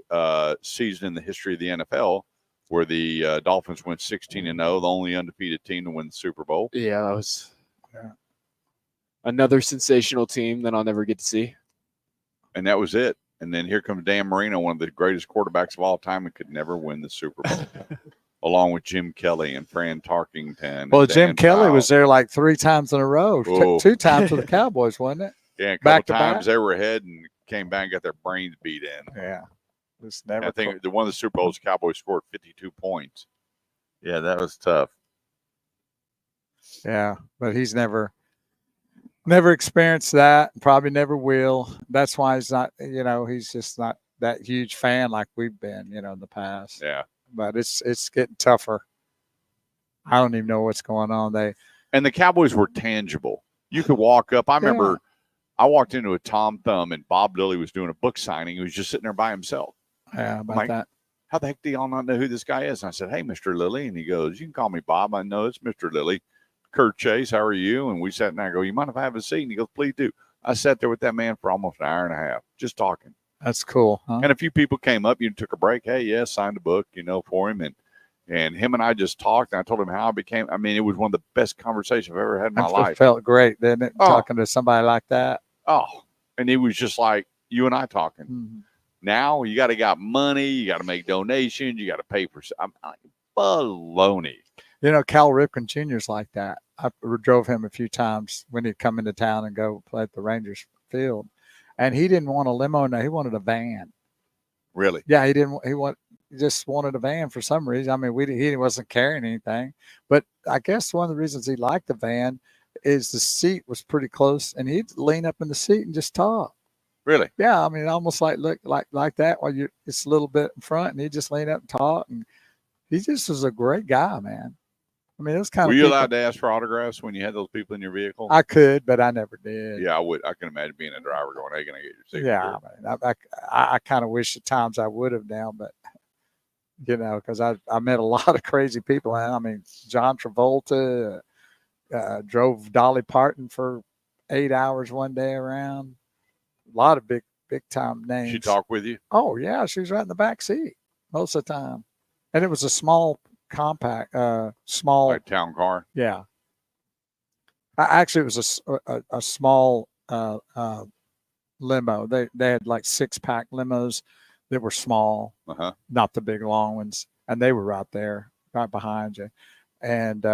season in the history of the NFL, where the Dolphins went 16-0, the only undefeated team to win the Super Bowl. Yeah, that was Yeah. another sensational team that I'll never get to see. And that was it. And then here comes Dan Marino, one of the greatest quarterbacks of all time, and could never win the Super Bowl, along with Jim Kelly and Fran Tarkington. Well, and Jim Dan Kelly Fowle. was there like 3 times in a row. Oh. 2 times with the Cowboys, wasn't it? Yeah, a couple back to times back. they were ahead and came back and got their brains beat in. Yeah. It's And never. I think the one of the Super Bowls, Cowboys scored 52 points. Yeah, that was tough. Yeah, but he's never experienced that. Probably never will. That's why he's not. He's just not that huge fan like we've been. In the past. Yeah. But it's getting tougher. I don't even know what's going on. And the Cowboys were tangible. You could walk up. I remember I walked into a Tom Thumb and Bob Lilly was doing a book signing. He was just sitting there by himself. Yeah, about like, that. How the heck do y'all not know who this guy is? And I said, hey, Mr. Lilly. And he goes, you can call me Bob. I know it's Mr. Lilly. Kurt Chase, how are you? And we sat there and I go, you mind if I have a seat? And he goes, please do. I sat there with that man for almost an hour and a half, just talking. That's cool. Huh? And a few people came up, took a break. Hey, yeah, signed a book, for him. And him and I just talked. And I told him how I became. I mean, it was one of the best conversations I've ever had in my life. It felt great, didn't it? Oh. Talking to somebody like that. Oh, and he was just like you and I talking. Mm-hmm. Now you got money, you got to make donations, you got to pay for. I'm like, baloney. Cal Ripken Jr.'s like that. I drove him a few times when he'd come into town and go play at the Rangers field, and he didn't want a limo. No, he wanted a van. Really? Yeah, he didn't. He just wanted a van for some reason. I mean, he wasn't carrying anything, but I guess one of the reasons he liked the van is the seat was pretty close, and he'd lean up in the seat and just talk. Really? Yeah, I mean, almost like that while it's a little bit in front, and he just lean up and talk, and he just was a great guy, man. I mean, it was kind Were of. you allowed to ask for autographs when you had those people in your vehicle? I could, but I never did. Yeah, I would. I can imagine being a driver going, "Hey, can I get your signature?" Yeah, I mean, I kind of wish at times I would have now, but because I met a lot of crazy people. I mean, John Travolta drove Dolly Parton for 8 hours one day around. A lot of big time names. She talk with you? Oh yeah, she was right in the back seat most of the time, and it was a small, compact, small Like town car? Yeah. Actually, it was a small limo. They had like 6-pack limos that were small, not the big long ones, and they were right there, right behind you. And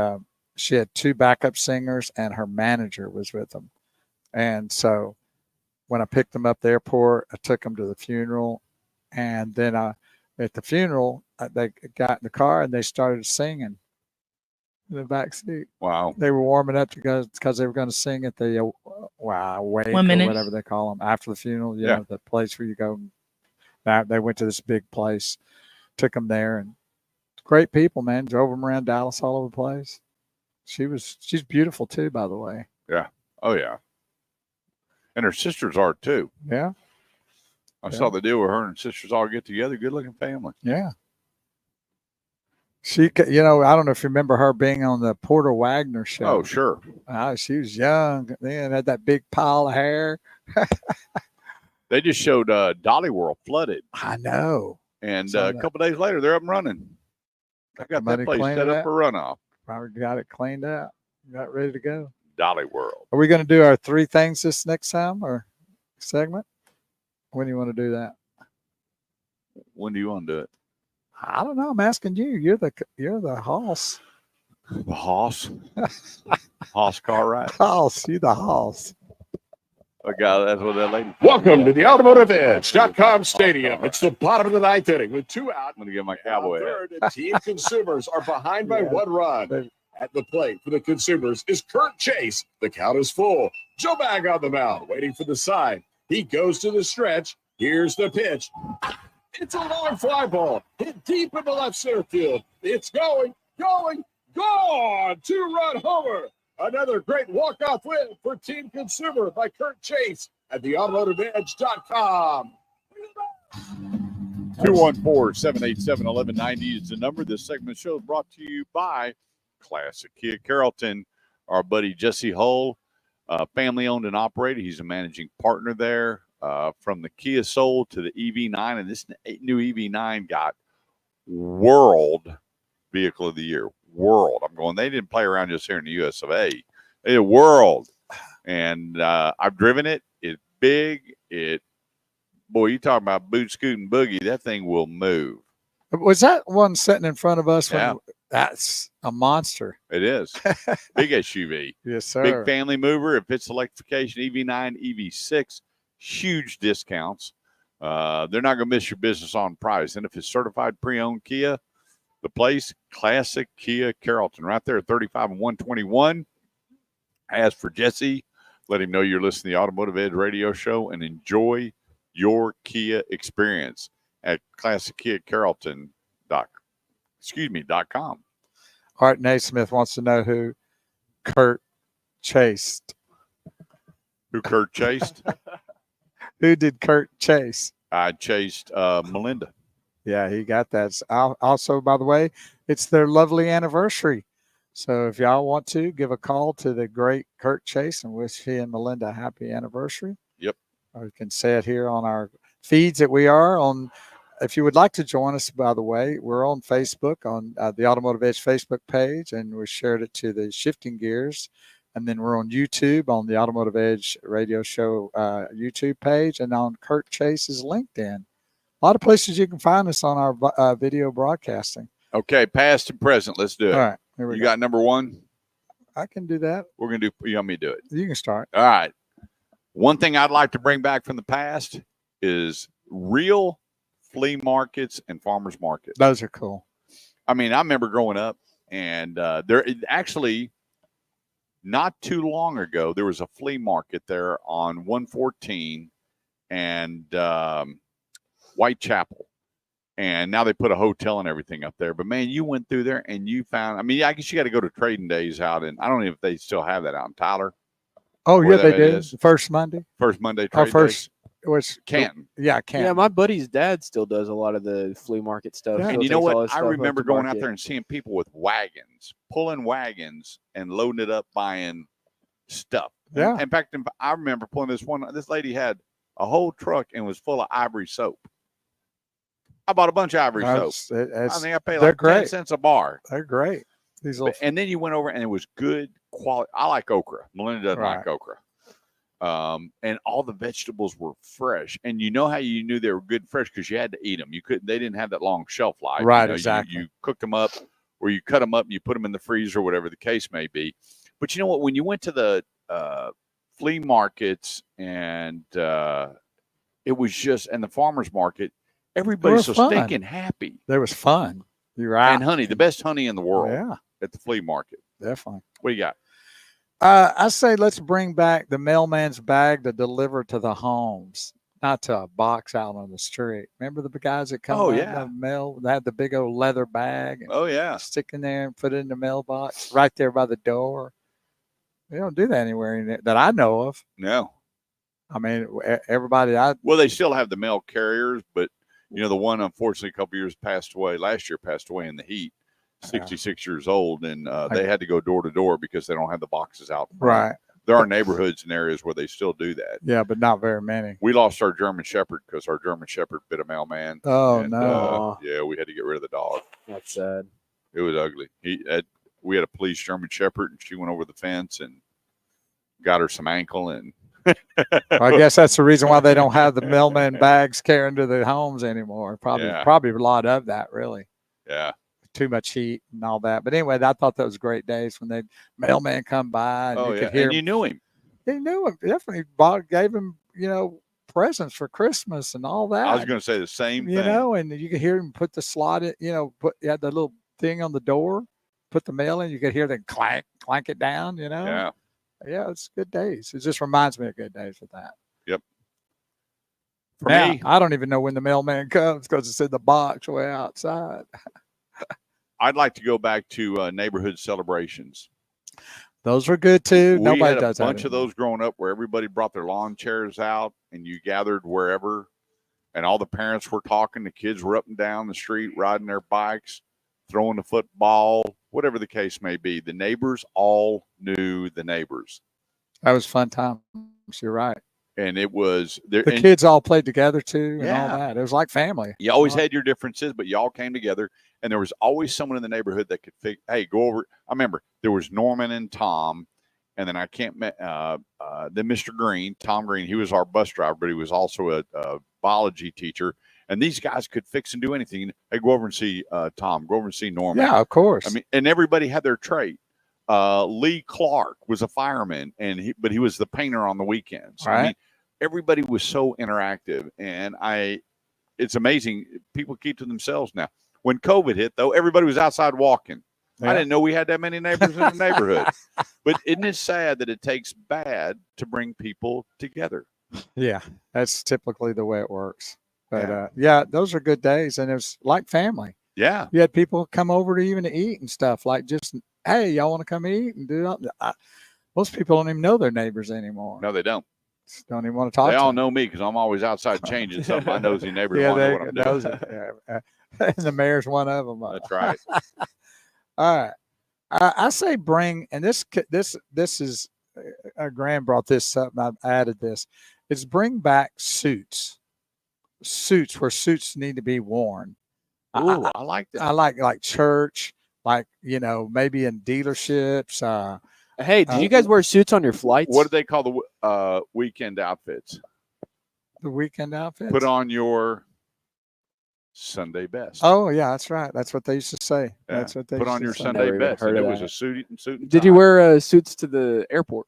she had 2 backup singers, and her manager was with them. And so when I picked them up at the airport, I took them to the funeral, and then at the funeral, they got in the car and they started singing in the back seat. Wow. They were warming up because they were going to sing at the wake 1 minute. or whatever they call them after the funeral. You Yeah. know, the place where you go. Now they went to this big place, took them there, and great people, man. Drove them around Dallas all over the place. She's beautiful too, by the way. Yeah. Oh yeah. And her sisters are too. Yeah. I saw the deal where her and her sisters all get together. Good looking family. Yeah. She, you know, I don't know if you remember her being on the Porter Wagner show. Oh, sure. She was young then, had that big pile of hair. They just showed Dolly World flooded. I know. And a couple days later, they're up and running. I got that place set up for runoff. Probably got it cleaned out. Got ready to go. Dolly World. Are we going to do our 3 things this next time or segment? When do you want to do that? When do you want to do it? I don't know. I'm asking you. You're the hoss. The hoss. Hoss Cartwright. Hoss. You the hoss. Oh, God, that's what that lady. Welcome to the AutomotiveEdge.com Stadium. It's the bottom of the 9th inning with 2 out. I'm going to get my cowboy hat. Third, and Team Consumers are behind by 1 run. At the plate for the Consumers is Kurt Chase. The count is full. Joe Bag on the mound, waiting for the sign. He goes to the stretch. Here's the pitch. It's a long fly ball. Hit deep in the left center field. It's going, gone. 2-run homer. Another great walk-off win for Team Consumer by Kurt Chase at the AutomotiveEdge.com. 214-787-1190 is the number. This segment of the show is brought to you by Classic Kia Carrollton. Our buddy Jesse Hull, family-owned and operated. He's a managing partner there. From the Kia Soul to the EV9, and this new EV9 got World Vehicle of the Year. World. I'm going, they didn't play around just here in the US of A. They did World. And I've driven it. It's big. Boy, you talking about boot, scoot, and boogie. That thing will move. Was that one sitting in front of us? Yeah. That's a monster. It is. Big SUV. Yes, sir. Big family mover. If it's electrification, EV9, EV6, huge discounts. They're not going to miss your business on price. And if it's certified pre-owned Kia, the place, Classic Kia Carrollton, right there at 35 and 121. As for Jesse, let him know you're listening to the Automotive Edge radio show and enjoy your Kia experience at ClassicKiaCarrollton.com. Art Naismith wants to know who Kurt chased. Who Kurt chased? Who did Kurt chase? I chased Melinda. Yeah, he got that. Also, by the way, it's their lovely anniversary. So if y'all want to, give a call to the great Kurt Chase and wish he and Melinda a happy anniversary. Yep. Or you can say it here on our feeds that we are on. If you would like to join us, by the way, we're on Facebook, on the Automotive Edge Facebook page, and we shared it to the Shifting Gears. And then we're on YouTube on the Automotive Edge radio show YouTube page and on Kurt Chase's LinkedIn. A lot of places you can find us on our video broadcasting. Okay, past and present. Let's do it. All right. Here we You go. got number one? I can do that. We're going to do, you want me to do it? You can start. All right. One thing I'd like to bring back from the past is real flea markets and farmers markets. Those are cool. I mean, I remember growing up, and there actually not too long ago, there was a flea market there on 114 and Whitechapel. And now they put a hotel and everything up there. But, man, you went through there and you found – I mean, I guess you got to go to Trading Days out in – I don't know if they still have that out in Tyler. Oh, yeah, they do. Is. First Monday. First Monday Trading Days. Which Canton. Yeah, Canton. Yeah, my buddy's dad still does a lot of the flea market stuff. Yeah. And you know what? I remember going out there and seeing people with wagons, pulling wagons and loading it up, buying stuff. Yeah. In fact, I remember pulling this lady had a whole truck and was full of Ivory soap. I bought a bunch of Ivory soap. I think I paid like 10 cents a bar. They're great. And then you went over and it was good quality. I like okra. Melinda doesn't like okra. And all the vegetables were fresh. And you know how you knew they were good and fresh? Because you had to eat them. They didn't have that long shelf life. Right, exactly. You cooked them up, or you cut them up and you put them in the freezer, or whatever the case may be. But you know what? When you went to the flea markets and it was just, and the farmer's market, everybody's so stinking happy. There was fun. You're right. And honey, the best honey in the world. Yeah. At the flea market. Definitely. What do you got? I say let's bring back the mailman's bag to deliver to the homes, not to a box out on the street. Remember the guys that come the mail? They had the big old leather bag. And stick in there and put it in the mailbox right there by the door. They don't do that anywhere that I know of. No. I mean, everybody. Well, they still have the mail carriers, but you know, the one unfortunately a couple years last year passed away in the heat. 66 years old, and they had to go door to door because they don't have the boxes out front. Right. There are neighborhoods and areas where they still do that. Yeah, but not very many. We lost our German Shepherd because our German Shepherd bit a mailman. Oh, and, no. yeah, we had to get rid of the dog. That's sad. It was ugly. We had a police German Shepherd, and she went over the fence and got her some ankle. And I guess that's the reason why they don't have the mailman bags carrying to the homes anymore. Probably a lot of that, really. Yeah. Too much heat and all that. But anyway, I thought that was great days when the mailman come by and you could hear and you knew him. You knew him. Definitely gave him, presents for Christmas and all that. I was going to say the same thing. And you could hear him put the slot in, you had the little thing on the door, put the mail in, you could hear them clank it down, Yeah. Yeah, it's good days. It just reminds me of good days with that. Yep. For now, me, I don't even know when the mailman comes because it's in the box way outside. I'd like to go back to neighborhood celebrations. Those were good too. We Nobody had does a bunch that of those growing up where everybody brought their lawn chairs out and you gathered wherever, and all the parents were talking. The kids were up and down the street riding their bikes, throwing the football, whatever the case may be. The neighbors all knew the neighbors. That was fun times. You're right. And it was the kids all played together too, and all Yeah. that. It was like family. You always had your differences, but you all came together, and there was always someone in the neighborhood that could go over. I remember there was Norman and Tom, and then then Mr. Green, Tom Green. He was our bus driver, but he was also a biology teacher. And these guys could fix and do anything. Hey, go over and see Tom. Go over and see Norman. Yeah, of course. I mean, and everybody had their trade. Lee Clark was a fireman, but he was the painter on the weekends. Right. I mean, everybody was so interactive, and it's amazing. People keep to themselves now. When COVID hit, though, everybody was outside walking. Yeah. I didn't know we had that many neighbors in the neighborhood. But isn't it sad that it takes bad to bring people together? Yeah, that's typically the way it works. But those are good days, and it was like family. Yeah. You had people come over to even to eat and stuff, like just, hey, y'all want to come eat and do that? Most people don't even know their neighbors anymore. No, they don't. Don't even want to talk. They to all them. know me because I'm always outside changing something. My nosy neighbors want to know what I'm doing. And the mayor's one of them. That's right. All right. I say bring, and this is, Graham brought this up, and I've added this, is bring back suits where suits need to be worn. Ooh, I like that. I like church, maybe in dealerships. Hey, did you guys wear suits on your flights? What do they call the weekend outfits? The weekend outfits. Put on your Sunday best. Oh yeah, that's right. That's what they used to say. Yeah. That's what they put used on to your say. Sunday Never even best. heard And of it was that. a suit and Did you tie. wear suits to the airport?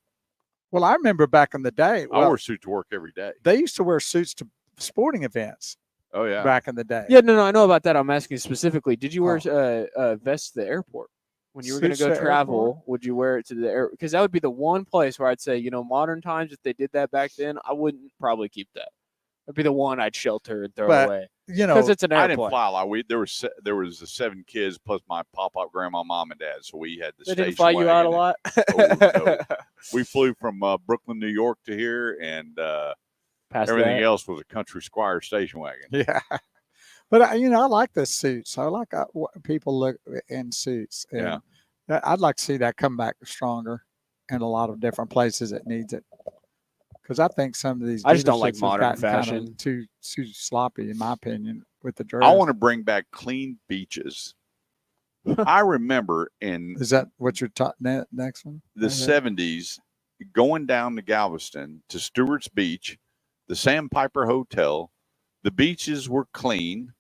Well, I remember back in the day. I wore a suit to work every day. They used to wear suits to sporting events Oh yeah. back in the day. Yeah, no, I know about that. I'm asking specifically. Did you wear vests to the airport when you were going to Suits go to travel? airport? Would you wear it to the air? Because that would be the one place where I'd say, modern times, if they did that back then, I wouldn't probably keep that. That'd be the one I'd shelter and throw But, away. You know, Because it's an I airplane. didn't fly a lot. There was the 7 kids plus my pop-up grandma, mom, and dad. So we had the They station didn't fly you out a wagon. lot. Oh, no. We flew from Brooklyn, New York to here, and Past everything that. else was a country squire station wagon. yeah. But I like the suits. I like people look in suits. And I'd like to see that come back stronger in a lot of different places that needs it. Because I think some of these I just don't like dealerships have modern gotten kind of fashion. too sloppy, in my opinion, with the dress. I want to bring back clean beaches. I remember in Is that what you're next one? the 70s going down to Galveston to Stewart's Beach, the Sandpiper Hotel. The beaches were clean.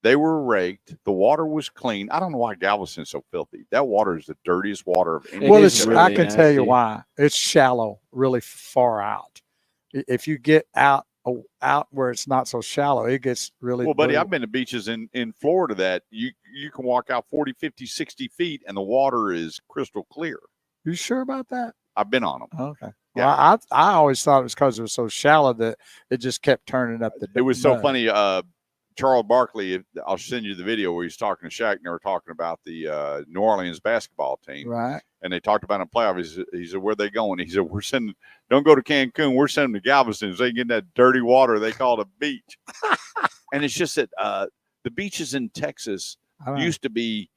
They were raked. The water was clean. I don't know why Galveston's so filthy. That water is the dirtiest water of any. Well, is it's, really I can tell you nasty. why. It's shallow, really far out. If you get out where it's not so shallow, it gets really. Well, buddy, blue. I've been to beaches in Florida that you can walk out 40, 50, 60 feet and the water is crystal clear. You sure about that? I've been on them. Okay. Yeah. Well, I always thought it was because it was so shallow that it just kept turning up the. It was so mud. funny. Charles Barkley, I'll send you the video where he's talking to Shaq and they were talking about the New Orleans basketball team. Right. And they talked about in playoff. He said, where are they going? He said, don't go to Cancun. We're sending them to Galveston. So they get in that dirty water they call it a beach. And it's just that the beaches in Texas I don't know. used to be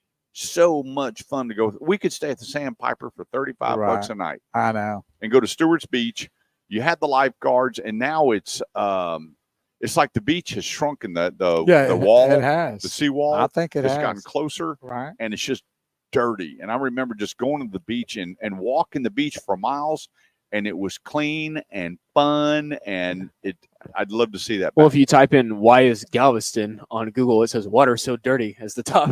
so much fun to go. We could stay at the Sandpiper for $35 Right. a night I know. and go to Stewart's Beach. You had the lifeguards, and now it's like the beach has shrunken the wall, It has. the seawall. I think it has has gotten closer, right. and it's just dirty. And I remember just going to the beach and walking the beach for miles, and it was clean and fun, and I'd love to see that. Well, back. if you type in "why is Galveston" on Google, it says "water so dirty" as the top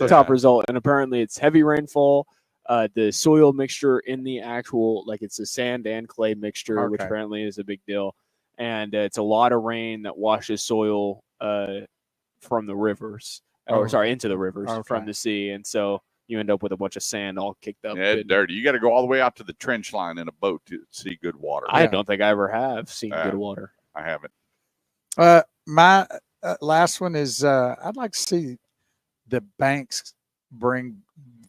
top result, and apparently it's heavy rainfall. The soil mixture in the actual, like it's a sand and clay mixture, which apparently is a big deal, and it's a lot of rain that washes soil from the rivers, into the rivers from the sea, and so you end up with a bunch of sand all kicked up. Yeah, dirty. You got to go all the way out to the trench line in a boat to see good water. I don't think I ever have seen good water. I haven't. My last one is I'd like to see the banks bring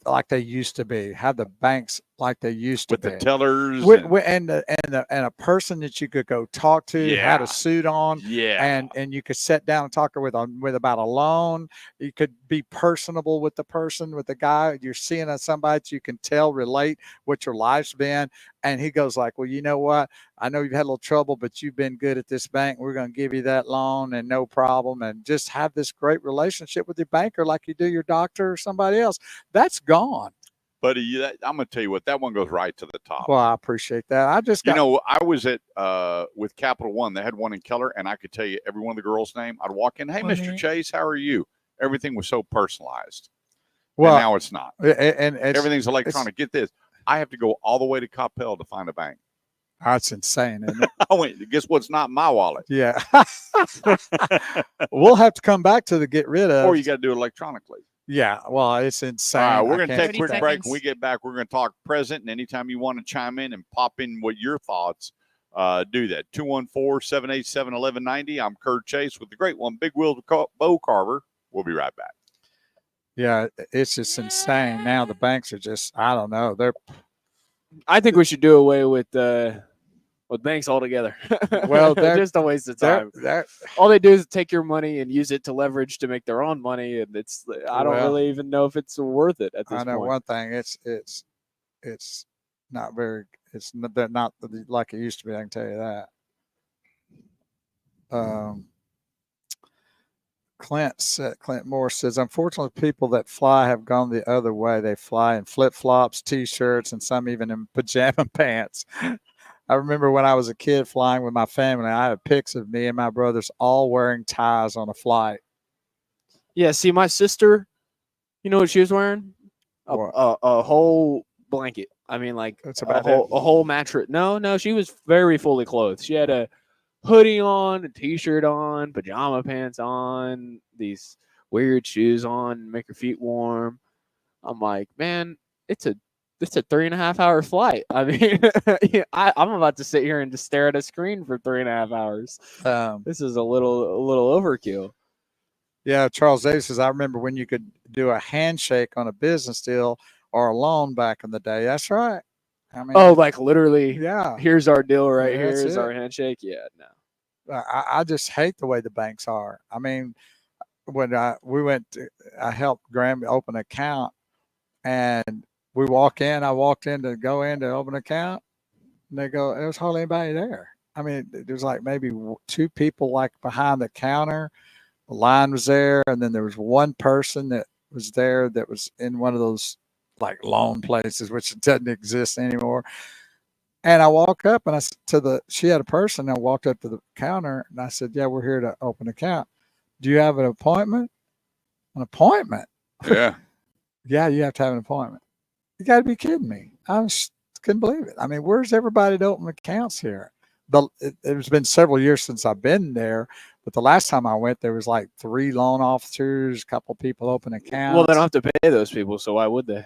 like they used to be. Have the banks like they used to with be. The tellers and a person that you could go talk to, had a suit on, and you could sit down and talk with about a loan. You could be personable with the person, with the guy. You're seeing somebody that you can relate what your life's been, and he goes like, well, you know what? I know you've had a little trouble, but you've been good at this bank. We're going to give you that loan and no problem, and just have this great relationship with your banker like you do your doctor or somebody else. That's gone. Buddy, I'm going to tell you what, that one goes right to the top. Well, I appreciate that. I was at with Capital One. They had one in Keller, and I could tell you every one of the girls' name. I'd walk in, hey, Mr. Chase, how are you? Everything was so personalized. Well, and now it's not. And everything's electronic. Get this. I have to go all the way to Coppell to find a bank. That's insane, isn't it? I went, guess what's not in my wallet? Yeah. We'll have to come back to the get rid of. Or you got to do it electronically. Yeah, well, it's insane. All right, we're going to take a quick break. When we get back, we're going to talk present. And anytime you want to chime in and pop in what your thoughts, do that. 214-787-1190. I'm Kurt Chase with the great one, Big Wheel Bo Carver. We'll be right back. Yeah, it's just insane. Now the banks are just, I don't know. I think we should do away with banks altogether. Well, they're just a waste of time. All they do is take your money and use it to leverage to make their own money, and I don't really even know if it's worth it at this point. I know one thing. It's not very. It's not like it used to be. I can tell you that. Clint Morris says, unfortunately, people that fly have gone the other way. They fly in flip-flops, T-shirts, and some even in pajama pants. I remember when I was a kid flying with my family, I have pics of me and my brothers all wearing ties on a flight. Yeah, see, my sister, you know what she was wearing? A whole blanket. I mean, like a whole mattress. No, she was very fully clothed. She had a hoodie on, a T-shirt on, pajama pants on, these weird shoes on, make her feet warm. I'm like, man, it's a 3.5 hour flight. I mean, I'm about to sit here and just stare at a screen for 3.5 hours. This is a little overkill. Yeah, Charles Davis says, I remember when you could do a handshake on a business deal or a loan back in the day. That's right. I mean, like literally, yeah. Here's our deal right here. Here's our handshake. Yeah, no. I just hate the way the banks are. I mean, when I helped Graham open an account, and I walked in to go in to open an account, and they go, there was hardly anybody there. I mean, there's like maybe two people like behind the counter. The line was there, and then there was one person that was there that was in one of those like loan places, which doesn't exist anymore. And I walk up and she had a person. I walked up to the counter and I said, yeah, we're here to open an account. Do you have an appointment? An appointment? Yeah. Yeah, you have to have an appointment. You got to be kidding me. I couldn't believe it. I mean, where's everybody to open accounts here? It's been several years since I've been there, but the last time I went, there was like 3 loan officers, a couple people open accounts. Well, they don't have to pay those people, so why would they,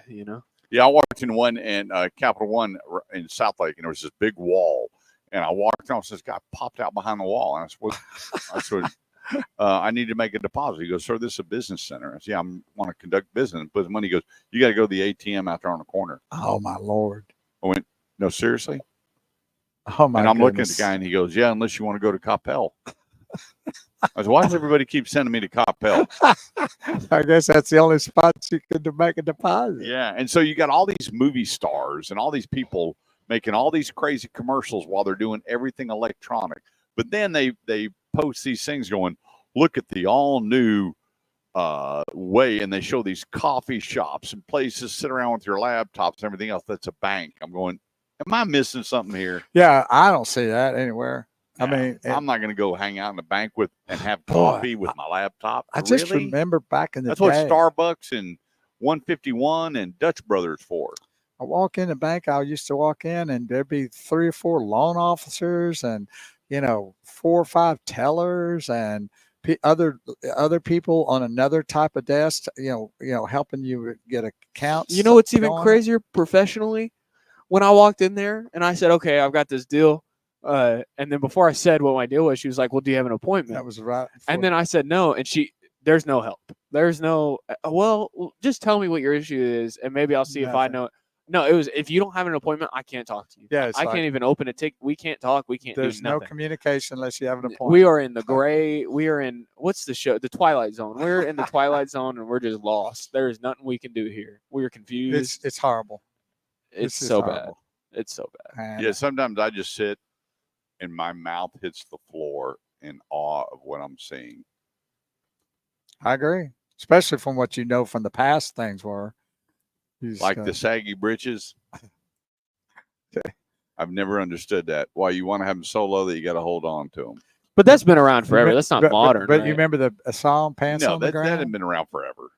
Yeah, I walked in one in Capital One in South Lake, and there was this big wall. And I walked on, and this guy popped out behind the wall. And I said, I need to make a deposit. He goes, sir, this is a business center. I said, yeah, I want to conduct business and put his money. He goes, you got to go to the ATM out there on the corner. Oh, my Lord. I went, no, seriously? Oh, my And I'm goodness. looking at the guy, and he goes, yeah, unless you want to go to Coppell. Why does everybody keep sending me to Coppell? I guess that's the only spot you could make a deposit. Yeah, and so you got all these movie stars and all these people making all these crazy commercials while they're doing everything electronic. But then they post these things going, look at the all new way, and they show these coffee shops and places sit around with your laptops and everything else. That's a bank. I'm going, am I missing something here? Yeah, I don't see that anywhere. I Yeah, mean, I'm not going to go hang out in a bank and have Boy, coffee with my laptop. I just Really? remember back in the That's day. what Starbucks and 151 and Dutch Brothers for. I walk in the bank. I used to walk in, and there'd be 3 or 4 loan officers, and 4 or 5 tellers, and other people on another type of desk. Helping you get accounts. You know what's even going. crazier professionally? When I walked in there and I said, okay, I've got this deal. And then before I said what my deal was, she was like, well, do you have an appointment? That was right. And then I said no, and there's no help. There's no, well, just tell me what your issue is, and maybe I'll see if I know. No, it was, if you don't have an appointment, I can't talk to you. Yeah, I can't even open a ticket. We can't talk. We can't do There's nothing. no communication unless you have an appointment. We are in the gray. We are in, what's the show? The Twilight Zone. We're in the Twilight Zone, and we're just lost. There is nothing we can do here. We're confused. It's horrible. It's so bad. It's so bad. Yeah, sometimes I just sit and my mouth hits the floor in awe of what I'm seeing. I agree, especially from what you know from the past things were. Like the saggy britches. I've never understood that. Why you want to have them so low that you got to hold on to them. But that's been around forever. That's not modern. But right? you remember the song "Pants on the Ground"? That had been around forever.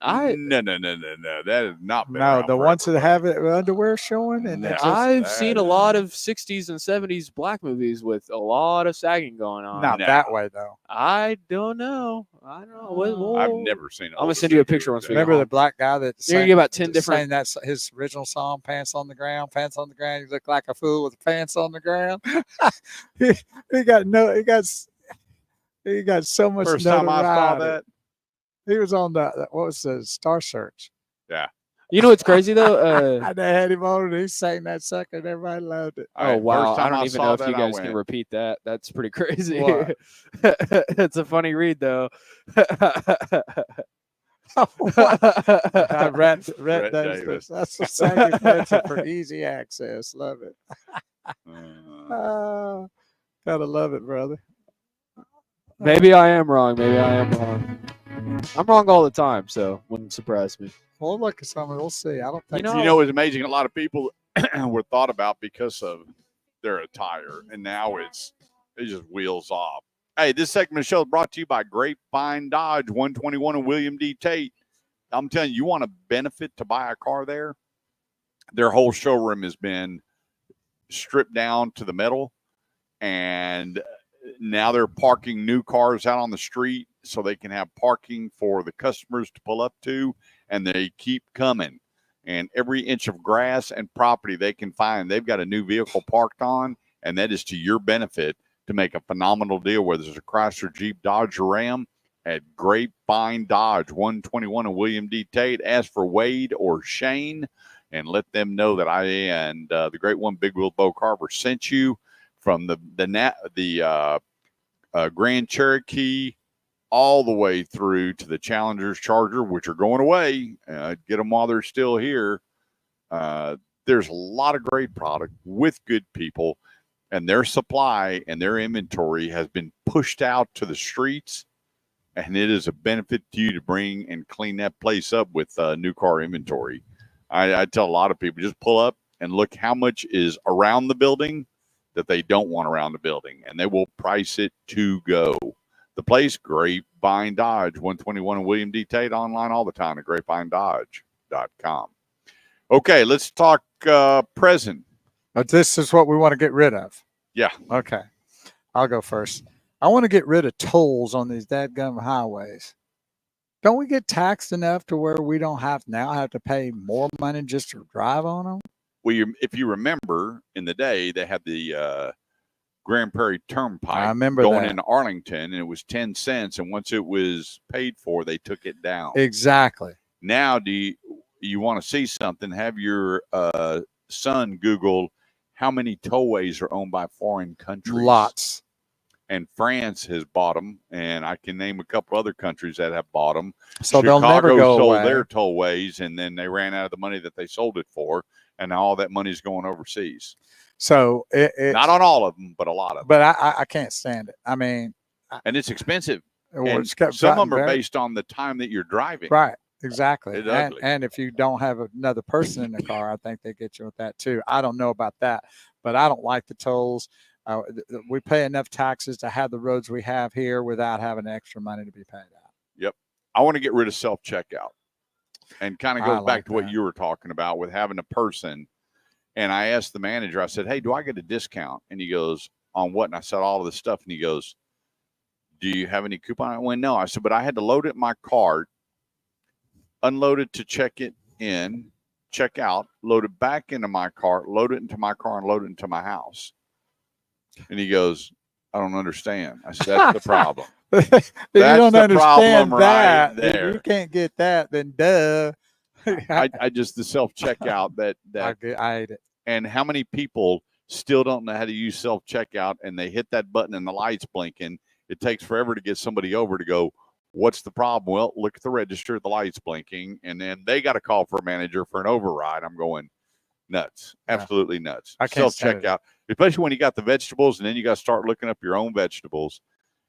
No. That has not been. No, around the ones forever, that have it underwear showing, and No. I've seen a lot of 60s and 70s black movies with a lot of sagging going on. not that way though. I don't know. I don't know. I've never seen it. I'm gonna send you a picture once we Remember the black guy that You're gonna get about 10 different. sang that his original song, "Pants on the Ground"? Pants on the ground. You look like a fool with pants on the ground. he got so much. First time I saw that. He was on what was the Star Search? Yeah. You know what's crazy though? They had him on, and he sang that sucker, and everybody loved it. Oh wow! First I time don't even saw know if that, you I guys can went, repeat that. That's pretty crazy. What? It's a funny read though. Rhett Rhett Davis. Davis. That's the saggy friendship for easy access. Love it. Gotta love it, brother. Maybe I am wrong. I'm wrong all the time, so wouldn't surprise me. We'll look at something. We'll see. I don't think. You know, it's amazing. A lot of people were thought about because of their attire, and now it just wheels off. Hey, this segment of the show is brought to you by Grapevine Dodge, 121 and William D. Tate. I'm telling you, you want to benefit to buy a car there? Their whole showroom has been stripped down to the metal, and now they're parking new cars out on the street so they can have parking for the customers to pull up to, and they keep coming. And every inch of grass and property they can find, they've got a new vehicle parked on, and that is to your benefit to make a phenomenal deal, whether it's a Chrysler, Jeep, Dodge, or Ram, at Grapevine Dodge, 121 and William D. Tate. Ask for Wade or Shane and let them know that I and the great one, Big Wheel Bo Carver, sent you from the Grand Cherokee all the way through to the Challengers, Charger, which are going away. Get them while they're still here. There's a lot of great product with good people, and their supply and their inventory has been pushed out to the streets, and it is a benefit to you to bring and clean that place up with new car inventory. I tell a lot of people, just pull up and look how much is around the building that they don't want around the building, and they will price it to go. The place, Grapevine Dodge, 121 and William D. Tate, online all the time at grapevinedodge.com. Okay, let's talk present. But this is what we want to get rid of. Yeah. Okay. I'll go first. I want to get rid of tolls on these dadgum highways. Don't we get taxed enough to where we don't have to pay more money just to drive on them? Well, if you remember, in the day, they had the Grand Prairie Turnpike I remember going that. into Arlington, and it was 10 cents. And once it was paid for, they took it down. Exactly. Now, do you want to see something? Have your son Google how many tollways are owned by foreign countries. Lots. and France has bought them, and I can name a couple other countries that have bought them. So Chicago they'll never go sold away. their tollways, and then they ran out of the money that they sold it for, and now all that money's going overseas. So Not on all of them, but a lot of them. But I can't stand it. I mean, And it's expensive. well, And it's kept some of gotten them are very- based on the time that you're driving. Right. Exactly. It's ugly. And if you don't have another person in the car, I think they get you with that too. I don't know about that, but I don't like the tolls. We pay enough taxes to have the roads we have here without having extra money to be paid out. Yep. I want to get rid of self-checkout. And kind of I goes like back to what that. you were talking about with having a person. And I asked the manager, I said, hey, do I get a discount? And he goes, on what? And I said, all of this stuff. And he goes, do you have any coupon? I went, no. I said, but I had to load it in my cart, unload it to check it in, check out, load it back into my cart, load it into my car, and load it into my house. And he goes, I don't understand. I said, that's the problem. If That's you don't the understand problem right that, if there. you can't get that, then duh. I just, the self-checkout that I hate it. and how many people still don't know how to use self-checkout, and they hit that button and the light's blinking. It takes forever to get somebody over to go, what's the problem? Well, look at the register, the light's blinking, and then they got to call for a manager for an override. I'm going nuts, absolutely nuts. I can't stand Self-checkout, especially when you got the vegetables, and then you got to start looking up your own vegetables.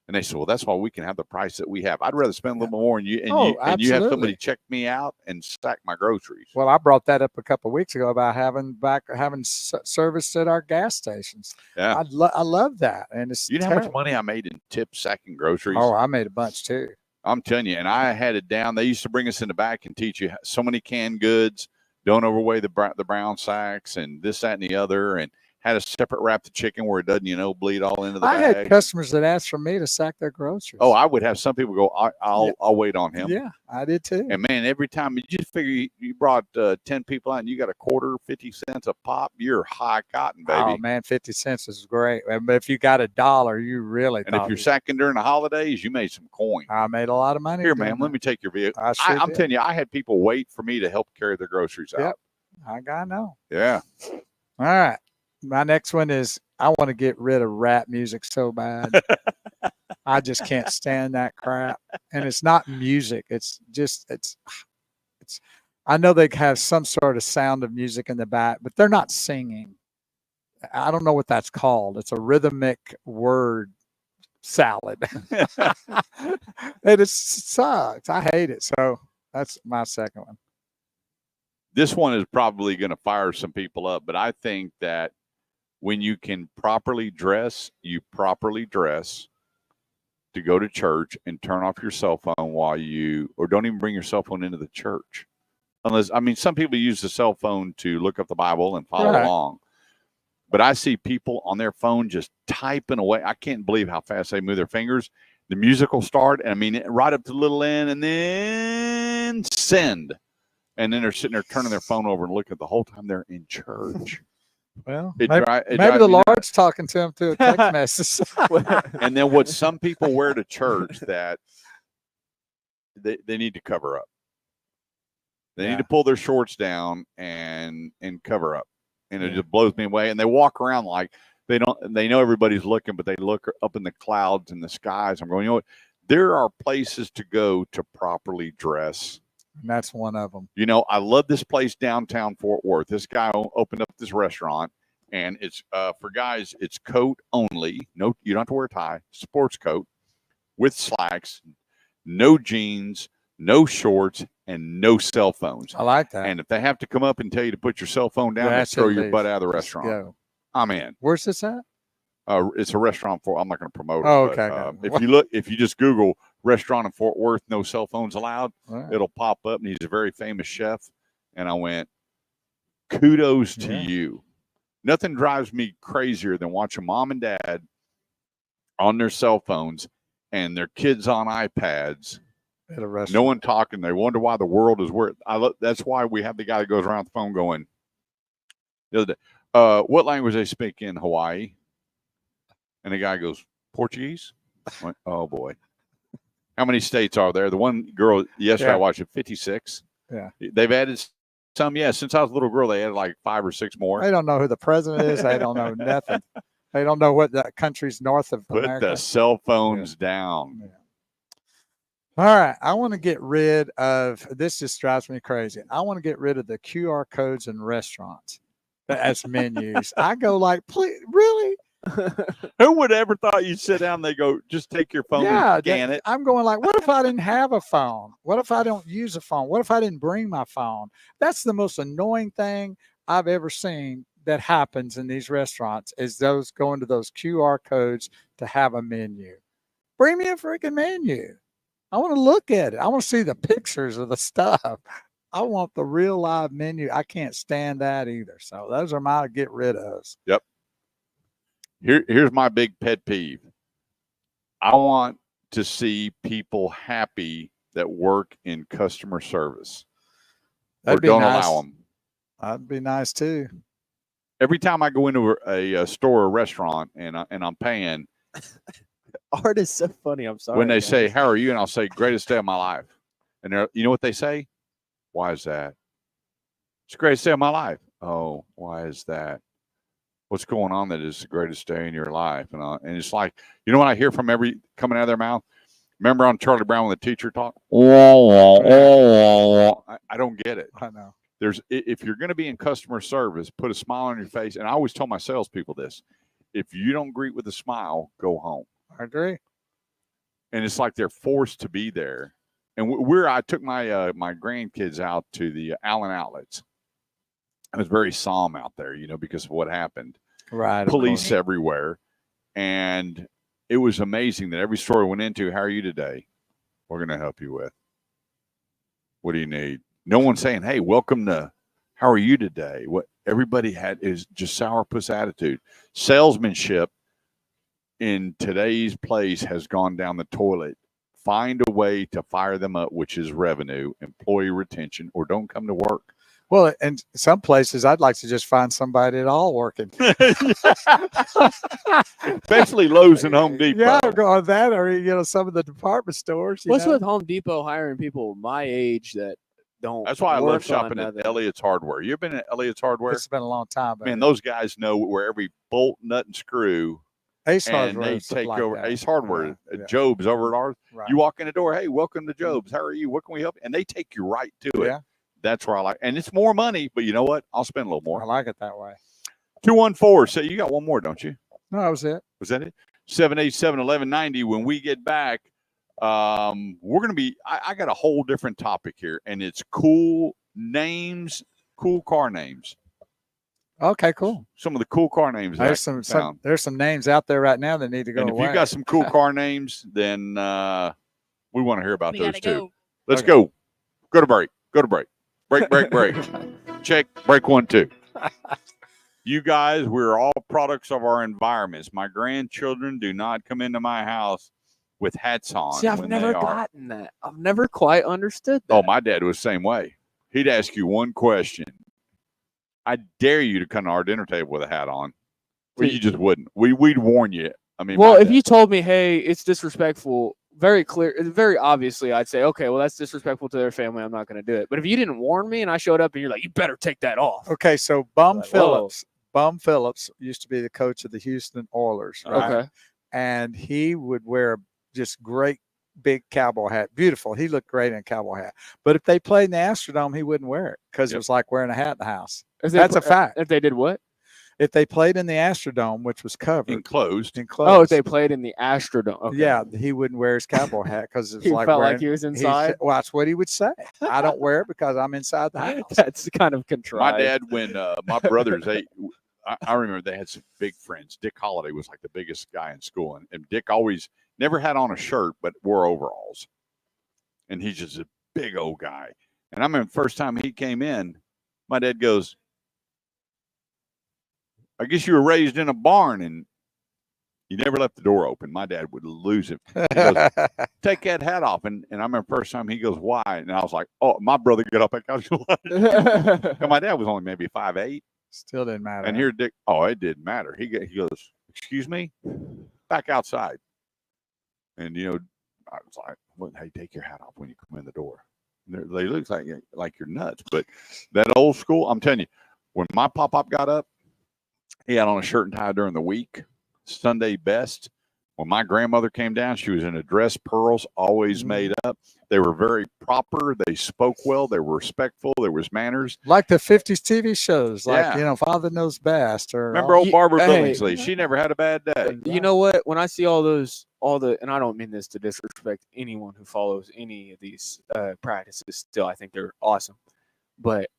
And they said, well, that's why we can have the price that we have. I'd rather spend a little more and you have somebody absolutely. check me out and stack my groceries. Well, I brought that up a couple of weeks ago about having service at our gas stations. Yeah. I love that, and it's You know how much money I made in tips sacking groceries? Oh, I made a bunch too. I'm telling you, and I had it down. They used to bring us in the back and teach you so many canned goods, don't overweigh the brown sacks, and this, that, and the other, and had a separate wrap the chicken where it doesn't, bleed all into the I bag. had customers that asked for me to sack their groceries. Oh, I would have some people go, I'll wait on him. Yeah, I did too. And man, every time you just figure you brought 10 people out and you got a quarter, 50 cents a pop, you're high cotton, baby. Oh man, 50 cents is great. But if you got $1, you really. And if you're sacking during the holidays, you made some coin. I made a lot of money. Here, man, let me take your vehicle. I'm telling you, I had people wait for me to help carry their groceries out. Yep, I gotta know. Yeah. All right. My next one is I want to get rid of rap music so bad. I just can't stand that crap. And it's not music. It's I know they have some sort of sound of music in the back, but they're not singing. I don't know what that's called. It's a rhythmic word salad. And it sucks. I hate it. So that's my second one. This one is probably going to fire some people up, but I think that when you can properly dress, you properly dress to go to church and turn off your cell phone or don't even bring your cell phone into the church. Unless, some people use the cell phone to look up the Bible and follow along. But I see people on their phone just typing away. I can't believe how fast they move their fingers. The music will start, and right up to the little end, and then send. And then they're sitting there turning their phone over and looking at the whole time they're in church. Well, maybe the Lord's talking to him through a text message. And then what some people wear to church that they need to cover up. They need to pull their shorts down and cover up. And it just blows me away. And they walk around like they know everybody's looking, but they look up in the clouds and the skies. I'm going, you know what? There are places to go to properly dress. And that's one of them. I love this place downtown Fort Worth. This guy opened up this restaurant, and it's for guys. It's coat only. No, you don't have to wear a tie. Sports coat with slacks, no jeans, no shorts, and no cell phones. I like that. And if they have to come up and tell you to put your cell phone down, they throw your butt out of the restaurant. I'm in. Where's this at? It's a restaurant I'm not going to promote it. Oh, okay. But, if you just Google restaurant in Fort Worth, no cell phones allowed, it'll pop up, and he's a very famous chef. And I went, kudos to you. Nothing drives me crazier than watching mom and dad on their cell phones and their kids on iPads. At a restaurant. No one talking. They wonder why the world is where. That's why we have the guy that goes around the phone going, the other day, what language they speak in Hawaii? And the guy goes, Portuguese? I went, oh, boy. How many states are there? The one girl yesterday I watched it, 56. Yeah. They've added some. Yeah, since I was a little girl, they added like 5 or 6 more. They don't know who the president is. They don't know nothing. They don't know what that country's north of Put America. the cell phones down. Yeah. All right. I want to get rid of this. Just drives me crazy. I want to get rid of the QR codes in restaurants as menus. I go like, please, really? Who would ever thought you'd sit down and they go, just take your phone and scan it? I'm going like, what if I didn't have a phone? What if I don't use a phone? What if I didn't bring my phone? That's the most annoying thing I've ever seen that happens in these restaurants is those going to those QR codes to have a menu. Bring me a freaking menu. I want to look at it. I want to see the pictures of the stuff. I want the real live menu. I can't stand that either. So those are my get rid ofs. Yep. Here's my big pet peeve. I want to see people happy that work in customer service. That'd or be don't nice. allow them. That'd be nice too. Every time I go into a store or restaurant and I'm paying, Art is so funny. I'm sorry. when they guys. say, "How are you?" and I'll say, "Greatest day of my life," and you know what they say? Why is that? It's the greatest day of my life. Oh, why is that? What's going on that is the greatest day in your life? And it's like, you know what I hear from coming out of their mouth? Remember on Charlie Brown when the teacher talked? I don't get it. I know. If you're going to be in customer service, put a smile on your face. And I always tell my salespeople this: if you don't greet with a smile, go home. I agree. And it's like they're forced to be there. And I took my my grandkids out to the Allen outlets. It was very solemn out there, because of what happened. Right. Police everywhere. And it was amazing that every store we went into, "How are you today? We're going to help you with. What do you need?" No one's saying, "Hey, welcome to how are you today?" What everybody had is just sourpuss attitude. Salesmanship in today's place has gone down the toilet. Find a way to fire them up, which is revenue, employee retention, or don't come to work. Well, in some places, I'd like to just find somebody at all working. Especially Lowe's and Home Depot. Yeah, go on that, or some of the department stores. What's with Home Depot hiring people my age that don't? That's why I love work shopping on at Elliott's Hardware. You ever been at Elliott's Hardware? It's been a long time. Man, those guys know where every bolt, nut, and screw. Ace and Hardware they take like over that. Ace Hardware. Yeah. Job's over at ours. Right. You walk in the door, "Hey, welcome to Job's. How are you? What can we help you?" And they take you right to it. Yeah. That's where I like. And it's more money, but you know what? I'll spend a little more. I like it that way. 214. So you got one more, don't you? No, that was it. Was that it? 787-1190. When we get back, we're going to be. I got a whole different topic here, and it's cool names, cool car names. Okay, cool. Some of the cool car names. There's some names out there right now that need to go and away. if you got some cool car names, then we want to hear about those too. Go. Let's go. Go to break. Go to break. Break. Check. Break 1, 2. You guys, we're all products of our environments. My grandchildren do not come into my house with hats on. See, I've never gotten that. I've never quite understood that. Oh, my dad was the same way. He'd ask you one question. I dare you to come to our dinner table with a hat on. Well, you just wouldn't. We'd warn you. I mean, well, if you told me, "Hey, it's disrespectful," very obviously, I'd say, "Okay, well, that's disrespectful to their family. I'm not going to do it." But if you didn't warn me and I showed up and you're like, "You better take that off." Okay, so Bum Like, Phillips used to be the coach of the Houston Oilers, right? Okay. And he would wear just great big cowboy hat. Beautiful. He looked great in a cowboy hat. But if they played in the Astrodome, he wouldn't wear it because it was like wearing a hat in the house. That's a fact. If they did what? If they played in the Astrodome, which was covered. enclosed. Oh, if they played in the Astrodome. Okay. Yeah, he wouldn't wear his cowboy hat because it's He like felt like he was inside. Well, that's what he would say. I don't wear it because I'm inside the house. That's kind of contrived. My dad, when my brothers, I remember they had some big friends. Dick Holiday was like the biggest guy in school. And Dick always never had on a shirt, but wore overalls. And he's just a big old guy. And I remember the first time he came in, my dad goes, "I guess you were raised in a barn and you never left the door open." My dad would lose it. He goes, "Take that hat off." And I remember the first time he goes, "Why?" And I was like, "Oh, my brother got up that couch." And my dad was only maybe 5'8". Still didn't matter. And here Dick, it didn't matter. He goes, "Excuse me? Back outside." And, I was like, "Well, hey, take your hat off when you come in the door." They look like you're nuts. But that old school, I'm telling you, when my pop-up got up, he had on a shirt and tie during the week. Sunday best. When my grandmother came down, she was in a dress, pearls, always made up. They were very proper. They spoke well. They were respectful. There was manners. Like the 50s TV shows, like, Yeah. you know, Father Knows Best. Or Remember old Barbara Hey. Billingsley? She never had a bad day. You know what? When I see all the, and I don't mean this to disrespect anyone who follows any of these practices. Still, I think they're awesome. But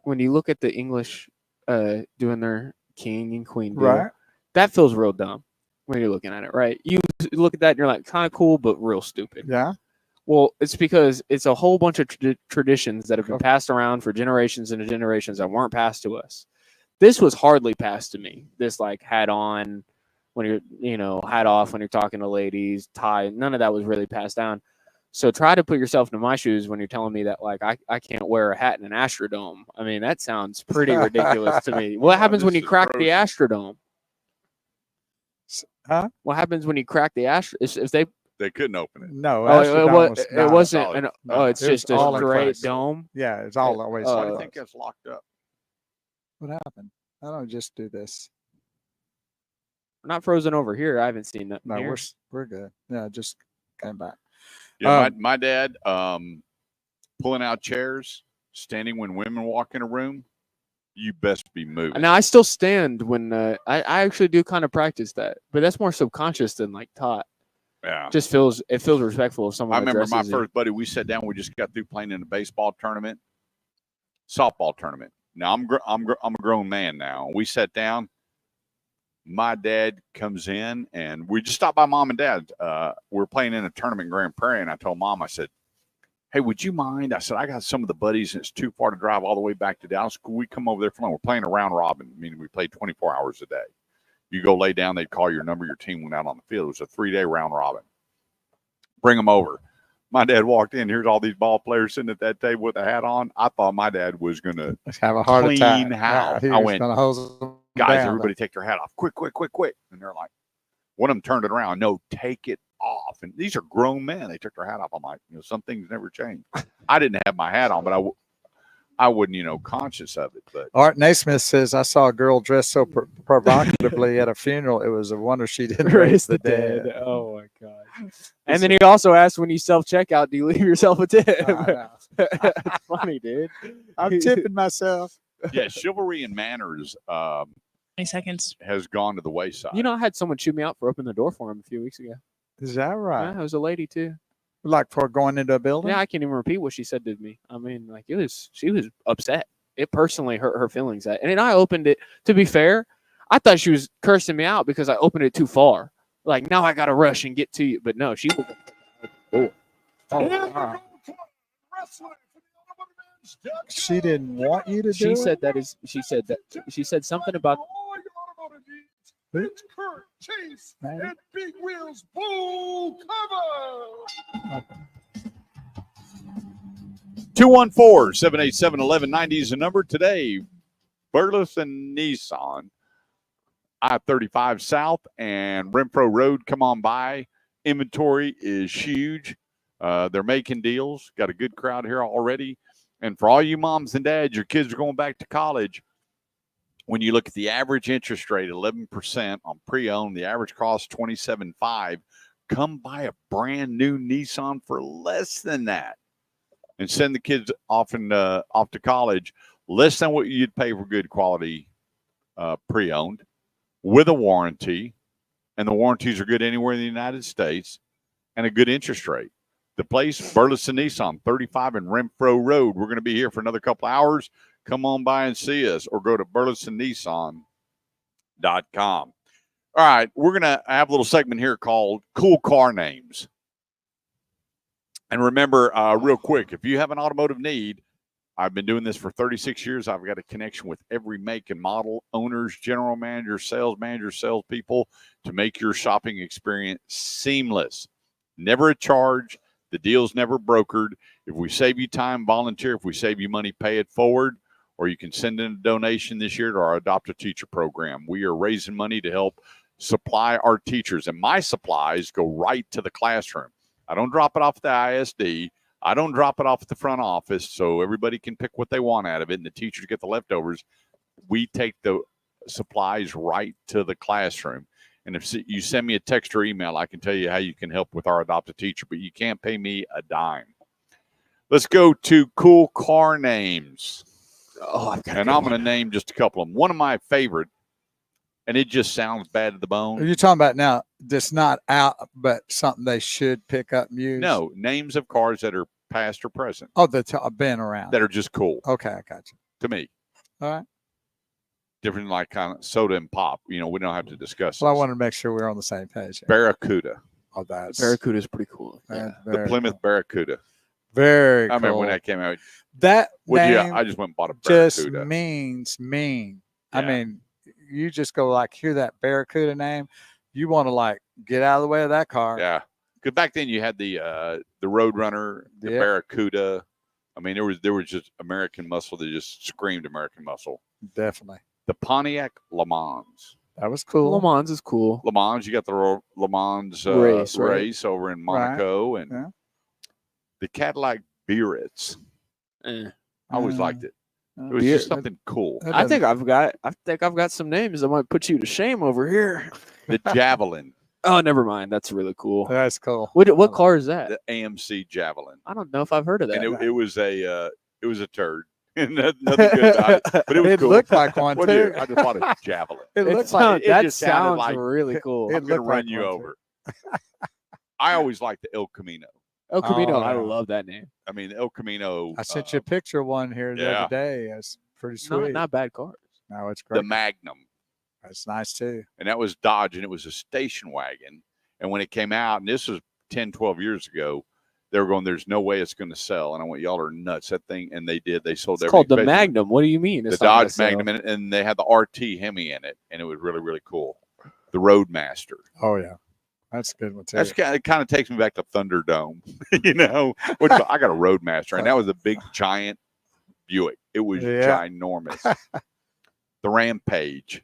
when you look at the English doing their king and queen deal, Right. that feels real dumb when you're looking at it, right? You look at that and you're like, kind of cool, but real stupid. Yeah. Well, it's because it's a whole bunch of traditions that have been passed around for generations and generations that weren't passed to us. This was hardly passed to me. This like hat on when you're, you know, hat off when you're talking to ladies, tie. None of that was really passed down. So try to put yourself into my shoes when you're telling me that like I can't wear a hat in an Astrodome. I mean, that sounds pretty ridiculous to me. What happens when you crack the Astrodome? Huh? What happens when you crack the Astro? If they couldn't open it. No, it wasn't. It's It was just a all in straight place. dome. Yeah, it's all always. Why do you think it's locked up? What happened? I don't just do this. We're not frozen over here. I haven't seen that. No, here. we're good. Yeah, just came back. Yeah, my dad pulling out chairs, standing when women walk in a room. You best be moving. Now I still stand when I actually do kind of practice that, but that's more subconscious than like taught. Yeah, Just feels respectful of someone. I remember my addresses you. first buddy. We sat down. We just got through playing in a baseball tournament, softball tournament. Now I'm a grown man now. We sat down. My dad comes in, and we just stopped by mom and dad. We're playing in a tournament in Grand Prairie, and I told mom, I said, "Hey, would you mind?" I said, "I got some of the buddies, and it's too far to drive all the way back to Dallas. Could we come over there for lunch? We're playing a round robin, meaning we play 24 hours a day. You go lay down, they'd call your number, your team went out on the field. It was a 3-day round robin. Bring them over." My dad walked in. Here's all these ball players sitting at that table with a hat on. I thought my dad was going to have a heart attack. clean house. Yeah, I went, guys, down, everybody take their hat off. Quick. And they're like, one of them turned it around. No, take it off. And these are grown men. They took their hat off. I'm like, some things never change. I didn't have my hat on, but I wasn't, conscious of it. But Art Naismith says, I saw a girl dressed so provocatively at a funeral. It was a wonder she didn't raise the dead. Oh my god! And then he also asked, when you self-checkout, do you leave yourself a tip? It's funny, dude. I'm tipping myself. yeah, chivalry and manners 20 seconds. has gone to the wayside. I had someone chew me out for opening the door for him a few weeks ago. Is that right? Yeah, it was a lady too. Like for going into a building? Yeah, I can't even repeat what she said to me. I mean, like she was upset. It personally hurt her feelings. And then I opened it. To be fair, I thought she was cursing me out because I opened it too far. Like, now I got to rush and get to you. But no, she was. Wow. She didn't want you to do She it? said that is. She said something about. It's Kurt, Chase, and Big Wheels Bull Cover. 214-787-1190 is the number today. Burleson Nissan, I-35 South and Renfro Road. Come on by. Inventory is huge. They're making deals. Got a good crowd here already. And for all you moms and dads, your kids are going back to college. When you look at the average interest rate, 11% on pre-owned, the average cost $27,500. Come buy a brand new Nissan for less than that, and send the kids off to college less than what you'd pay for good quality pre-owned with a warranty, and the warranties are good anywhere in the United States, and a good interest rate. The place, Burleson Nissan, 35 and Renfro Road. We're going to be here for another couple hours. Come on by and see us, or go to burlesonnissan.com. All right, we're going to have a little segment here called Cool Car Names. And remember, real quick, if you have an automotive need, I've been doing this for 36 years. I've got a connection with every make and model, owners, general managers, salespeople, to make your shopping experience seamless. Never a charge. The deal's never brokered. If we save you time, volunteer. If we save you money, pay it forward. Or you can send in a donation this year to our Adopt a Teacher program. We are raising money to help supply our teachers. And my supplies go right to the classroom. I don't drop it off at the ISD. I don't drop it off at the front office so everybody can pick what they want out of it and the teachers get the leftovers. We take the supplies right to the classroom. And if you send me a text or email, I can tell you how you can help with our Adopt a Teacher, but you can't pay me a dime. Let's go to cool car names. Oh, I've got And I'm going to name just a couple of them. One of my favorite, and it just sounds bad to the bone. Are you talking about now that's not out, but something they should pick up and use? No, names of cars that are past or present. Oh, that's been around. That are just cool. Okay, I got you. To me. All right. Different like kind of soda and pop. We don't have to discuss Well, I this. wanted to make sure we're on the same page here. Barracuda. Oh, that's Barracuda is pretty cool. Yeah. The Plymouth Barracuda. Very cool. I remember when that came out. That name I just went and bought a Barracuda. Just means mean. Yeah. I mean, you just go like, hear that Barracuda name, you want to like get out of the way of that car. Yeah. Because back then you had the Roadrunner, the Barracuda. I mean, there was just American muscle that just screamed American muscle. Definitely. The Pontiac Le Mans. That was cool. Le Mans is cool. Le Mans, you got the Le Mans race over in Monaco, and the Cadillac Biarritz. I always liked it. It was just something cool. I think I've got some names that might put you to shame over here. The Javelin. Oh, never mind. That's really cool. That's cool. What car is that? The AMC Javelin. I don't know if I've heard of that. And it was a turd. Nothing good about it, but it was cool. It looked like one too. I just bought a Javelin. It looked like that sounds like really cool. I'm going to run you over. I always liked the El Camino. El Camino, I love that name. I mean, El Camino. I sent you a picture of one here the other day. It's pretty sweet. Not bad cars. No, it's great. The Magnum. That's nice too. And that was Dodge, and it was a station wagon. And when it came out, and this was 10, 12 years ago, they were going, there's no way it's going to sell. And I went, y'all are nuts. That thing, and they did. They sold everything. It's called the Magnum. What do you mean? The Dodge Magnum, and they had the RT Hemi in it, and it was really, really cool. The Roadmaster. Oh, yeah. That's a good one, too. It kind of takes me back to Thunderdome, Which I got a Roadmaster, and that was a big, giant Buick. It was ginormous. The Rampage.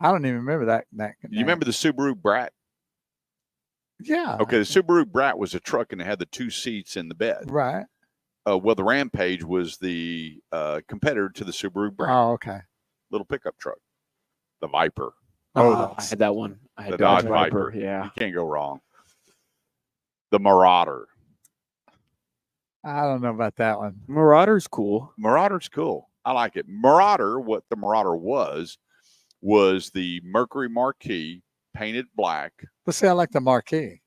I don't even remember that. You remember the Subaru Brat? Yeah. Okay, the Subaru Brat was a truck, and it had the 2 seats in the bed. Right. Well, the Rampage was the competitor to the Subaru Brat. Oh, okay. Little pickup truck. The Viper. Oh, I had that one. I had the Dodge Viper. Yeah. You can't go wrong. The Marauder. I don't know about that one. Marauder's cool. Marauder's cool. I like it. Marauder, what the Marauder was the Mercury Marquis painted black. Let's see, I like the Marquis.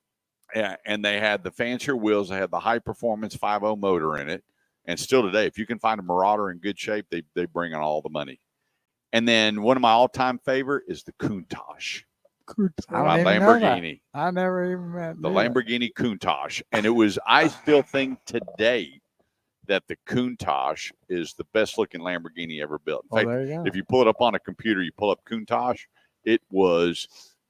Yeah, and they had the fancier wheels. They had the high performance 5.0 motor in it. And still today, if you can find a Marauder in good shape, they bring in all the money. And then one of my all-time favorite is the Countach. My Lamborghini. I never even met the Lamborghini Countach. And it was, I still think today that the Countach is the best looking Lamborghini ever built. In fact, there you go. if you pull it up on a computer, you pull up Countach, it was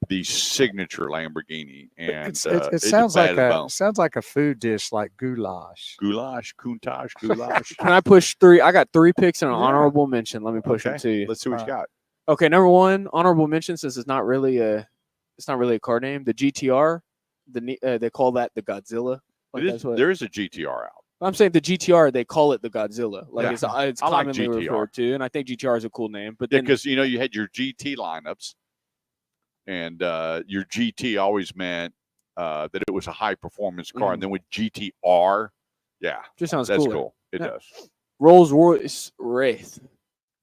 the signature Lamborghini. And it sounds like a food dish, like goulash. Goulash, Countach, goulash. Can I push 3? I got 3 picks and an honorable mention. Let me push them to you. Let's see what you got. Okay, number 1, honorable mention, since it's not really a car name. The GTR, they call that the Godzilla. There is a GTR out. I'm saying the GTR, they call it the Godzilla. Like it's I commonly like referred to, and I think GTR is a cool name. But because you had your GT lineups, and your GT always meant that it was a high performance car, and then with GTR, just sounds that's cool. cool. It does. Rolls Royce Wraith.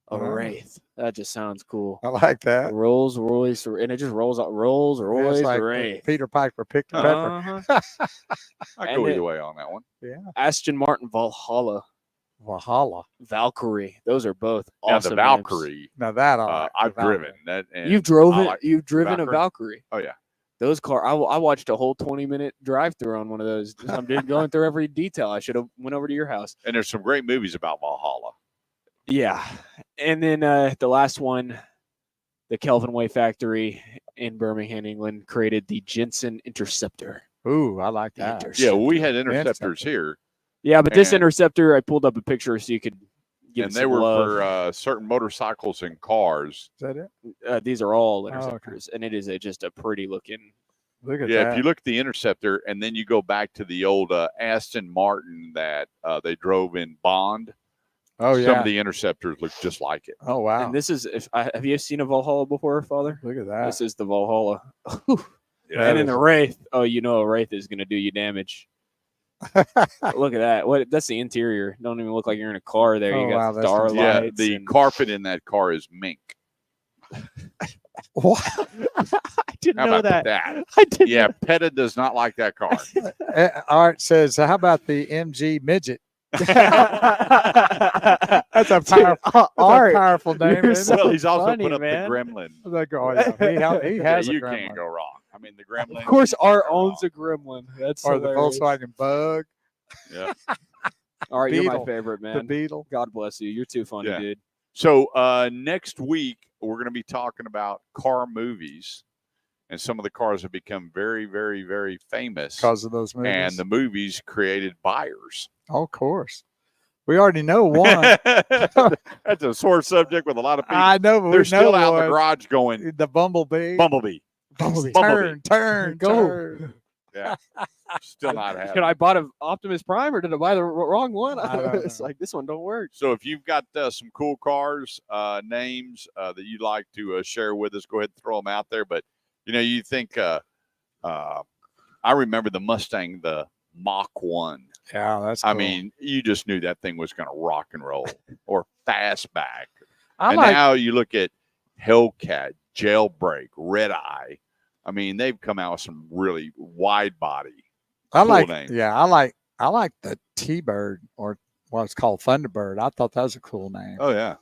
A Wraith. That just sounds cool. I like that. Rolls Royce, and it just rolls out. Rolls Royce like Wraith. Peter Piper picked the pepper. I go either way on that one. Yeah. Aston Martin Valhalla. Valkyrie. Those are both awesome. Now the Valkyrie. Names. Now that I like. I've driven that. You've driven a Valkyrie. Oh yeah. Those cars. I watched a whole 20-minute drive-through on one of those. I'm going through every detail. I should have went over to your house. And there's some great movies about Valhalla. Yeah. And then the last one, the Kelvin Way factory in Birmingham, England, created the Jensen Interceptor. Ooh, I like that. Yeah, well, we had Interceptors here. Yeah, but this Interceptor, I pulled up a picture so you could give and they were for certain motorcycles and cars. Is that it? These are all Interceptors, and it is just a pretty looking. Look at that. If you look at the Interceptor and then you go back to the old Aston Martin that they drove in Bond, Oh yeah. Some of the Interceptors look just like it. Oh wow. And this is have you seen a Valhalla before, Father? Look at that. This is the Valhalla. Yeah, And in the Wraith, oh, you know a Wraith is going to do you damage. Look at that. What? That's the interior. Don't even look like you're in a car there. You Oh, got wow, that's starlights. Yeah, the and- carpet in that car is mink. What? I didn't How know about that. I didn't. Yeah, PETA does not like that car. Art says, how about the MG midget? That's That's a powerful, Art. powerful name. You're Isn't Well, it? he's also funny, put up man. the Gremlin. I'm like, oh, yeah. He Yeah, has a you gremlin. can't go wrong. I mean, the Gremlin. Of course, you can't Art go owns wrong. a Gremlin. That's Or the hilarious. Volkswagen Bug, Yeah. All right, you're my Beetle. favorite, the man. Beetle. God bless you. You're too funny, Yeah. dude. So next week we're going to be talking about car movies, and some of the cars have become very, very, very famous. Because of those movies. And the movies created buyers. Oh, of course. We already know one. That's a sore subject with a lot of people. I know, but They're we still know out in the one. garage going, The Bumblebee. Bumblebee. Turn, turn, Go. turn. Yeah. Still not happening. Can I buy an Optimus Prime or did I buy the wrong one? I don't It's know. like this one don't work. So if you've got some cool cars, names that you'd like to share with us, go ahead and throw them out there. But, you think, I remember the Mustang, the Mach 1. Yeah, that's cool. I mean, you just knew that thing was going to rock and roll. Or Fastback. I And like now you look at Hellcat, Jailbreak, Red Eye. I mean, they've come out with some really wide body. cool names. Yeah, I like the T-Bird, or what's called Thunderbird. I thought that was a cool name. Oh, yeah.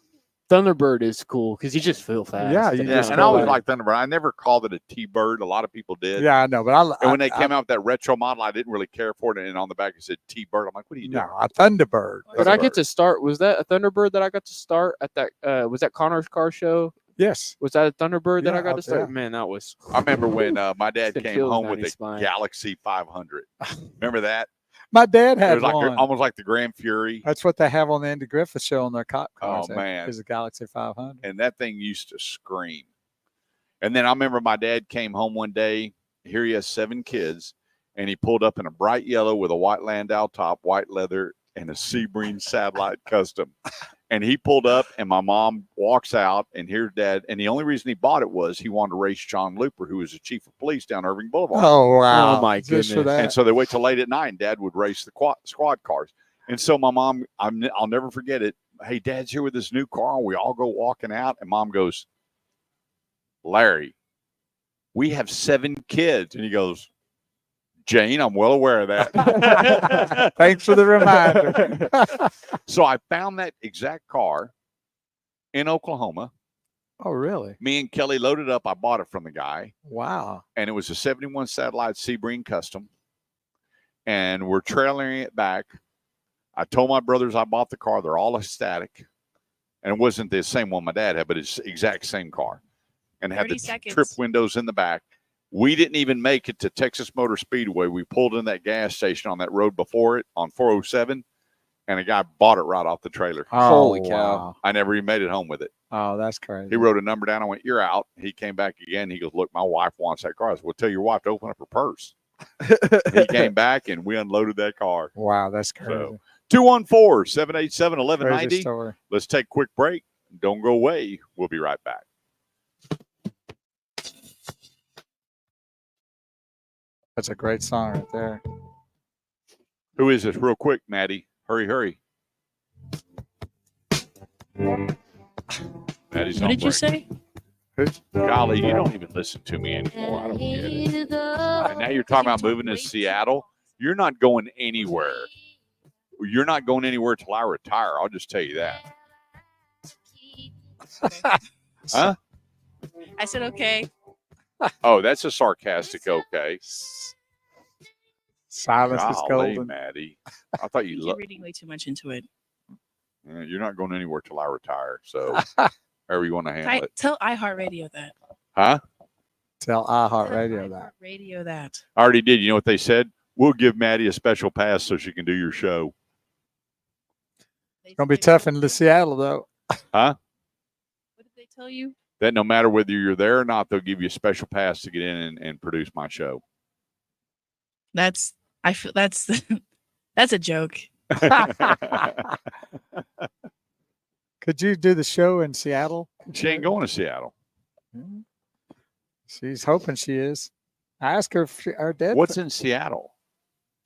Thunderbird is cool because you just feel fast. Yeah, you Yeah, just and I feel always like- liked Thunderbird. I never called it a T-Bird. A lot of people did. Yeah, I know, but And when they came out with that retro model, I didn't really care for it. And on the back it said T-Bird. I'm like, what are you doing? no, a Thunderbird. Did I get to start? Was that a Thunderbird that I got to start at that? Was that Connor's car show? Yes. Was that a Thunderbird that Yeah, I got to start? yeah. Man, that was. I remember when my dad It came feels home down with his a spine. Galaxy 500. Remember that? My dad It had was like one. almost like the Grand Fury. That's what they have on the Andy Griffith show on their cop cars. Oh, man. Is a Galaxy 500. And that thing used to scream. And then I remember my dad came home one day. Here he has 7 kids. And he pulled up in a bright yellow with a white Landau top, white leather, and a Sebring Satellite Custom. And he pulled up, and my mom walks out, and here's Dad. And the only reason he bought it was he wanted to race John Looper, who was the chief of police down Irving Boulevard. Oh wow! Oh, my Just for goodness. that. And so they wait till late at night, and Dad would race the squad cars. And so my mom, I'll never forget it. Hey, Dad's here with his new car, and we all go walking out, and Mom goes, Larry, we have 7 kids. And he goes, Jane, I'm well aware of that. Thanks for the reminder. So I found that exact car in Oklahoma. Oh really? Me and Kelly loaded up. I bought it from the guy, Wow. and it was a 71 Satellite Sebring Custom. And we're trailering it back. I told my brothers I bought the car. They're all ecstatic. And it wasn't the same one my dad had, but it's the exact same car. And had 30 the seconds. trip windows in the back. We didn't even make it to Texas Motor Speedway. We pulled in that gas station on that road before it on 407, and a guy bought it right off the trailer. Holy Oh, cow. wow. I never even made it home with it. Oh, that's crazy. He wrote a number down. I went, "You're out." He came back again. He goes, "Look, my wife wants that car." I said, "Well, tell your wife to open up her purse." He came back, and we unloaded that car. Wow, that's crazy. 214-787-1190. Crazy story. Let's take a quick break. Don't go away. We'll be right back. That's a great song right there. Who is this? Real quick, Maddie. Hurry, hurry. Maddie's What on did you break. say? Golly, you don't even listen to me anymore. I don't get it. And now you're talking about moving to Seattle. You're not going anywhere. You're not going anywhere till I retire. I'll just tell you that. Huh? I said okay. Oh, that's a sarcastic okay. Silence is Golly, golden. Maddie. I thought I you think you're loved. reading way too much into it. You're not going anywhere till I retire. So, however you want to handle it. Tell iHeartRadio that. Huh? Tell iHeartRadio that. Radio that. I already did. You know what they said? We'll give Maddie a special pass so she can do your show. They Gonna be said- tough in Seattle though. Huh? What did they tell you? That no matter whether you're there or not, they'll give you a special pass to get in and produce my show. That's I feel that's that's a joke. Could you do the show in Seattle? She ain't going to Seattle. She's hoping she is. I asked her if her dad. What's in Seattle?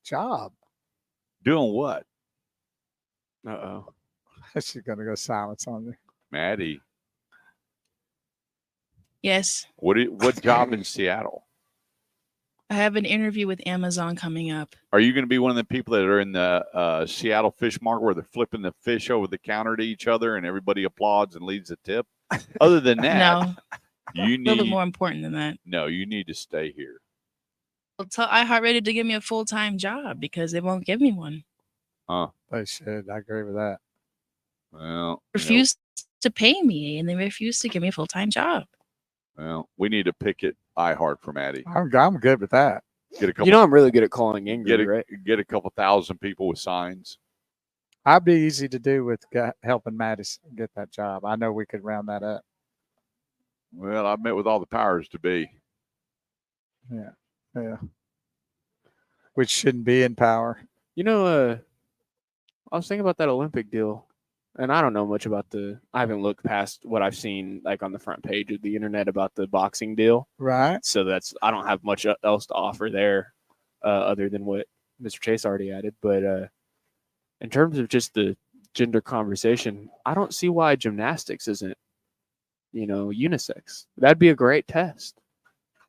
Job? Doing what? Uh-oh. She's gonna go silence on me. Maddie, Yes, what job in Seattle? I have an interview with Amazon coming up. Are you going to be one of the people that are in the Seattle fish market where they're flipping the fish over the counter to each other and everybody applauds and leads a tip? Other than that, No, you a little bit need more important than that. no. You need to stay here. Well, tell iHeartRadio to give me a full-time job because they won't give me one. They should. I agree with that. Well, Refuse to pay me, and they refuse to give me a full-time job. well, we need to picket iHeart for Maddie. I'm good with that. Get a couple. You know, I'm really good at calling angry, get right? get a couple thousand people with signs. I'd be easy to do with helping Maddie get that job. I know we could round that up. Well, I've met with all the powers to be. Yeah. Which shouldn't be in power. You know, I was thinking about that Olympic deal, and I don't know much about I haven't looked past what I've seen like on the front page of the internet about the boxing deal. Right. So I don't have much else to offer there, other than what Mr. Chase already added. But in terms of just the gender conversation, I don't see why gymnastics isn't, unisex. That'd be a great test.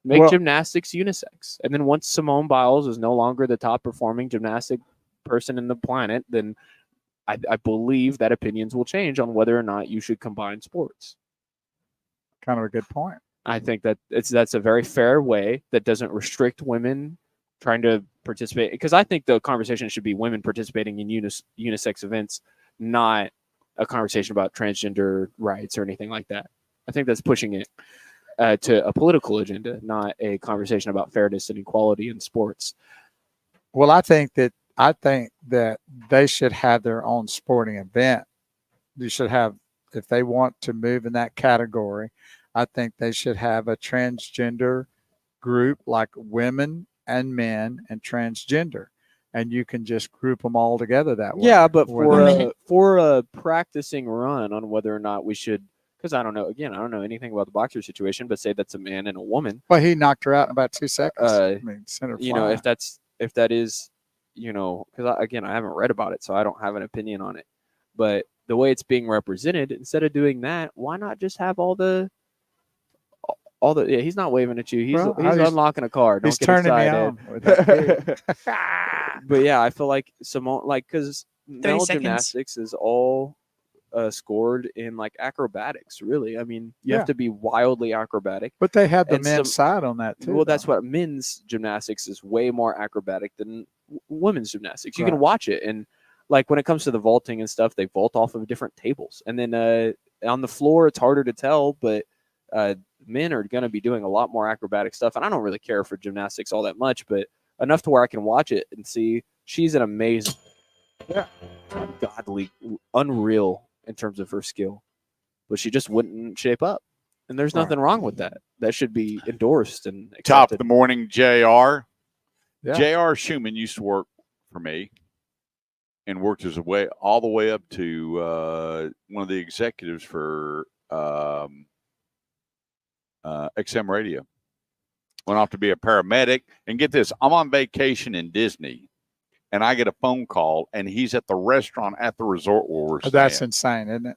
Make gymnastics unisex. And then once Simone Biles is no longer the top performing gymnastic person in the planet, then I believe that opinions will change on whether or not you should combine sports. Kind of a good point. I think that's a very fair way that doesn't restrict women trying to participate. Because I think the conversation should be women participating in unisex events, not a conversation about transgender rights or anything like that. I think that's pushing it to a political agenda, not a conversation about fairness and equality in sports. Well, I think that they should have their own sporting event. You should have, if they want to move in that category, I think they should have a transgender group like women and men and transgender. And you can just group them all together that way. Yeah, but for a practicing run on whether or not we should, because I don't know anything about the boxer situation, but say that's a man and a woman. Well, he knocked her out in about 2 seconds. If that is, because I haven't read about it, so I don't have an opinion on it. But the way it's being represented, instead of doing that, why not just have all the? Yeah, he's not waving at you. He's unlocking a car. Don't he's get turning excited. me on with that. But yeah, I feel like Simone, because 30 male seconds. gymnastics is all scored in like acrobatics. Really, I mean, you have to be wildly acrobatic. But they had the And men's side on that too. Well, that's what men's gymnastics is way more acrobatic than women's gymnastics. You Right. can watch it, and like when it comes to the vaulting and stuff, they vault off of different tables, and then on the floor it's harder to tell, but men are going to be doing a lot more acrobatic stuff. And I don't really care for gymnastics all that much, but enough to where I can watch it and see she's an amazing, godly, unreal in terms of her skill, but she just wouldn't shape up. And there's nothing wrong with that. That should be endorsed and accepted. Top of the morning, JR. Yeah. J.R. Schumann used to work for me and worked his way all the way up to one of the executives for XM Radio. Went off to be a paramedic. And get this, I'm on vacation in Disney, and I get a phone call, and he's at the restaurant at the resort where we're staying. That's insane, isn't it?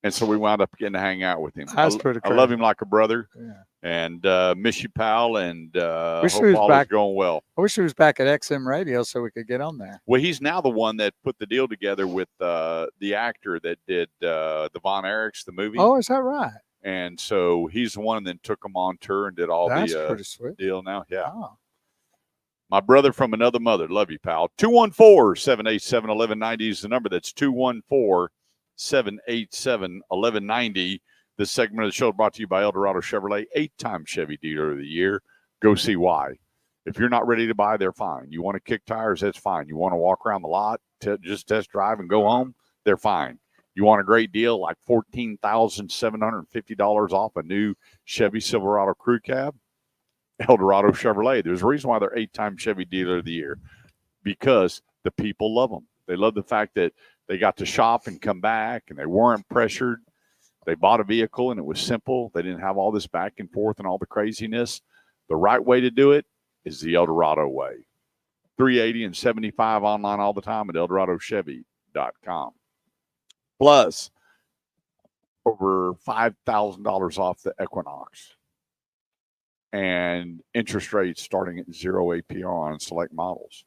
And so we wound up getting to hang out with him. That's pretty I cool. love him like a brother. Yeah. And miss you, pal, and Wish hope he was all back. is going well. I wish he was back at XM Radio so we could get on there. Well, he's now the one that put the deal together with the actor that did the Von Erichs, the movie. Oh, is that right? And so he's the one that took them on tour and did all That's the pretty sweet. deal now. Yeah. Oh. My brother from another mother. Love you, pal. 214-787-1190 is the number. That's 214-787-1190. This segment of the show is brought to you by Eldorado Chevrolet, 8-time Chevy Dealer of the Year. Go see why. If you're not ready to buy, they're fine. You want to kick tires, that's fine. You want to walk around the lot, just test drive and go home, they're fine. You want a great deal like $14,750 off a new Chevy Silverado Crew Cab? Eldorado Chevrolet. There's a reason why they're 8-time Chevy Dealer of the Year, because the people love them. They love the fact that they got to shop and come back and they weren't pressured. They bought a vehicle and it was simple. They didn't have all this back and forth and all the craziness. The right way to do it is the El Dorado way. 380 and 75 online all the time at eldoradochevy.com. Plus, over $5,000 off the Equinox. And interest rates starting at 0 APR on select models.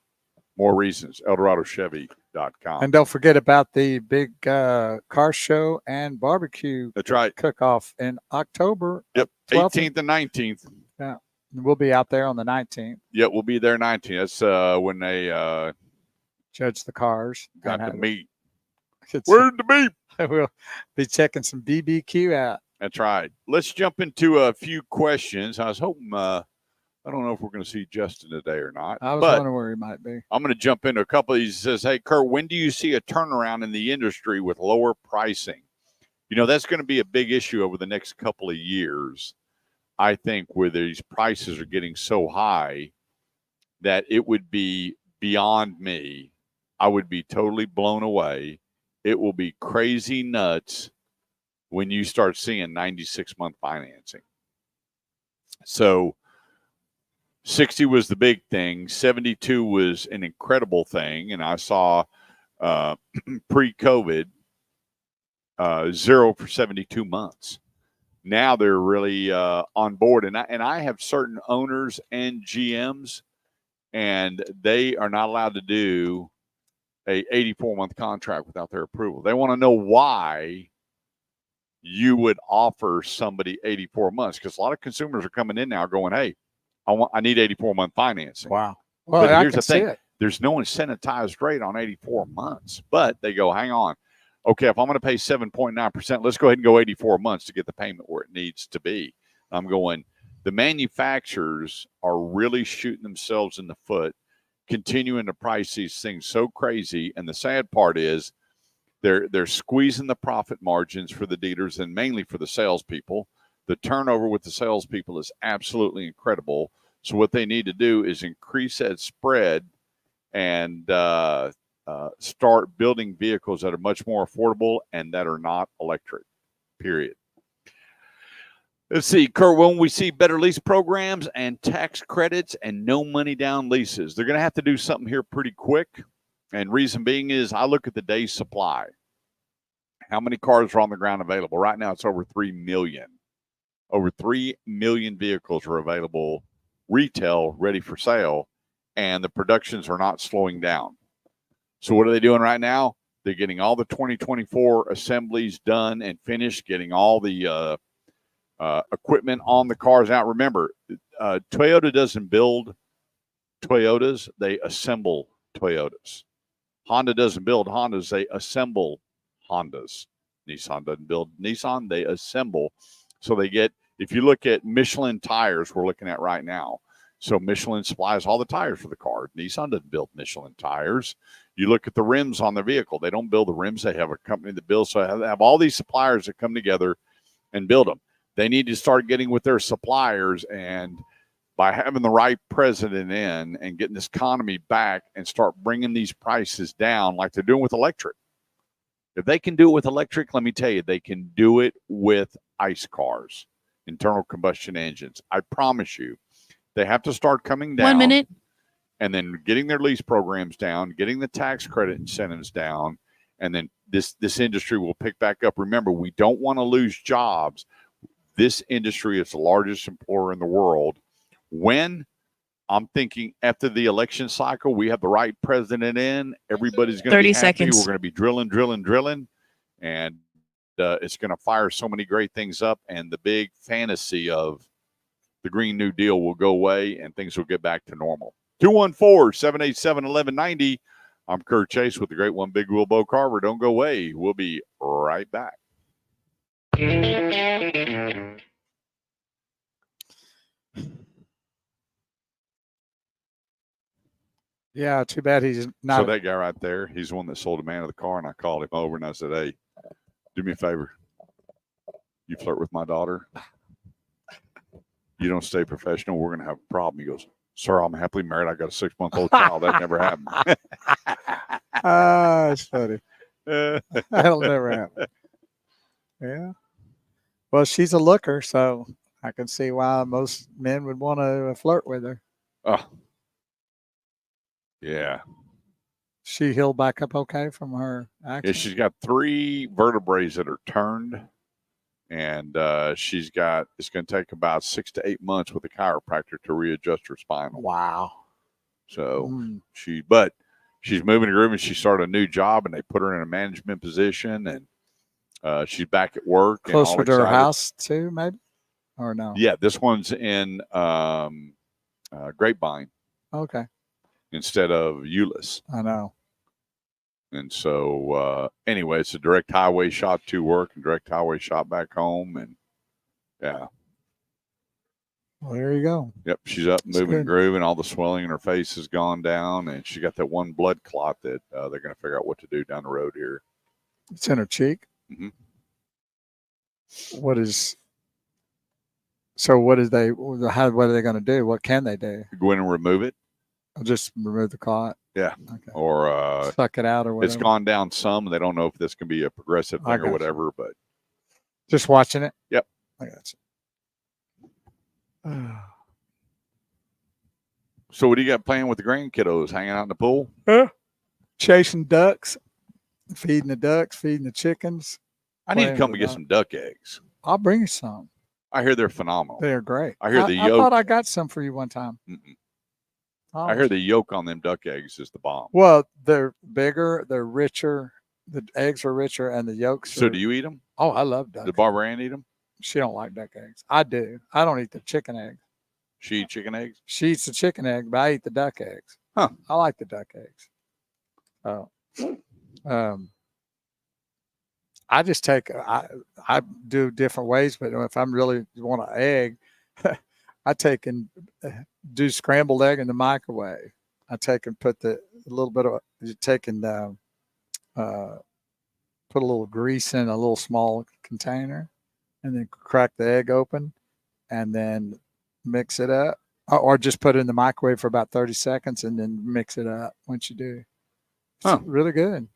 More reasons, eldoradochevy.com. And don't forget about the big car show and barbecue. That's right. Cook-off in October. Yep, 12th. 18th and 19th. Yeah, we'll be out there on the 19th. Yeah, we'll be there 19th. That's when they judge the cars. got the meat. Where's Where's the meat? We'll be checking some BBQ out. That's right. Let's jump into a few questions. I was hoping, I don't know if we're going to see Justin today or not. I was but wondering where he might be. I'm going to jump into a couple of these. He says, hey, Kurt, when do you see a turnaround in the industry with lower pricing? You know, that's going to be a big issue over the next couple of years. I think where these prices are getting so high that it would be beyond me. I would be totally blown away. It will be crazy nuts when you start seeing 96-month financing. So 60 was the big thing. 72 was an incredible thing. And I saw pre-COVID 0 for 72 months. Now they're really on board. And I have certain owners and GMs, and they are not allowed to do a 84-month contract without their approval. They want to know why you would offer somebody 84 months, because a lot of consumers are coming in now going, hey, I need 84-month financing. Wow. Well, But I here's can the thing. see it. There's no incentivized rate on 84 months, but they go, hang on. Okay, if I'm going to pay 7.9%, let's go ahead and go 84 months to get the payment where it needs to be. I'm going, the manufacturers are really shooting themselves in the foot, continuing to price these things so crazy. And the sad part is they're squeezing the profit margins for the dealers and mainly for the salespeople. The turnover with the salespeople is absolutely incredible. So what they need to do is increase that spread and start building vehicles that are much more affordable and that are not electric, period. Let's see, Kurt, when we see better lease programs and tax credits and no money down leases, they're going to have to do something here pretty quick. And reason being is I look at the day's supply. How many cars are on the ground available? Right now it's over 3 million. Over 3 million vehicles are available retail, ready for sale, and the productions are not slowing down. So what are they doing right now? They're getting all the 2024 assemblies done and finished, getting all the equipment on the cars out. Remember, Toyota doesn't build Toyotas, they assemble Toyotas. Honda doesn't build Hondas, they assemble Hondas. Nissan doesn't build Nissan, they assemble. So they get, if you look at Michelin tires, we're looking at right now. So Michelin supplies all the tires for the car. Nissan doesn't build Michelin tires. You look at the rims on their vehicle. They don't build the rims. They have a company that builds. So they have all these suppliers that come together and build them. They need to start getting with their suppliers, and by having the right president in and getting this economy back and start bringing these prices down like they're doing with electric. If they can do it with electric, let me tell you, they can do it with ICE cars, internal combustion engines. I promise you. They have to start coming down. 1 minute. And then getting their lease programs down, getting the tax credit incentives down, and then this industry will pick back up. Remember, we don't want to lose jobs. This industry is the largest employer in the world. When I'm thinking after the election cycle, we have the right president in, everybody's going to be happy. 30 seconds. We're going to be drilling, and it's going to fire so many great things up. And the big fantasy of the Green New Deal will go away and things will get back to normal. 214-787-1190. I'm Kurt Chase with the great one, Big Wheel Bo Carver. Don't go away. We'll be right back. Yeah, too bad he's not. So that guy right there, he's the one that sold a man of the car, and I called him over and I said, hey, do me a favor. You flirt with my daughter. You don't stay professional, we're going to have a problem. He goes, sir, I'm happily married. I got a 6-month-old child. That never happened. That's funny. That'll never happen. Yeah. Well, she's a looker, so I can see why most men would want to flirt with her. Oh, yeah. She healed back up okay from her Yeah, accident. she's got 3 vertebrae that are turned, and it's going to take about 6 to 8 months with a chiropractor to readjust her spinal. Wow. So Mm. she's moving and grooving. She started a new job, and they put her in a management position, and she's back at work. And all Closer to her excited. house too, maybe, or no? Yeah, this one's in Grapevine Okay, instead of Euless. I know. And so, anyway, it's a direct highway shot to work and direct highway shot back home. And yeah. Well, there you go. Yep. She's up, That's moving, good. grooving. All the swelling in her face has gone down. And she got that one blood clot that they're going to figure out what to do down the road here. It's in her cheek. Mhm. What is? So what is they? What are they going to do? What can they do? Go in and remove it. Just remove the clot. Yeah. Okay. Or Suck it out or whatever. it's gone down some. They don't know if this can be a progressive I thing or got whatever, but Just watching it. Yep. I got you. So what do you got playing with the grandkiddos? Hanging out in the pool? Chasing ducks, feeding the ducks, feeding the chickens. I need to Playing come with and get that. some duck eggs. I'll bring you some. I hear they're phenomenal. They're great. I hear the I yolk. thought I got some for you one time. Mm-mm. Oh. I hear the yolk on them duck eggs is the bomb. Well, they're bigger, they're richer. The eggs are richer, and the yolks. So are, do you eat them? Oh, I love duck. Did Barbara Ann eat them? She don't like duck eggs. I do. I don't eat the chicken eggs. She eat chicken eggs? She eats the chicken egg, but I eat the duck eggs. Huh. I like the duck eggs. Oh. I just take I do different ways, but if I'm really want an egg, I take and do scrambled egg in the microwave. I take and put a little bit of you take and put a little grease in a little small container, and then crack the egg open, and then mix it up, or just put it in the microwave for about 30 seconds, and then mix it up once you do. It's really good.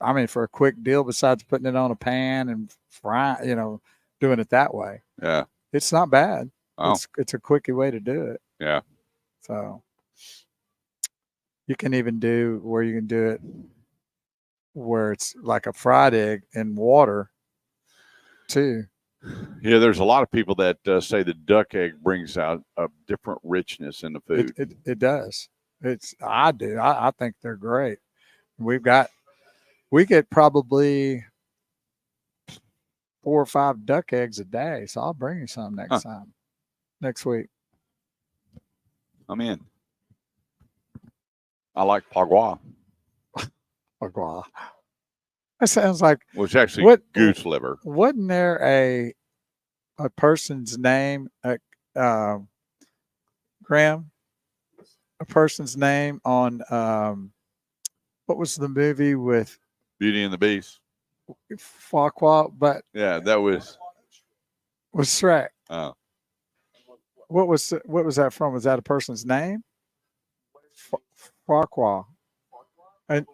I mean, for a quick deal, besides putting it on a pan and frying, doing it that way. Yeah. It's not bad. Oh. It's a quickie way to do it. Yeah. So you can even do where you can do it where it's like a fried egg in water too. Yeah, there's a lot of people that say the duck egg brings out a different richness in the food. It does. I do. I think they're great. We get probably 4 or 5 duck eggs a day. So I'll bring you some next week. I'm in. I like pagua. Pagua. That sounds like Which actually goose liver. Wasn't there a person's name Graham? A person's name on what was the movie with Beauty and the Beast? Farquaad, but Yeah, that was Shrek. Oh. What was that from? Was that a person's name? Farquaad. And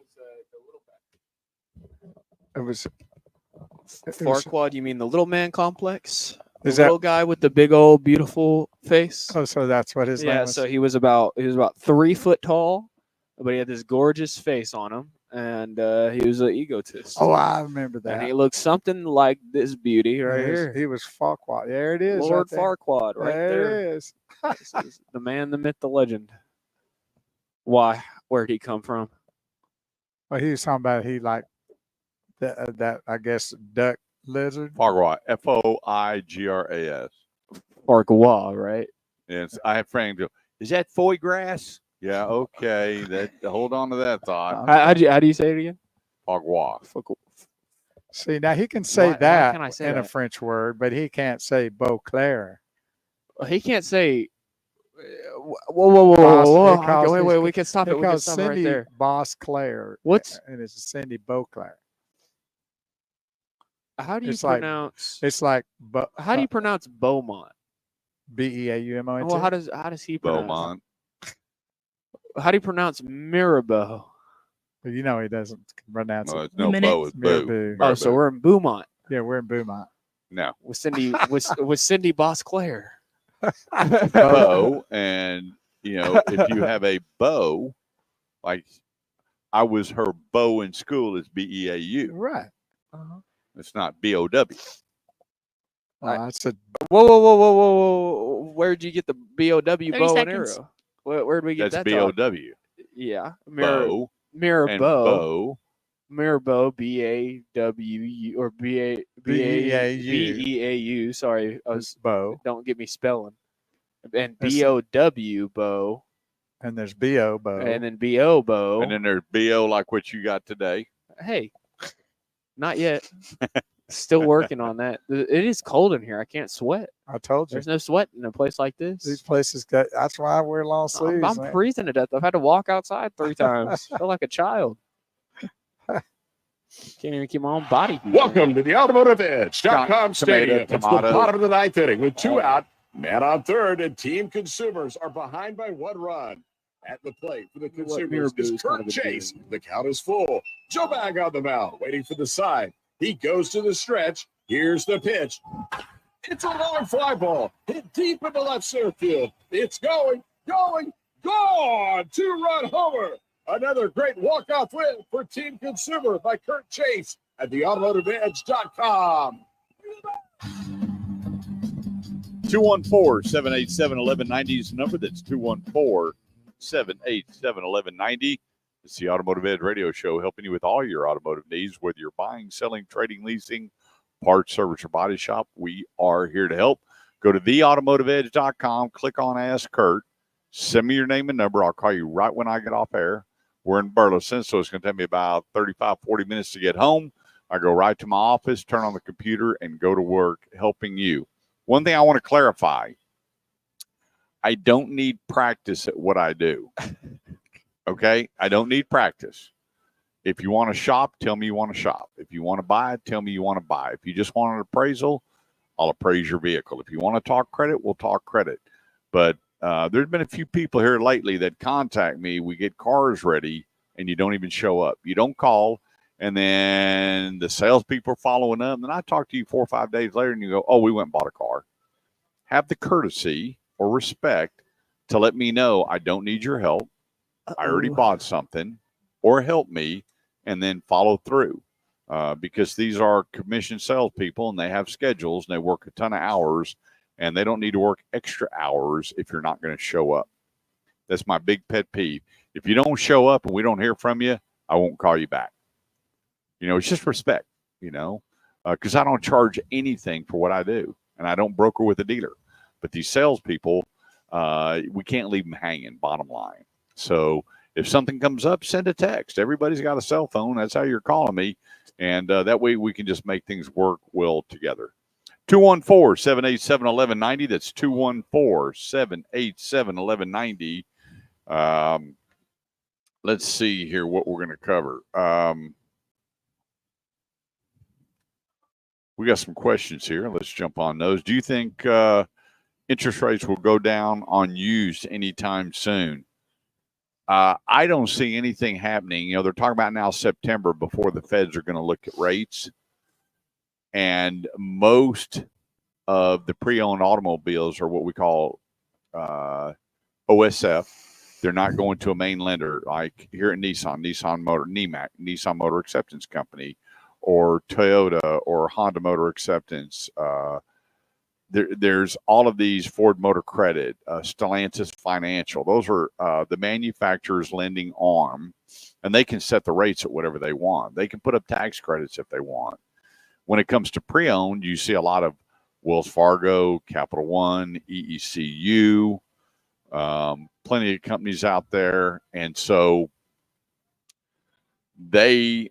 it was Farquaad, you mean the little man complex? The Is that- little guy with the big old beautiful face? Oh, so that's what his name Yeah, was. so he was about 3 foot tall, but he had this gorgeous face on him, and he was an egotist. Oh, I remember that. And he looked something like this beauty right Yes, here. He was Farquaad. There it is. Lord right there. Farquaad, right There there. it is. This is the man, the myth, the legend. Why? Where'd he come from? Well, he was talking about he liked that I guess duck lizard. Pagua. Foigras. Farquaad, right? And I have friends go, is that foie grass? Yeah, okay. Hold on to that thought. How do you say it again? Pagua. See, now he can say Why that can I say in a that? French word, but he can't say Beauclair. He can't say. Whoa! Boss, Okay, because wait, he's- we can stop it. We can Because stop it right Cindy there. Boss Claire. What's- and it's Cindy Beauclair. How do you It's like- pronounce? It's like How do you pronounce Beaumont? Beaumont? Well, how does he pronounce? Beaumont. How do you pronounce Mirabeau? But you know he doesn't pronounce No, it. it's no Minute. Bo. It's Boo. Boo. Oh, so we're in Beaumont Yeah, we're in Beaumont. No. with Cindy with Cindy Bosclair. Bo, and if you have a beau, like I was her beau in school, is BEAU. Right. It's not BOW. I said, Whoa! Where'd you get the BOW 30 bow and seconds. arrow? Where'd we get That's that? BOW. Yeah, Beau and Mirabeau, Beau. BAWU or B-E-A-U. BEAU. Sorry, I was. Bo. Don't get me spelling. And That's- BOW bow, And there's B-O, Bo. and then BO bow. And then there's BO like what you got today. Hey, not yet. Still working on that. It is cold in here. I can't sweat. I told you. There's no sweat in a place like These this. places got, that's why I wear long sleeves. I'm man. freezing to death. I've had to walk outside 3 times. I feel like a child. Can't even keep my own body heat. Welcome to the AutomotiveEdge.com Stadium. It's the tomato. bottom of the 9th inning with 2 out, man on third, and Team Consumers are behind by 1 run. At the plate for the Consumers is Mirabou's kind Kurt of a Chase. dude. The count is full. Joe Bag on the mound, waiting for the side. He goes to the stretch. Here's the pitch. It's a long fly ball. Hit deep in the left center field. It's going. Gone! 2-run homer. Another great walk-off win for Team Consumer by Kurt Chase at the AutomotiveEdge.com. 214-787-1190 is the number. That's 214-787-1190. It's the Automotive Edge Radio Show, helping you with all your automotive needs, whether you're buying, selling, trading, leasing, parts, service, or body shop. We are here to help. Go to theautomotiveedge.com, click on Ask Kurt, send me your name and number. I'll call you right when I get off air. We're in Burleson, so it's going to take me about 35, 40 minutes to get home. I go right to my office, turn on the computer, and go to work helping you. One thing I want to clarify, I don't need practice at what I do. Okay? I don't need practice. If you want to shop, tell me you want to shop. If you want to buy, tell me you want to buy. If you just want an appraisal, I'll appraise your vehicle. If you want to talk credit, we'll talk credit. But there's been a few people here lately that contact me. We get cars ready, and you don't even show up. You don't call, and then the salespeople are following up. And then I talk to you 4 or 5 days later, and you go, oh, we went and bought a car. Have the courtesy or respect to let me know I don't need your help. I already bought something, or help me, and then follow through. Because these are commission salespeople, and they have schedules, and they work a ton of hours, and they don't need to work extra hours if you're not going to show up. That's my big pet peeve. If you don't show up and we don't hear from you, I won't call you back. It's just respect, because I don't charge anything for what I do, and I don't broker with a dealer. But these salespeople, we can't leave them hanging, bottom line. So if something comes up, send a text. Everybody's got a cell phone. That's how you're calling me. And that way we can just make things work well together. 214-787-1190. That's 214-787-1190. Let's see here what we're going to cover. We got some questions here. Let's jump on those. Do you think interest rates will go down on used anytime soon? I don't see anything happening. They're talking about now September before the feds are going to look at rates. And most of the pre-owned automobiles are what we call OSF. They're not going to a main lender like here at Nissan Motor, NEMAC, Nissan Motor Acceptance Company, or Toyota or Honda Motor Acceptance. There's all of these, Ford Motor Credit, Stellantis Financial. Those are the manufacturer's lending arm, and they can set the rates at whatever they want. They can put up tax credits if they want. When it comes to pre-owned, you see a lot of Wells Fargo, Capital One, EECU, plenty of companies out there. And so they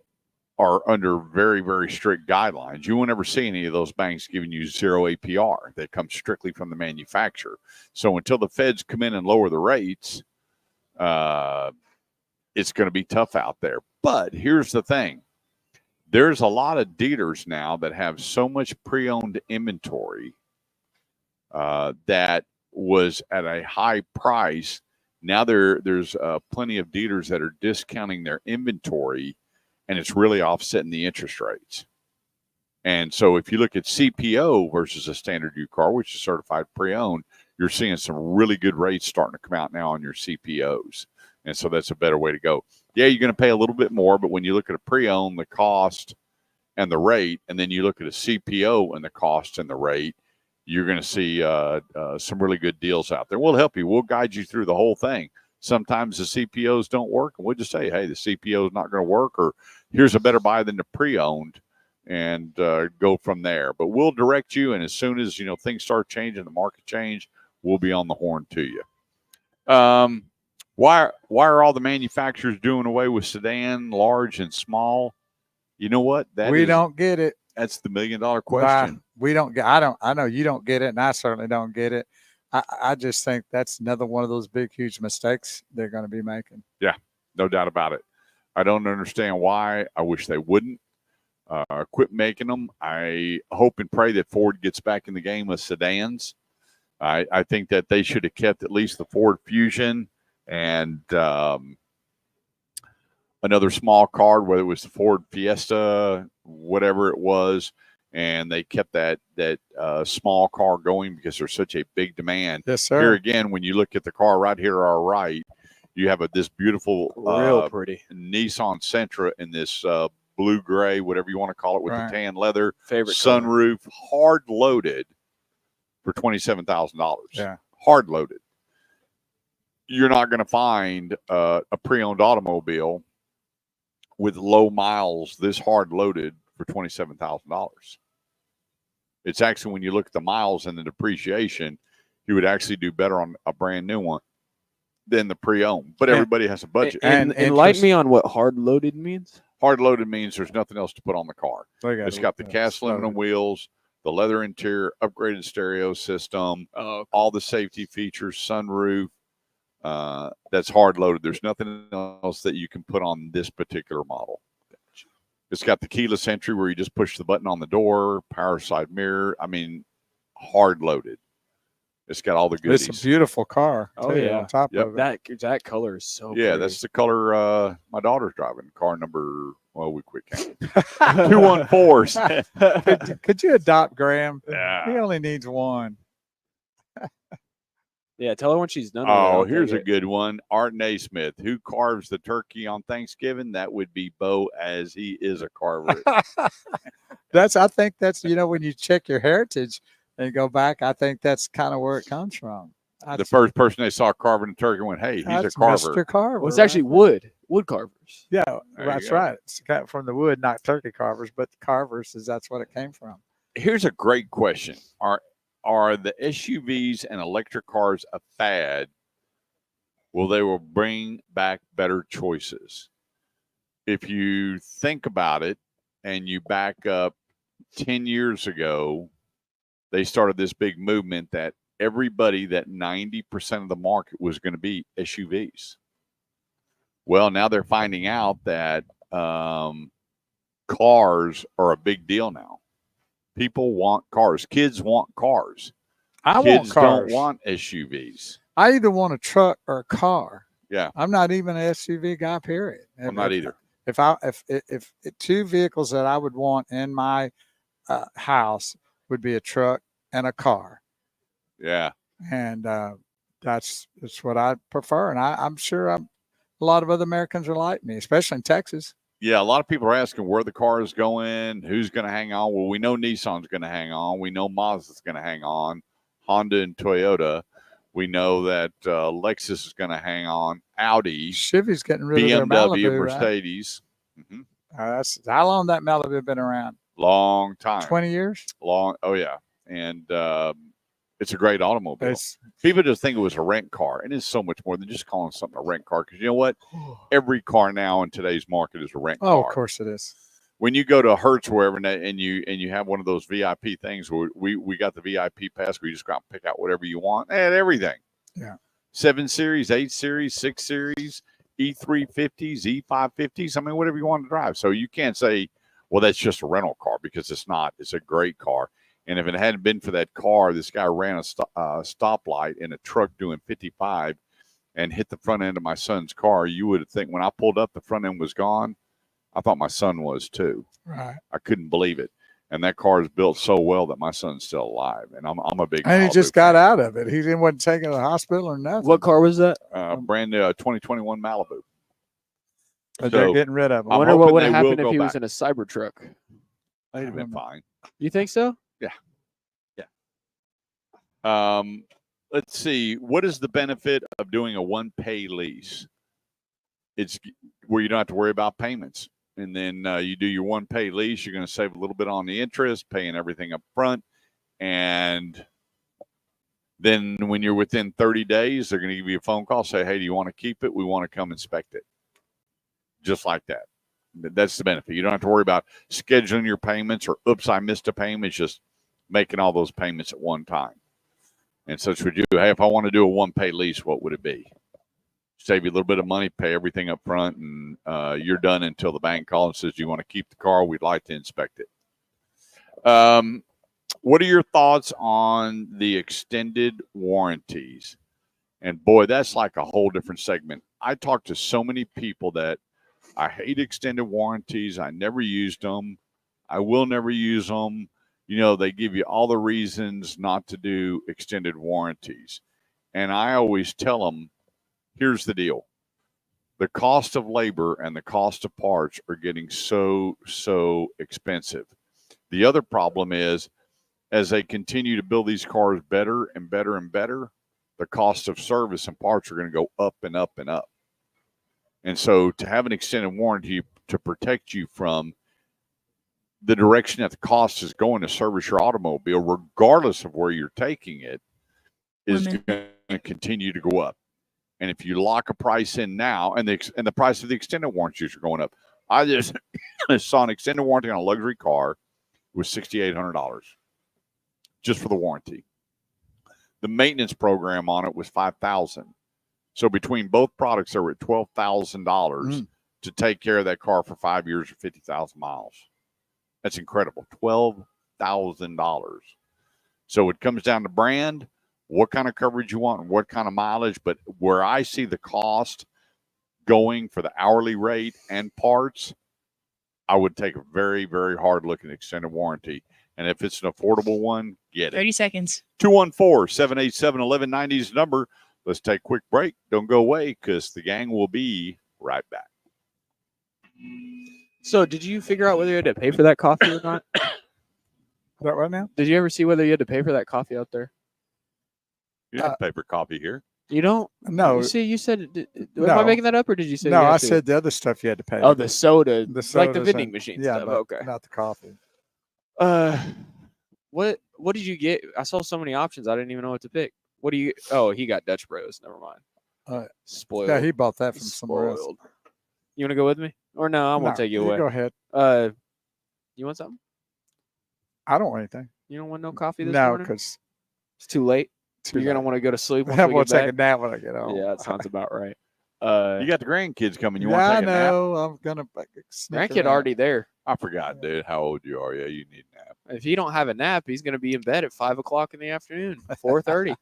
are under very, very strict guidelines. You won't ever see any of those banks giving you zero APR. That comes strictly from the manufacturer. So until the feds come in and lower the rates, it's going to be tough out there. But here's the thing. There's a lot of dealers now that have so much pre-owned inventory that was at a high price. Now there's plenty of dealers that are discounting their inventory, and it's really offsetting the interest rates. And so if you look at CPO versus a standard new car, which is certified pre-owned, you're seeing some really good rates starting to come out now on your CPOs. And so that's a better way to go. Yeah, you're going to pay a little bit more, but when you look at a pre-owned, the cost and the rate, and then you look at a CPO and the cost and the rate, you're going to see some really good deals out there. We'll help you. We'll guide you through the whole thing. Sometimes the CPOs don't work, and we'll just say, hey, the CPO is not going to work, or here's a better buy than the pre-owned, and go from there. But we'll direct you, and as soon as things start changing, the market change, we'll be on the horn to you. Why are all the manufacturers doing away with sedan, large and small? You know what? We don't get it. That's the $1 million question. We don't get. I know you don't get it, and I certainly don't get it. I just think that's another one of those big, huge mistakes they're going to be making. Yeah, no doubt about it. I don't understand why. I wish they wouldn't quit making them. I hope and pray that Ford gets back in the game of sedans. I think that they should have kept at least the Ford Fusion and another small car, whether it was the Ford Fiesta, whatever it was, and they kept that small car going because there's such a big demand. Yes, sir. Here again, when you look at the car right here to our right, you have this beautiful, real pretty Nissan Sentra in this blue gray, whatever you want to call it, with Right. the tan leather, favorite sunroof, hard loaded for $27,000. Yeah. Hard loaded. You're not going to find a pre-owned automobile with low miles this hard loaded for $27,000. It's actually, when you look at the miles and the depreciation, you would actually do better on a brand new one than the pre-owned. But everybody has a budget. And enlighten me on what hard loaded means. Hard loaded means there's nothing else to put on the car. It's It's got the cast aluminum wheels, the leather interior, upgraded stereo system, all the safety features, sunroof. That's hard loaded. There's nothing else that you can put on this particular model. It's got the keyless entry where you just push the button on the door, power side mirror. I mean, hard loaded. It's got all the goodies. It's a beautiful car. Oh, too, yeah. on top Yep. of it. That color is so Yeah, pretty. that's the color my daughter's driving. Car number, well, we quit counting. 214s. Could you adopt Graham? Yeah. He only needs one. Yeah, tell her when she's done with it, Oh, I'll here's take a it. good one. Art Naismith. Who carves the turkey on Thanksgiving? That would be Bo, as he is a carver. I think that's, when you check your heritage and go back, I think that's kind of where it comes from. The first person they saw carving a turkey went, hey, he's a That's carver. Mr. Carver. Well, it's actually right? wood carvers. Yeah, There that's you go. right. It's got from the wood, not turkey carvers, but carvers, that's what it came from. Here's a great question. Are the SUVs and electric cars a fad? Well, they will bring back better choices. If you think about it and you back up 10 years ago, they started this big movement that 90% of the market was going to be SUVs. Well, now they're finding out that cars are a big deal now. People want cars. Kids want cars. Kids don't want SUVs. I either want a truck or a car. Yeah. I'm not even an SUV guy, period. I'm not either. If two vehicles that I would want in my house would be a truck and a car. Yeah. And that's what I prefer. And I'm sure a lot of other Americans are like me, especially in Texas. Yeah, a lot of people are asking where the car is going, who's going to hang on. Well, we know Nissan's going to hang on. We know Mazda's going to hang on, Honda and Toyota. We know that Lexus is going to hang on, Audi, Chevy's getting rid of their Malibu, Mercedes. Right? Mm-hmm. That's how long that Malibu been around? Long time. 20 years? Long. Oh, yeah. And it's a great automobile. People just think it was a rent car, and it's so much more than just calling something a rent car. Because you know what? Every car now in today's market is a rent car. Oh, of course it is. When you go to Hertz, wherever, and you have one of those VIP things where we got the VIP pass where you just go out and pick out whatever you want and everything. Yeah. 7 Series, 8 Series, 6 Series, E350s, E550s. I mean, whatever you want to drive. So you can't say, well, that's just a rental car, because it's not. It's a great car. And if it hadn't been for that car, this guy ran a stoplight in a truck doing 55 and hit the front end of my son's car, you would think when I pulled up, the front end was gone. I thought my son was too. Right. I couldn't believe it. And that car is built so well that my son's still alive. And I'm a big And he Malibu just got fan. out of it. He wasn't taken to the hospital or nothing. What car was that? Brand new 2021 Malibu. But they're So, getting rid of I them. I'm wonder what hoping would they have will happened if go he was back. in a Cybertruck. They'd have been fine. You think so? Let's see. What is the benefit of doing a one-pay lease? It's where you don't have to worry about payments. And then you do your one-pay lease. You're going to save a little bit on the interest, paying everything up front. And then when you're within 30 days, they're going to give you a phone call, say, hey, do you want to keep it? We want to come inspect it. Just like that. That's the benefit. You don't have to worry about scheduling your payments or, oops, I missed a payment. It's just making all those payments at one time. And such would you, hey, if I want to do a one-pay lease, what would it be? Save you a little bit of money, pay everything up front, and you're done until the bank calls and says, you want to keep the car? We'd like to inspect it. What are your thoughts on the extended warranties? And boy, that's like a whole different segment. I talk to so many people that I hate extended warranties. I never used them. I will never use them. You know, they give you all the reasons not to do extended warranties. And I always tell them, here's the deal. The cost of labor and the cost of parts are getting so expensive. The other problem is, as they continue to build these cars better and better and better, the cost of service and parts are going to go up and up and up. And so to have an extended warranty to protect you from the direction that the cost is going to service your automobile, regardless of where you're taking it, is going to continue to go up. And if you lock a price in now, and the price of the extended warranties are going up. I just saw an extended warranty on a luxury car. It was $6,800 just for the warranty. The maintenance program on it was $5,000. So between both products, they were at $12,000 to take care of that car for 5 years or 50,000 miles. That's incredible. $12,000. So it comes down to brand, what kind of coverage you want, and what kind of mileage. But where I see the cost going for the hourly rate and parts, I would take a very, very hard look at extended warranty. And if it's an affordable one, get it. 30 seconds. 214-787-1190 is the number. Let's take a quick break. Don't go away because the gang will be right back. So did you figure out whether you had to pay for that coffee or not? Is that right now? Did you ever see whether you had to pay for that coffee out there? You don't have paper copy here. You don't? No. You see, you said, am No. I making that up or did you say? No, you had I to? said the other stuff you had to pay. Oh, the soda. The Like the sodas vending and- machine yeah, stuff. but Okay. not the coffee. What did you get? I saw so many options. I didn't even know what to pick. What do you? Oh, he got Dutch Bros. Never mind. Spoiled. Yeah, he bought that from somewhere else. Spoiled. You want to go with me? Or no, I won't take you away. Go ahead. You want something? I don't want anything. You don't want no coffee this No, morning? because It's too late. You're going to want to go to sleep once I we will get take a back? nap when I get home. Yeah, that sounds about right. You got the grandkids coming. You yeah, want to I take a nap? know. I'm gonna sneak Grandkid around. already there. I forgot, dude. How old you are? Yeah, you need a nap. If he don't have a nap, he's going to be in bed at 5 o'clock in the afternoon, 4:30.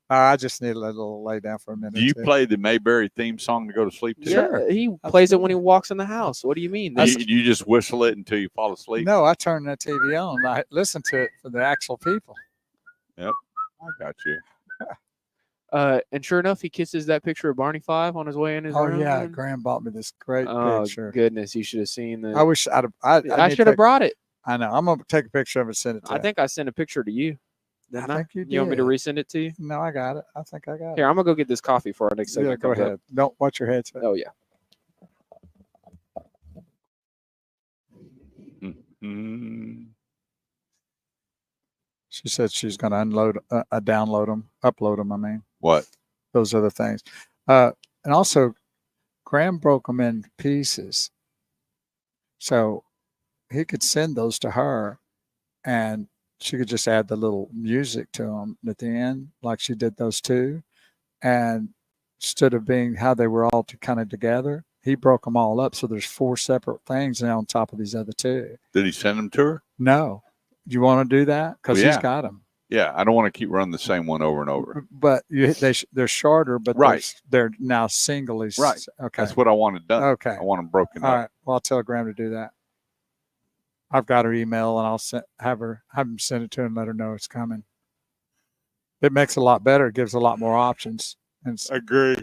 I just need a little lay down for a minute. Do you too. play the Mayberry theme song to go to sleep to? Yeah, he plays it when he walks in the house. What do you mean? You just whistle it until you fall asleep? No, I turn the TV on. I listen to it for the actual people. Yep, I got you. And sure enough, he kisses that picture of Barney Five on his way in his Oh room. yeah, and- Graham bought me this great Oh picture. goodness, you should have seen the. I wish I'd. I I need to should have take- brought it. I know. I'm gonna take a picture of it and send it to I you. think I sent a picture to you. Didn't I? think you You want me to did. resend it to you? No, I got it. I think I got it. Here, I'm gonna go get this coffee for our next Yeah, segment. go comes up. ahead. Don't watch your headset. Oh yeah. Mm-hmm. She said she's gonna download them, upload them. I mean, What? those other things, and also, Graham broke them in pieces, so he could send those to her, and she could just add the little music to them at the end, like she did those two, and instead of being how they were all kind of together, he broke them all up, so there's 4 separate things now on top of these other 2. Did he send them to her? No, do you want to do that? Because Well, he's yeah. got them. Yeah, I don't want to keep running the same one over and over. But they're shorter, but Right. they're now singly. Right. Okay. That's what I wanted done. Okay. I want them broken All up. right. Well, I'll tell Graham to do that. I've got her email, and I'll have him send it to her and let her know it's coming. It makes it a lot better. It gives a lot more options. And Agree.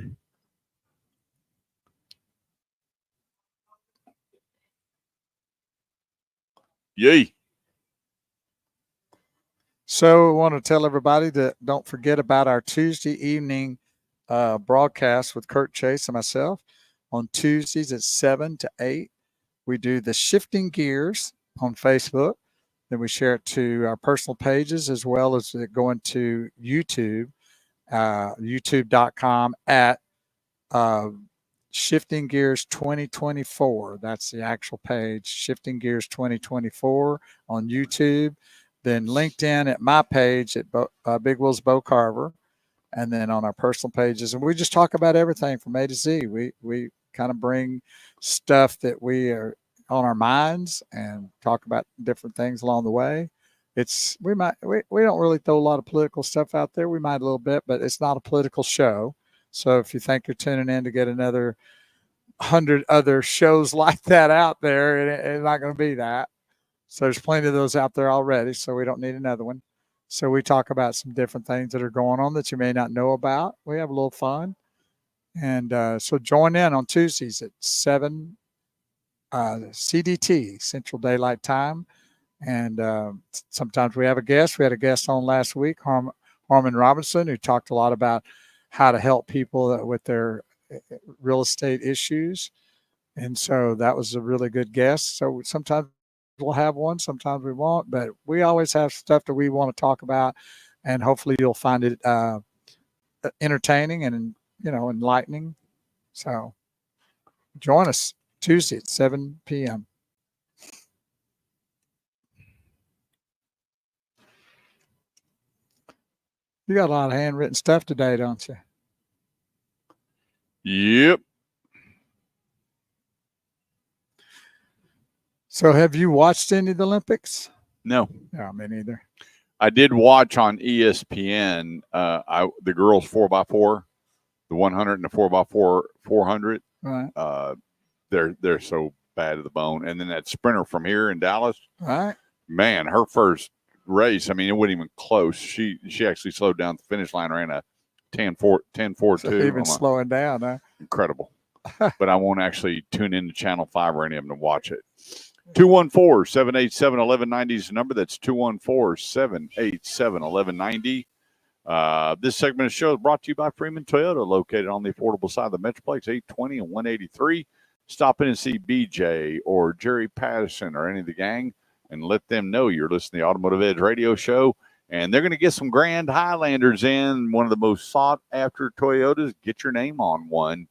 Yay. So I want to tell everybody that don't forget about our Tuesday evening broadcast with Kurt Chase and myself on Tuesdays at 7 to 8. We do the Shifting Gears on Facebook. Then we share it to our personal pages as well as going to YouTube, youtube.com at Shifting Gears 2024. That's the actual page, Shifting Gears 2024 on YouTube. Then LinkedIn at my page at Big Will's Bo Carver, and then on our personal pages. And we just talk about everything from A to Z. We kind of bring stuff that we are on our minds and talk about different things along the way. We don't really throw a lot of political stuff out there. We might a little bit, but it's not a political show. So if you think you're tuning in to get another 100 other shows like that out there, it's not going to be that. So there's plenty of those out there already, so we don't need another one. So we talk about some different things that are going on that you may not know about. We have a little fun. And so join in on Tuesdays at 7 CDT, Central Daylight Time. And sometimes we have a guest. We had a guest on last week, Harmon Robinson, who talked a lot about how to help people with their real estate issues. And so that was a really good guest. So sometimes we'll have one, sometimes we won't, but we always have stuff that we want to talk about, and hopefully you'll find it entertaining and enlightening. So join us Tuesday at 7 p.m. You got a lot of handwritten stuff today, don't you? Yep. So have you watched any of the Olympics? No. No, me neither. I did watch on ESPN the girls 4x4, the 100 and the 4x4 400. Right. They're so bad to the bone. And then that sprinter from here in Dallas. Right. Man, her first race, I mean, it wasn't even close. She actually slowed down the finish line, ran a 10.42. So even slowing down, huh? Incredible. But I won't actually tune into Channel 5 or any of them to watch it. 214-787-1190 is the number. That's 214-787-1190. This segment of the show is brought to you by Freeman Toyota, located on the affordable side of the Metroplex, 820 and 183. Stop in and see BJ or Jerry Patterson or any of the gang and let them know you're listening to the Automotive Edge radio show. And they're going to get some Grand Highlanders in, one of the most sought-after Toyotas. Get your name on one.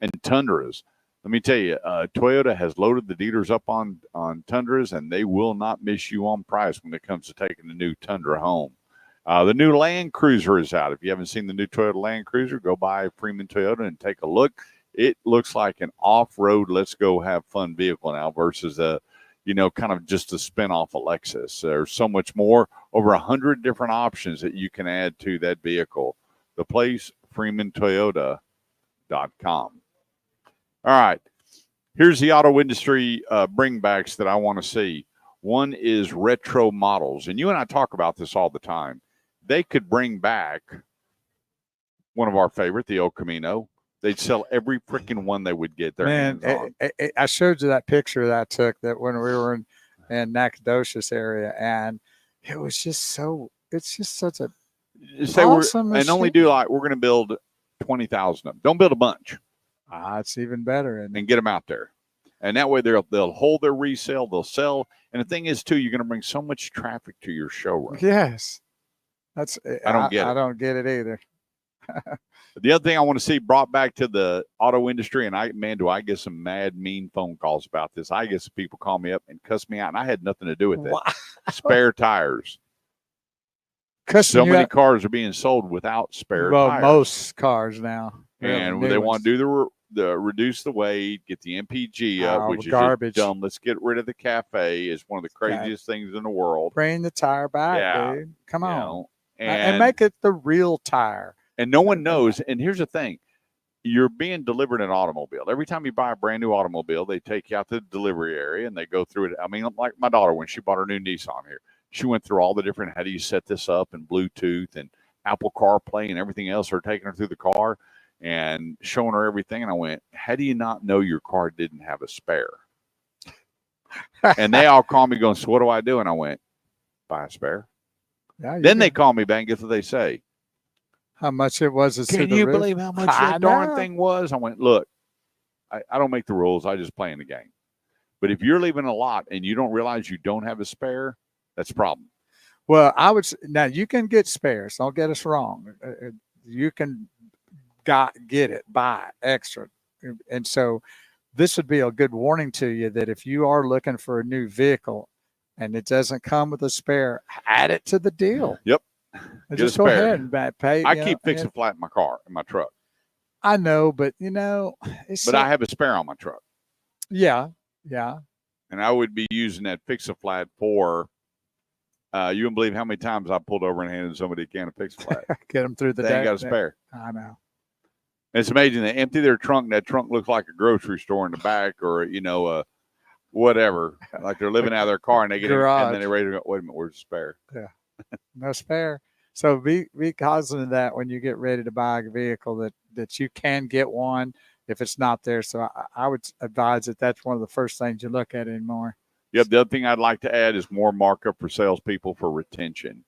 And Tundras. Let me tell you, Toyota has loaded the dealers up on Tundras, and they will not miss you on price when it comes to taking the new Tundra home. The new Land Cruiser is out. If you haven't seen the new Toyota Land Cruiser, go by Freeman Toyota and take a look. It looks like an off-road, let's go have fun vehicle now versus kind of just a spin-off of Lexus. There's so much more, over 100 different options that you can add to that vehicle. The place, FreemanToyota.com. All right, here's the auto industry bringbacks that I want to see. One is retro models, and you and I talk about this all the time. They could bring back one of our favorite, the El Camino. They'd sell every freaking one they would get their hands on. I showed you that picture that I took that when we were in Nacogdoches area, and it was just it's just such a awesome machine. And only do we're going to build 20,000 of them. Don't build a bunch. It's even better. And get them out there. And that way they'll hold their resale, they'll sell. And the thing is, too, you're going to bring so much traffic to your showroom. Yes. I don't get it either. The other thing I want to see brought back to the auto industry, and do I get some mad, mean phone calls about this. I get some people call me up and cuss me out, and I had nothing to do with it. Spare tires. So many cars are being sold without spare tires. Most cars now. And they want to do reduce the weight, get the MPG up, which is garbage. just dumb. Let's get rid of the cafe. It's one of the craziest things in the world. Bring the tire back, Yeah, dude. Come you on. know, And make it the real tire. And no one knows. And here's the thing. You're being delivered an automobile. Every time you buy a brand new automobile, they take you out to the delivery area and they go through it. I mean, like my daughter, when she bought her new Nissan here, she went through all the different, how do you set this up, and Bluetooth and Apple CarPlay and everything else. They're taking her through the car and showing her everything. And I went, how do you not know your car didn't have a spare? And they all call me going, so what do I do? And I went, buy a spare. Yeah, Then they call me back and guess what they say? How much it was? Can you believe how much that darn thing was? I went, look, I don't make the rules. I just play in the game. But if you're leaving a lot and you don't realize you don't have a spare, that's a problem. Well, now you can get spares. Don't get us wrong. You can get it, buy it, extra. And so this would be a good warning to you that if you are looking for a new vehicle and it doesn't come with a spare, add it to the deal. Yep. Just go ahead and pay. I keep fixing flat in my car, in my truck. I know, but it's. But I have a spare on my truck. Yeah. And I would be using that fix-a-flat for. You wouldn't believe how many times I pulled over and handed somebody a can of fix-a-flat. Get them through the day. They ain't got a spare. I know. It's amazing. They empty their trunk. And that trunk looks like a grocery store in the back, or whatever. Like they're living out of their car, and they get in, and then they're ready to go. Wait a minute, where's the spare? Yeah. No spare. So be cognizant of that when you get ready to buy a vehicle that you can get one if it's not there. So I would advise that that's one of the first things you look at anymore. Yep. The other thing I'd like to add is more markup for salespeople for retention.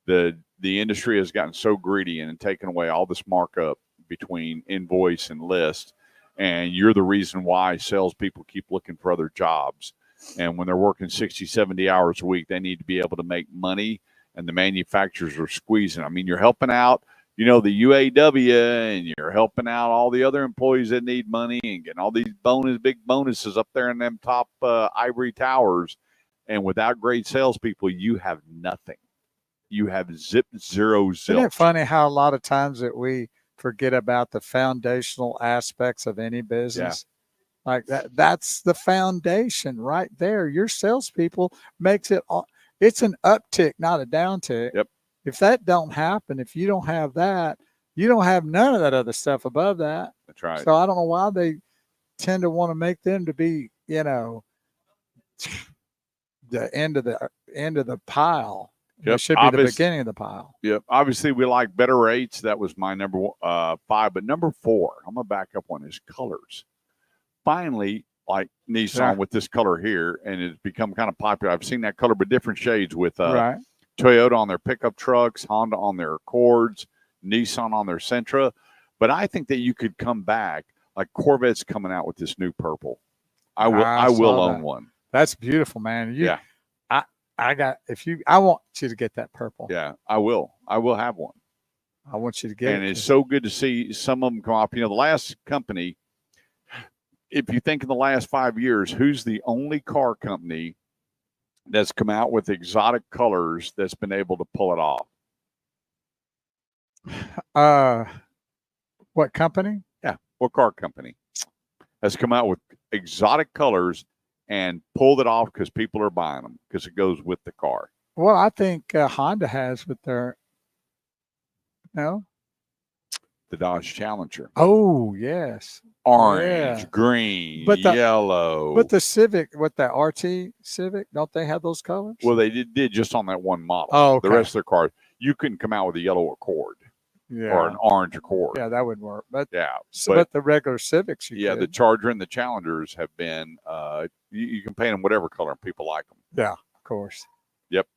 The industry has gotten so greedy and taken away all this markup between invoice and list, and you're the reason why salespeople keep looking for other jobs. And when they're working 60, 70 hours a week, they need to be able to make money. And the manufacturers are squeezing. I mean, you're helping out, the UAW, and you're helping out all the other employees that need money and getting all these big bonuses up there in them top ivory towers. And without great salespeople, you have nothing. You have zero zilch. Isn't it funny how a lot of times that we forget about the foundational aspects of any business? Yeah. Like that's the foundation right there. Your salespeople makes it all. It's an uptick, not a downtick. Yep. If that don't happen, if you don't have that, you don't have none of that other stuff above that. That's right. So I don't know why they tend to want to make them to be, the end of the pile. Yep. It should be the beginning of the pile. Yep. Obviously, we like better rates. That was my number 5. But number 4, I'm going to back up on is colors. Finally, like Nissan with this color here, and it's become kind of popular. I've seen that color, but different shades with Toyota on their pickup trucks, Honda on their Accords, Nissan on their Sentra. But I think that you could come back, like Corvette's coming out with this new purple. I will own one. That's beautiful, man. I want you to get that purple. Yeah, I will. I will have one. I want you to get it. And it's so good to see some of them come off. The last company, if you think in the last 5 years, who's the only car company that's come out with exotic colors that's been able to pull it off? What company? Yeah, what car company has come out with exotic colors and pulled it off because people are buying them because it goes with the car? Well, I think Honda has with their the Dodge Challenger. Oh, yes. Orange, green, yellow. But the Civic, the RT Civic, don't they have those colors? Well, they did just on that one model. Oh, okay. The rest of their cars, you couldn't come out with a yellow Accord or an orange Accord. Yeah, that wouldn't work. But but the regular Civics, the Charger and the Challengers have been, you can paint them whatever color and people like them. Yeah, of course. Yep.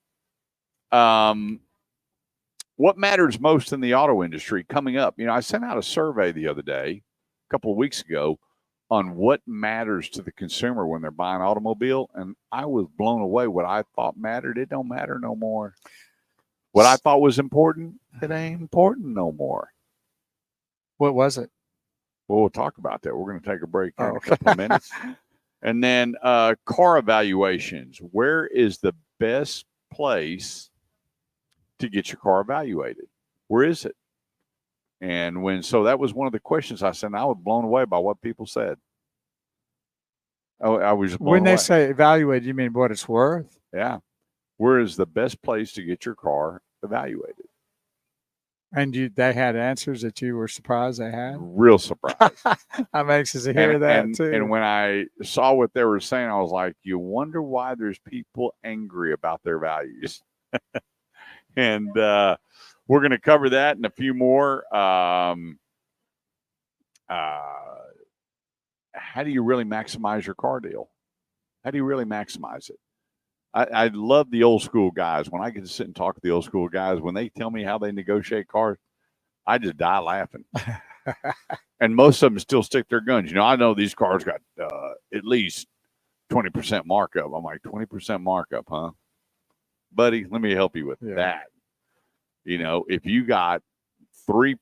What matters most in the auto industry coming up? I sent out a survey the other day, a couple of weeks ago, on what matters to the consumer when they're buying an automobile, and I was blown away. What I thought mattered, it don't matter no more. What I thought was important, it ain't important no more. What was it? Well, we'll talk about that. We're going to take a break in a couple of minutes. And then car evaluations. Where is the best place to get your car evaluated? Where is it? And so that was one of the questions I said, and I was blown away by what people said. I was just blown When they away. say evaluate, you mean what it's worth? Yeah. Where is the best place to get your car evaluated? And they had answers that you were surprised they had? Real surprised. I'm anxious to hear that too. And when I saw what they were saying, I was like, you wonder why there's people angry about their values. And we're going to cover that and a few more. How do you really maximize your car deal? How do you really maximize it? I love the old school guys. When I get to sit and talk to the old school guys, when they tell me how they negotiate cars, I just die laughing. And most of them still stick their guns. You know, I know these cars got at least 20% markup. I'm like, 20% markup, huh? Buddy, let me help you with that. You know, if you got 3%,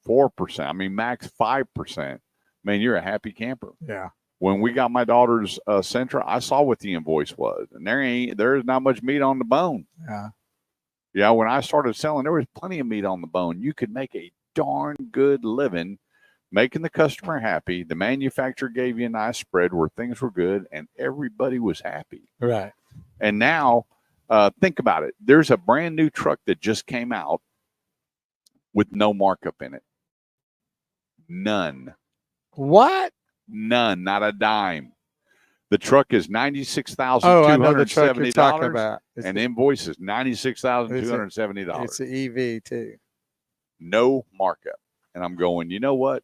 4%, I mean, max 5%, man, you're a happy camper. Yeah. When we got my daughter's Sentra, I saw what the invoice was, and there's not much meat on the bone. Yeah. Yeah, when I started selling, there was plenty of meat on the bone. You could make a darn good living making the customer happy. The manufacturer gave you a nice spread where things were good, and everybody was happy. Right. And now, think about it. There's a brand new truck that just came out with no markup in it. None. What? None, not a dime. The truck is $96,270. Oh, I know the truck you're talking about. And invoice is $96,270. It's an EV too. No markup. And I'm going, you know what?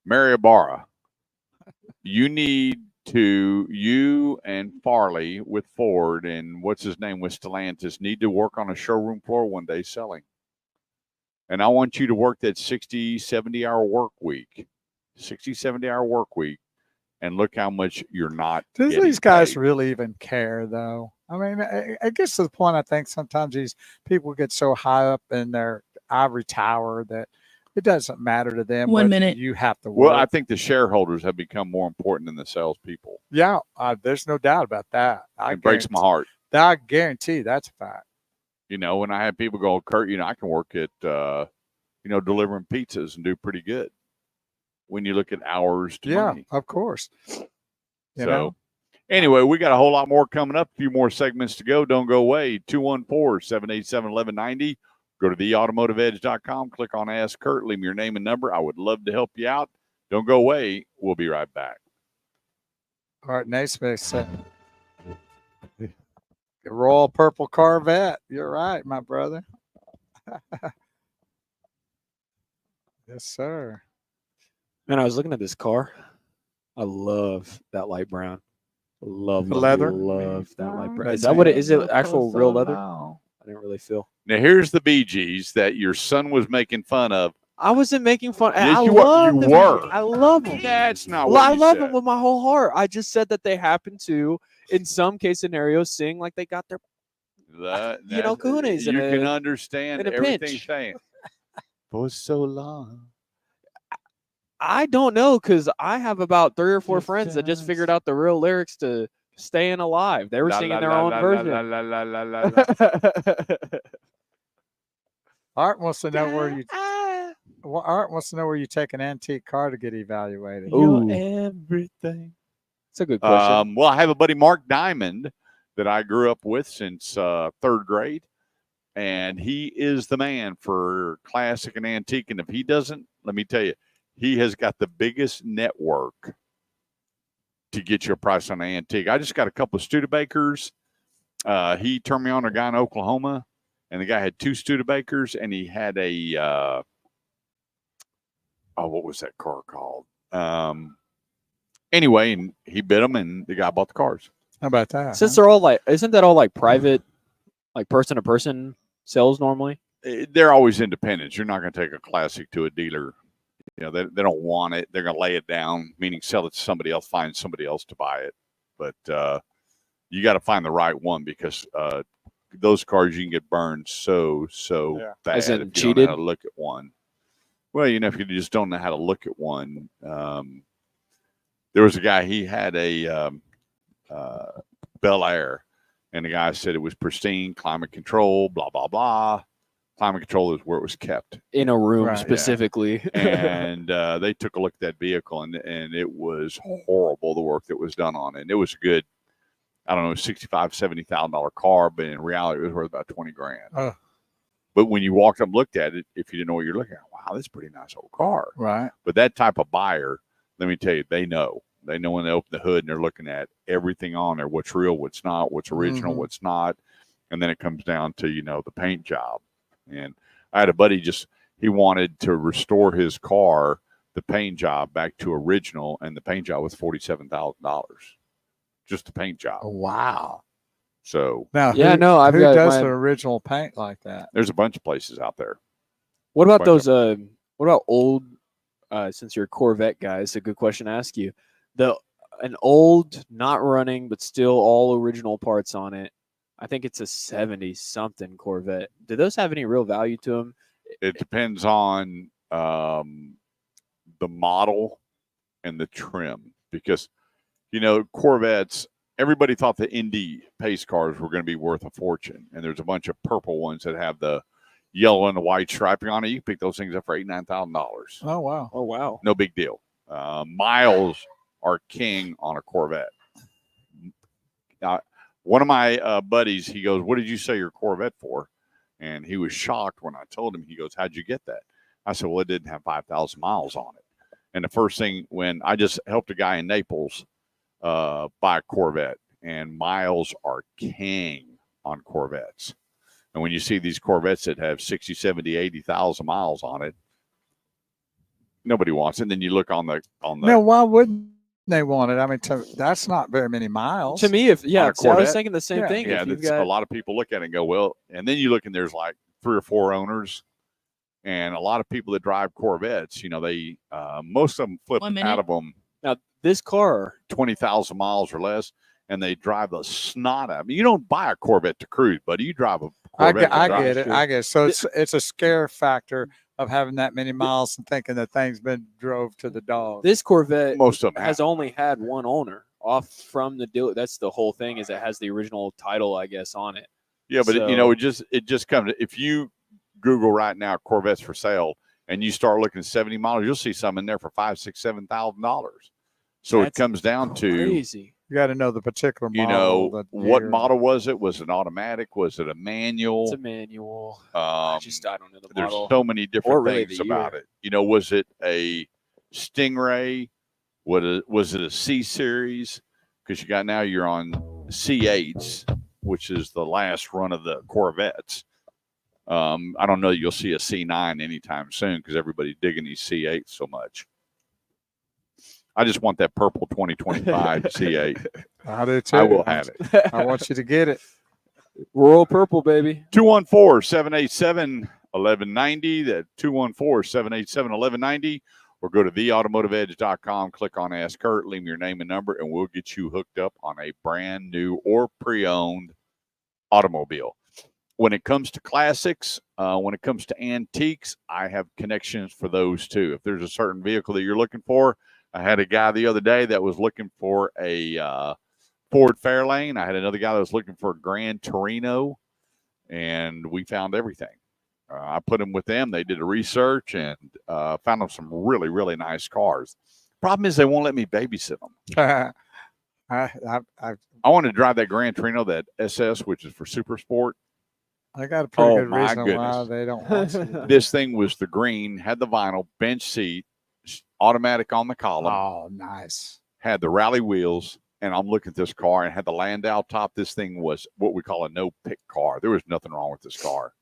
Mary Ibarra, you and Farley with Ford and what's his name with Stellantis need to work on a showroom floor one day selling. And I want you to work that 60, 70-hour work week. 60, 70-hour work week, and look how much you're not. Do getting these guys paid. really even care, though? I mean, I guess to the point I think sometimes these people get so high up in their ivory tower that it doesn't matter to them. 1 minute. You have to work. Well, I think the shareholders have become more important than the salespeople. Yeah, there's no doubt about that. It breaks my heart. I guarantee that's a fact. You know, when I have people go, Kurt, you know, I can work at, delivering pizzas and do pretty good. When you look at hours to money. Of course. Anyway, we got a whole lot more coming up. A few more segments to go. Don't go away. 214-787-1190. Go to theautomotiveedge.com. Click on Ask Kurt. Leave me your name and number. I would love to help you out. Don't go away. We'll be right back. All right, Naismith said, the Royal Purple Corvette. You're right, my brother. Yes, sir. Man, I was looking at this car. I love that light brown. Love The leather? Love that light brown. Is that what it is? It actual real leather? I didn't really feel. Now, here's the BGs that your son was making fun of. I wasn't making fun. Yes, I you love were. them. You were. I love them. That's not Well, what I you love said. them with my whole heart. I just said that they happen to, in some case scenarios, sing like they got their, cojones you can understand in a everything pinch. saying. For so long. I don't know, because I have about 3 or 4 friends that just figured out the real lyrics to Staying Alive. They were singing their own version. Art wants to know where you. Art wants to know where you take an antique car to get evaluated. Ooh. Everything. It's a good question. Well, I have a buddy, Mark Diamond, that I grew up with since 3rd grade. And he is the man for classic and antique. And if he doesn't, let me tell you, he has got the biggest network to get you a price on an antique. I just got a couple of Studebakers. He turned me on to a guy in Oklahoma, and the guy had 2 Studebakers, and he had a what was that car called? Anyway, and he bid them, and the guy bought the cars. How about that? Since they're all like, isn't that all like private, like person to person sales normally? They're always independents. You're not going to take a classic to a dealer. You know, they don't want it. They're going to lay it down, meaning sell it to somebody else, find somebody else to buy it. But you got to find the right one, because those cars you can get burned so bad. As in if you cheated? don't know how to look at one. Well, you know, if you just don't know how to look at one. There was a guy, he had a Bel Air, and the guy said it was pristine, climate control, blah, blah, blah. Climate control is where it was kept. In a room Right, yeah. specifically. And they took a look at that vehicle, and it was horrible, the work that was done on it. And it was a good, I don't know, $65,000-$70,000 car, but in reality, it was worth about $20,000. Oh. But when you walked up and looked at it, if you didn't know what you're looking at, wow, that's a pretty nice old car. Right. But that type of buyer, let me tell you, they know. They know when they open the hood and they're looking at everything on there, what's real, what's not, what's original, what's not. And then it comes down to, the paint job. And I had a buddy he wanted to restore his car, the paint job back to original, and the paint job was $47,000. Just the paint job. Oh, wow. So Now, Yeah, who, no, I've who got does my- the original paint like that? there's a bunch of places out there. What about Bunch those? What about old? Since you're a Corvette guy, it's a good question to ask you. An old, not running, but still all original parts on it. I think it's a 70-something Corvette. Do those have any real value to them? It depends on the model and the trim, because Corvettes, everybody thought the Indy pace cars were going to be worth a fortune, and there's a bunch of purple ones that have the yellow and the white striping on it. You can pick those things up for $8,000-$9,000. Oh, wow. Oh wow! No big deal. Miles are king on a Corvette. One of my buddies, he goes, "What did you sell your Corvette for?" And he was shocked when I told him. He goes, "How'd you get that?" I said, "Well, it didn't have 5,000 miles on it." And the first thing, when I just helped a guy in Naples buy a Corvette, and miles are king on Corvettes. And when you see these Corvettes that have 60, 70, 80,000 miles on it, nobody wants it. And then you look on the No, why wouldn't they want it? I mean, that's not very many miles. To me, On a see, I was Corvette? thinking the same Yeah. thing. Yeah, If you've that's got, a lot of people look at it and go, well, and then you look and there's like 3 or 4 owners, and a lot of people that drive Corvettes, they most of them flip 1 minute. out of them now this car, 20,000 miles or less, and they drive the snot out. I mean, you don't buy a Corvette to cruise, buddy. You drive a Corvette. I to drive. get it. I get it. So it's a scare factor of having that many miles and thinking that thing's been drove to the dog. this Corvette Most of them has have. only had one owner off from the dealer. That's the whole thing. Is it has the original title, I guess, on it. Yeah, but So- it just comes. If you Google right now Corvettes for sale and you start looking at 70 miles, you'll see some in there for $5,000, $6,000, $7,000. So That's it comes down to, Crazy. You got to know the particular you model. know, the what year. model was it? Was it automatic? Was it a manual? It's a manual. Um, I don't know the there's model. so many different Or really things the about year. it. Was it a Stingray? Was it a C series? Because you're on C8s, which is the last run of the Corvettes. I don't know that you'll see a C9 anytime soon because everybody's digging these C8s so much. I just want that purple 2025 C8. I do too. I will have it. I want you to get it. Royal purple, baby. 214-787-1190. That 214-787-1190. Or go to theautomotiveedge.com, click on Ask Kurt, leave me your name and number, and we'll get you hooked up on a brand new or pre-owned automobile. When it comes to classics, when it comes to antiques, I have connections for those too. If there's a certain vehicle that you're looking for, I had a guy the other day that was looking for a Ford Fairlane. I had another guy that was looking for a Gran Torino, and we found everything. I put them with them. They did a research and found them some really, really nice cars. Problem is they won't let me babysit them. I I want to drive that Gran Torino, that SS, which is for Super Sport. got a pretty Oh, good my reason why goodness. they don't want to. This thing was the green, had the vinyl, bench seat, automatic on the column, Oh, nice. had the rally wheels, and I'm looking at this car and had the Landau top. This thing was what we call a no-pick car. There was nothing wrong with this car.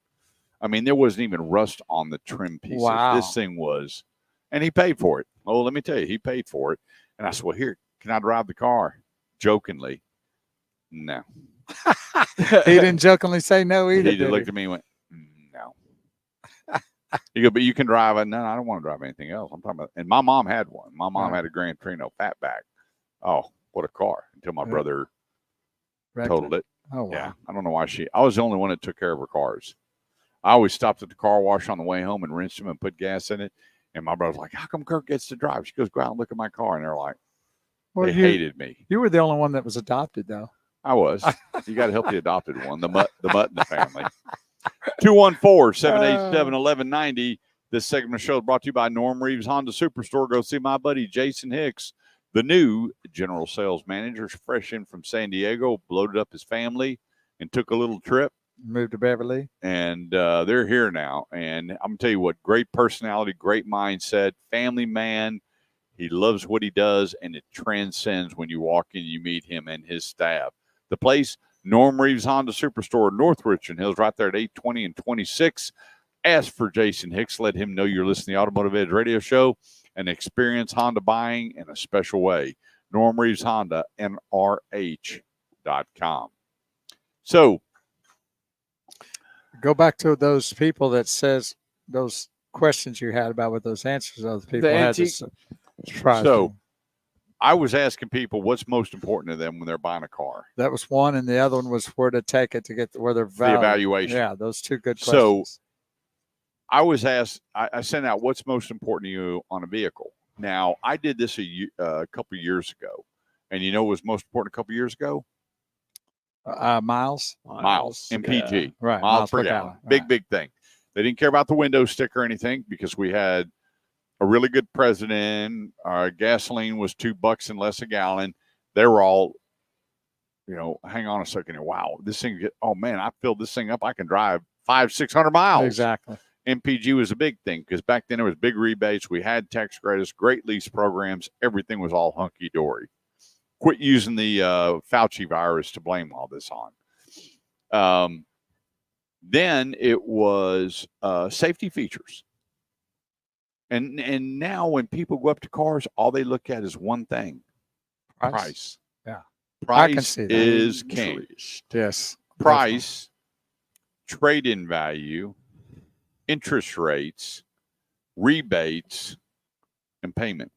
I mean, there wasn't even rust on the trim pieces. Wow. This thing was, and he paid for it. Oh, let me tell you, he paid for it. And I said, well, here, can I drive the car? Jokingly, no. He didn't jokingly say no either. He just looked at me and went, no. He go, but you can drive it. No, I don't want to drive anything else. I'm talking about, and my mom had one. My mom Right. had a Gran Torino Fatback. Oh, what a car! Until my Yeah. brother Wrecked totaled it. Oh, wow. Yeah, I don't know why I was the only one that took care of her cars. I always stopped at the car wash on the way home and rinsed them and put gas in it. And my brother's like, how come Kirk gets to drive? She goes, go out and look at my car. And they're like, Well, they you, hated me. you were the only one that was adopted, though. I was. You got to help the adopted one, the mutt in the family. 214-787-1190. This segment of the show is brought to you by Norm Reeves Honda Superstore. Go see my buddy Jason Hicks, the new general sales manager, fresh in from San Diego, loaded up his family and took a little trip. Moved to Beverly. And they're here now. And I'm going to tell you what, great personality, great mindset, family man. He loves what he does, and it transcends when you walk in, you meet him and his staff. The place, Norm Reeves Honda Superstore, North Richmond Hills, right there at 820 and 26. Ask for Jason Hicks. Let him know you're listening to the Automotive Edge radio show and experience Honda buying in a special way. Norm Reeves Honda, NRH.com. So, go back to those people that says those questions you had about what those answers those people had. So I was asking people what's most important to them when they're buying a car. That was one, and the other one was where to take it to get where they're the evaluation. Yeah, those two good So questions. I was asked, I sent out what's most important to you on a vehicle. Now, I did this a couple of years ago, and you know what was most important a couple of years ago? Miles, MPG, yeah. Right? Miles per gallon. Right. Big thing. They didn't care about the window sticker or anything because we had a really good president. Our gasoline was $2 and less a gallon. They were all, hang on a second here. Wow, this thing. Oh man, I filled this thing up. I can drive 500-600 miles. Exactly. MPG was a big thing because back then there was big rebates. We had tax credits, great lease programs. Everything was all hunky dory. Quit using the Fauci virus to blame all this on. Then it was safety features. And now when people go up to cars, all they look at is one thing. Price. Yeah. Price I can see that. is king. Yes. Price, trade-in value, interest rates, rebates, and payment.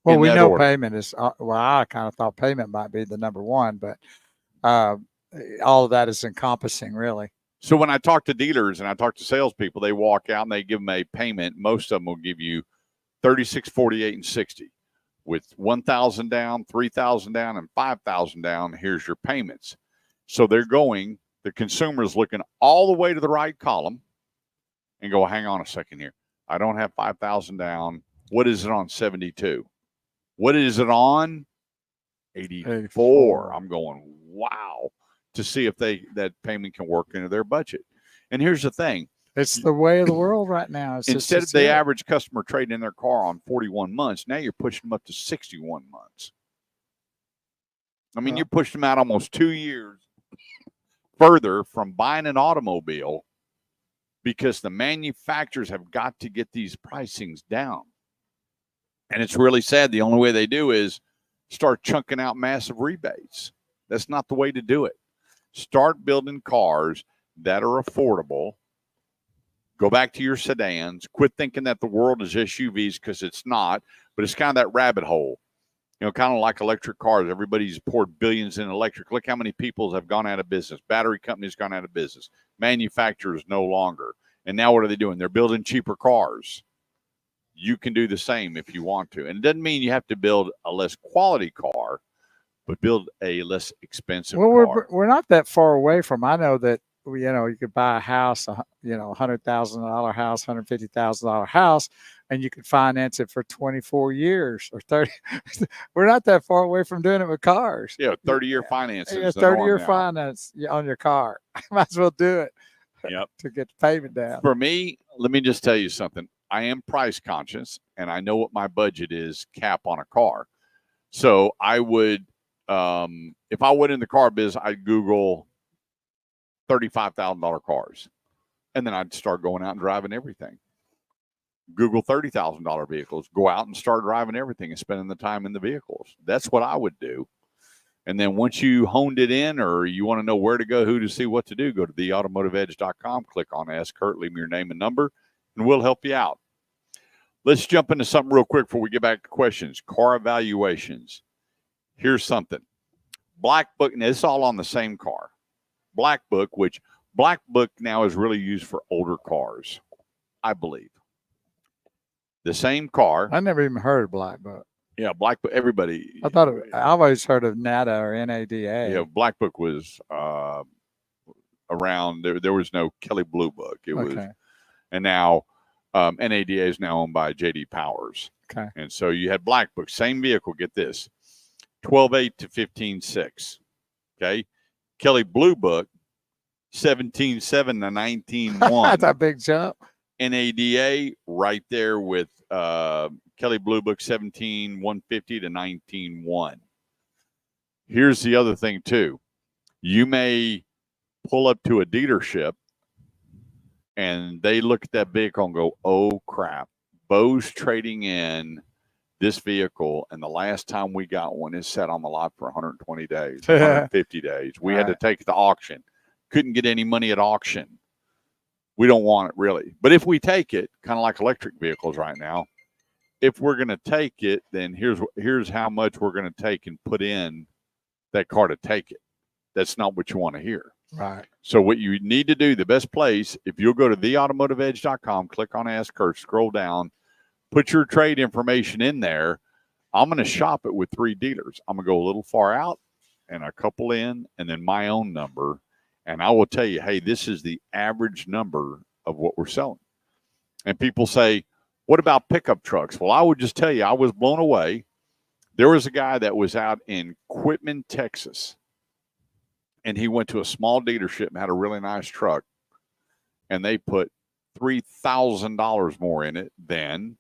Well, in we that know order. payment is, I kind of thought payment might be the number one, but all of that is encompassing, really. So when I talk to dealers and I talk to salespeople, they walk out and they give them a payment. Most of them will give you 36, 48, and 60 with 1,000 down, 3,000 down, and 5,000 down. Here's your payments. So they're going, the consumer is looking all the way to the right column and go, hang on a second here. I don't have 5,000 down. What is it on 72? What is it on 84? I'm going, wow, to see if that payment can work into their budget. And here's the thing. It's the way of the world right now. Instead of the average customer trading in their car on 41 months, now you're pushing them up to 61 months. I mean, you're pushing them out almost 2 years further from buying an automobile because the manufacturers have got to get these pricings down. And it's really sad. The only way they do is start chunking out massive rebates. That's not the way to do it. Start building cars that are affordable. Go back to your sedans. Quit thinking that the world is SUVs because it's not, but it's kind of that rabbit hole. Kind of like electric cars. Everybody's poured billions in electric. Look how many people have gone out of business. Battery companies gone out of business. Manufacturers no longer. And now what are they doing? They're building cheaper cars. You can do the same if you want to. And it doesn't mean you have to build a less quality car, but build a less expensive car. We're not that far away from, I know that, you could buy a house, $100,000 house, $150,000 house, and you could finance it for 24 years or 30. We're not that far away from doing it with cars. Yeah, 30-year financing. Yeah, 30-year finance on your car. Might as well do it. Yep. To get the payment down. For me, let me just tell you something. I am price conscious, and I know what my budget is cap on a car. So I would, if I went in the car business, I'd Google $35,000 cars, and then I'd start going out and driving everything. Google $30,000 vehicles, go out and start driving everything and spending the time in the vehicles. That's what I would do. And then once you honed it in, or you want to know where to go, who to see, what to do, go to theautomotiveedge.com, click on Ask Kurt, leave me your name and number, and we'll help you out. Let's jump into something real quick before we get back to questions. Car evaluations. Here's something. Black Book, now this is all on the same car. Black Book, which Black Book now is really used for older cars, I believe. The same car. I never even heard of Black Book. Yeah, Black Book, everybody. I've always heard of NADA or NADA. Yeah, Black Book was around. There was no Kelly Blue Book. It was, Okay. and now NADA is now owned by JD Powers. Okay. And so you had Black Book, same vehicle. Get this, 12.8 to 15.6. Okay, Kelly Blue Book, 17.7 to 19.1. That's a big jump. NADA right there with Kelly Blue Book, 17.150 to 19.1. Here's the other thing too. You may pull up to a dealership and they look at that vehicle and go, oh crap, Bo's trading in this vehicle, and the last time we got one is set on the lot for 120 days, 150 days. We had to take it to auction. Couldn't get any money at auction. We don't want it really. But if we take it, kind of like electric vehicles right now, if we're going to take it, then here's how much we're going to take and put in that car to take it. That's not what you want to hear. Right. So what you need to do, the best place, if you'll go to theautomotiveedge.com, click on Ask Kurt, scroll down, put your trade information in there. I'm going to shop it with 3 dealers. I'm going to go a little far out and a couple in, and then my own number. And I will tell you, hey, this is the average number of what we're selling. And people say, what about pickup trucks? Well, I would just tell you, I was blown away. There was a guy that was out in Quitman, Texas, and he went to a small dealership and had a really nice truck, and they put $3,000 more in it than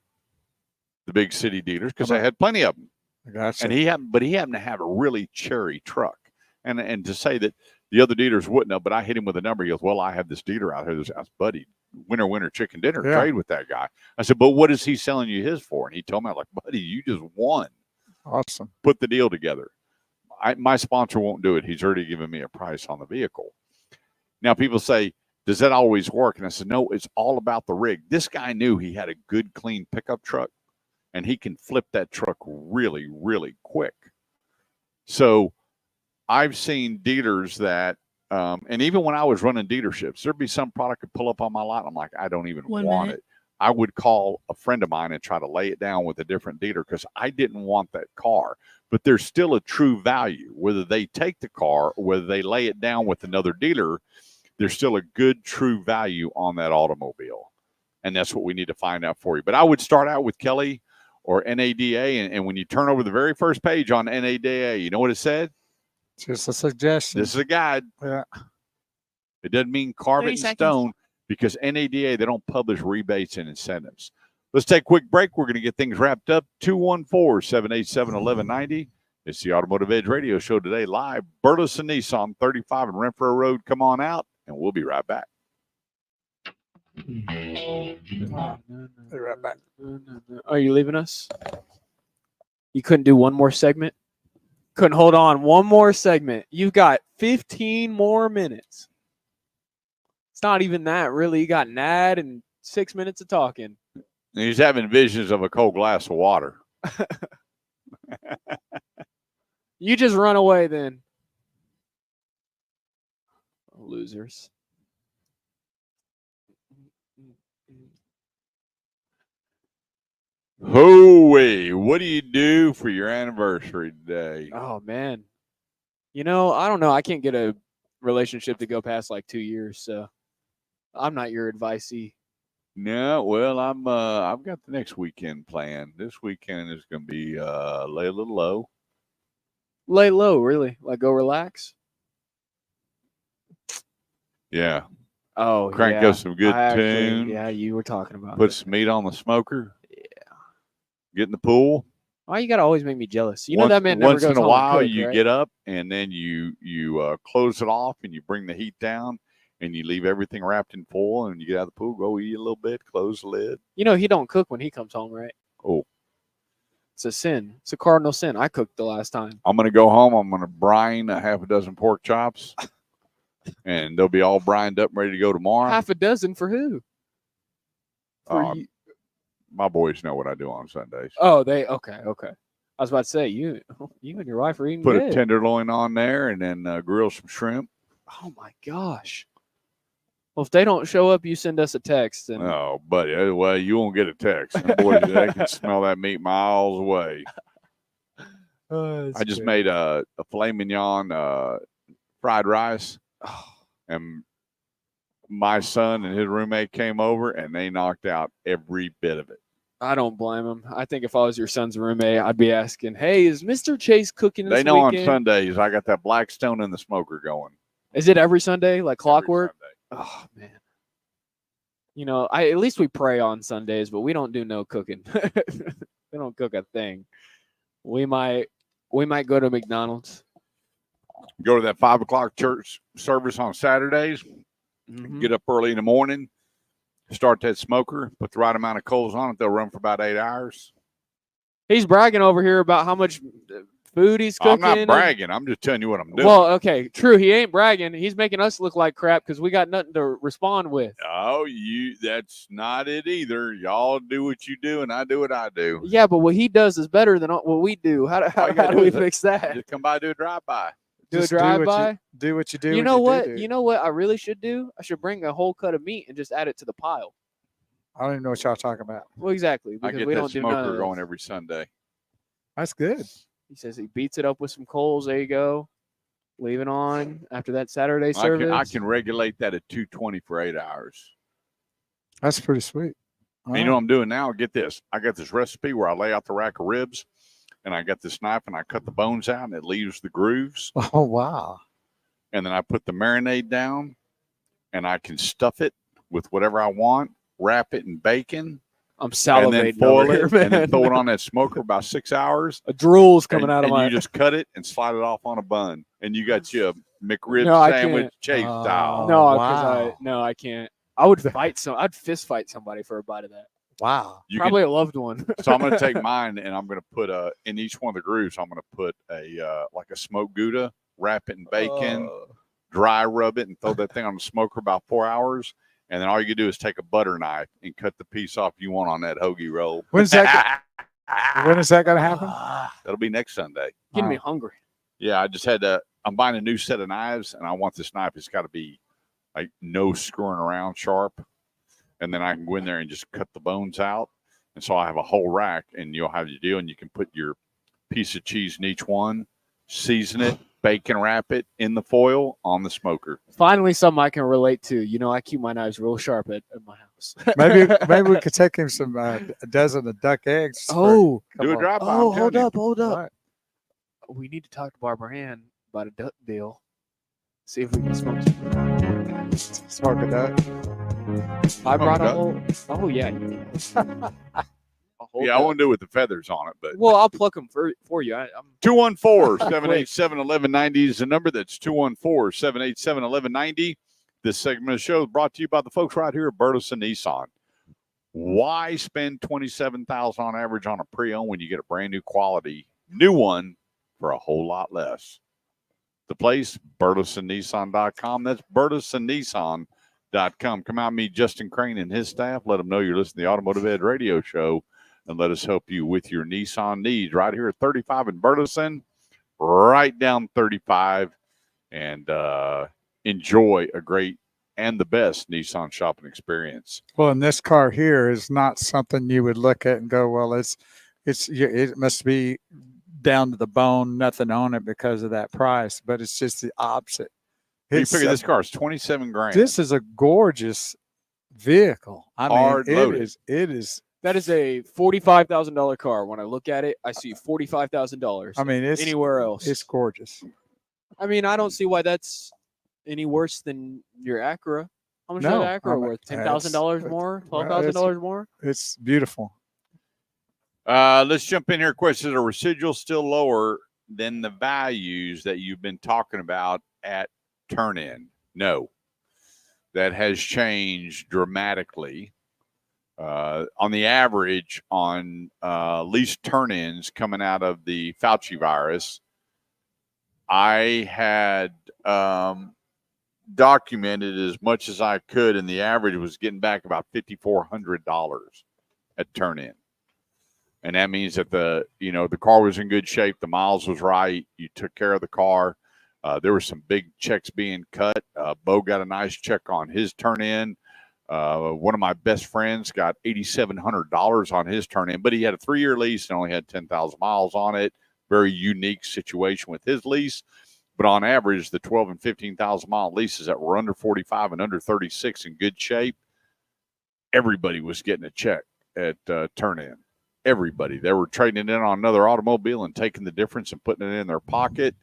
the big city dealers because they had plenty of them. Gotcha. And he happened to have a really cherry truck. And to say that the other dealers wouldn't have, but I hit him with a number. He goes, well, I have this dealer out here. I was, buddy, winner, chicken dinner, trade with that guy. I said, but what is he selling you his for? And he told me, I was like, buddy, you just won. Awesome. Put the deal together. My sponsor won't do it. He's already given me a price on the vehicle. Now, people say, does that always work? And I said, no, it's all about the rig. This guy knew he had a good, clean pickup truck, and he can flip that truck really, really quick. So I've seen dealers that, and even when I was running dealerships, there'd be some product could pull up on my lot. I'm like, I don't even want it. I would call a friend of mine and try to lay it down with a different dealer because I didn't want that car. But there's still a true value. Whether they take the car or whether they lay it down with another dealer, there's still a good, true value on that automobile. And that's what we need to find out for you. But I would start out with Kelly or NADA. And when you turn over the very first page on NADA, you know what it said? Just a suggestion. This is a guide. Yeah. It doesn't mean carve it in 30 seconds. stone because NADA, they don't publish rebates and incentives. Let's take a quick break. We're going to get things wrapped up. 214-787-1190. It's the Automotive Edge Radio Show today, live. Burleson Nissan, 35 and Renfro Road. Come on out, and we'll be right back. Be right back. Are you leaving us? You couldn't do one more segment? Couldn't hold on one more segment. You've got 15 more minutes. It's not even that, really. You got Nad and 6 minutes of talking. He's having visions of a cold glass of water. You just run away then. Losers. Hooey, what do you do for your anniversary today? Oh, man. You know, I don't know. I can't get a relationship to go past like 2 years, so I'm not your advisee. No, well, I've got the next weekend planned. This weekend is going to be lay a little low. Lay low, really? Like go relax? Yeah. Oh, Crank yeah. up some good tune. Yeah, you were talking about Put it. some meat on the smoker. Yeah. Get in the pool. Why you gotta always make me jealous? You know that man never once goes in a home while, and cook, you right? get up and then you close it off and you bring the heat down and you leave everything wrapped in foil and you get out of the pool, go eat a little bit, close the lid. You know he don't cook when he comes home, right? Oh, It's a sin. It's a cardinal sin. I cooked the last time. I'm gonna go home. I'm gonna brine a half a dozen pork chops, and they'll be all brined up and ready to go tomorrow. Half a dozen for who? For Uh, you. My boys know what I do on Sundays. Oh, they okay. I was about to say you and your wife are eating Put good. a tenderloin on there and then grill some shrimp. Oh my gosh. Well, if they don't show up, you send us a text. And Oh, buddy, well, you won't get a text. Them boys, they can smell that meat miles away. I just made a filet mignon fried rice, Oh, and my son and his roommate came over, and they knocked out every bit of it. I don't blame him. I think if I was your son's roommate, I'd be asking, "Hey, is Mr. Chase cooking this They know weekend?" on Sundays I got that Blackstone in the smoker going. Is it every Sunday, like clockwork? Every Sunday. Oh man. You know, at least we pray on Sundays, but we don't do no cooking. We don't cook a thing. We might go to McDonald's. Go to that 5 o'clock church service on Saturdays. Mhm. Get up early in the morning. Start that smoker. Put the right amount of coals on it. They'll run for about 8 hours. He's bragging over here about how much food he's cooking. I'm not bragging. I'm just telling you what I'm doing. Well, okay, true. He ain't bragging. He's making us look like crap because we got nothing to respond with. Oh, that's not it either. Y'all do what you do, and I do what I do. Yeah, but what he does is better than what we do. How do we fix that? Just come by and do a drive-by. Do a Just drive-by? Do what you do. You when know what? do. You know what I really should do? I should bring a whole cut of meat and just add it to the pile. I don't even know what y'all talking about. Well, exactly. I Because get we that don't do none of smoker this. going every Sunday. That's good. He says he beats it up with some coals. There you go. Leave it on after that Saturday service. I can regulate that at 220 for 8 hours. That's pretty sweet. And you know what I'm doing now? Get this. I got this recipe where I lay out the rack of ribs, and I got this knife, and I cut the bones out, and it leaves the grooves. Oh, wow. And then I put the marinade down, and I can stuff it with whatever I want, wrap it in bacon, I'm and then salivating foil over it, here, and then man. thove it on that smoker about 6 hours. A drool's coming and, out of and my. you just cut it and slide it off on a bun, and you got your McRib No, I sandwich can't. Chase style. No, wow. I can't. I would fight I'd fist fight somebody for a bite of that. Wow. You Probably a loved one. So I'm going to take mine, and I'm going to put in each one of the grooves. I'm going to put like a smoked Gouda, wrap it in bacon, dry rub it, and throw that thing on the smoker about 4 hours. And then all you can do is take a butter knife and cut the piece off you want on that hoagie roll. When is that going to happen? That'll be next Sunday. Getting me hungry. Yeah, I just had to. I'm buying a new set of knives, and I want this knife. It's got to be like no screwing around, sharp. And then I can go in there and just cut the bones out. And so I have a whole rack, and you'll have your deal, and you can put your piece of cheese in each one, season it, bacon wrap it in the foil on the smoker. Finally, something I can relate to. You know, I keep my knives real sharp at my house. Maybe we could take him some a dozen of duck eggs. Oh, Do a drive-by. oh, I'm hold telling up. All right. We need to talk to Barbara Ann about a duck deal. See if we can smoke some. Smoke a duck. I brought a duck? whole. Oh yeah. You can. A whole Yeah, I duck. won't do it with the feathers on it, but Well, I'll pluck them for you. I'm 214-787-1190 is the number. That's 214-787-1190. This segment of the show is brought to you by the folks right here at Burleson Nissan. Why spend $27,000 on average on a pre-owned when you get a brand new quality new one for a whole lot less? The place, BurlesonNissan.com. That's BurlesonNissan.com. Come out and meet Justin Crane and his staff. Let them know you're listening to the Automotive Ed Radio Show, and let us help you with your Nissan needs right here at 35 in Burleson, right down 35, and enjoy a great and the best Nissan shopping experience. Well, and this car here is not something you would look at and go, well, it must be down to the bone, nothing on it because of that price. But it's just the opposite. You It's, figure this car is $27,000. this is a gorgeous vehicle. I mean, Hard loaded. it is. That is a $45,000 car. When I look at it, I see $45,000. I mean, it's anywhere else. It's gorgeous. I mean, I don't see why that's any worse than your Acura. How much No, is that Acura I mean, worth? $10,000 more? $12,000 more? It's beautiful. Let's jump in here. Questions: are residuals still lower than the values that you've been talking about at turn-in? No, that has changed dramatically. On the average, on lease turn-ins coming out of the Fauci virus, I had documented as much as I could, and the average was getting back about $5,400 at turn-in. And that means that the car was in good shape, the miles was right, you took care of the car. There were some big checks being cut. Bo got a nice check on his turn-in. One of my best friends got $8,700 on his turn-in, but he had a 3-year lease and only had 10,000 miles on it. Very unique situation with his lease. But on average, the 12 and 15,000 mile leases that were under 45 and under 36 in good shape, everybody was getting a check at turn in. Everybody. They were trading it in on another automobile and taking the difference and putting it in their pocket.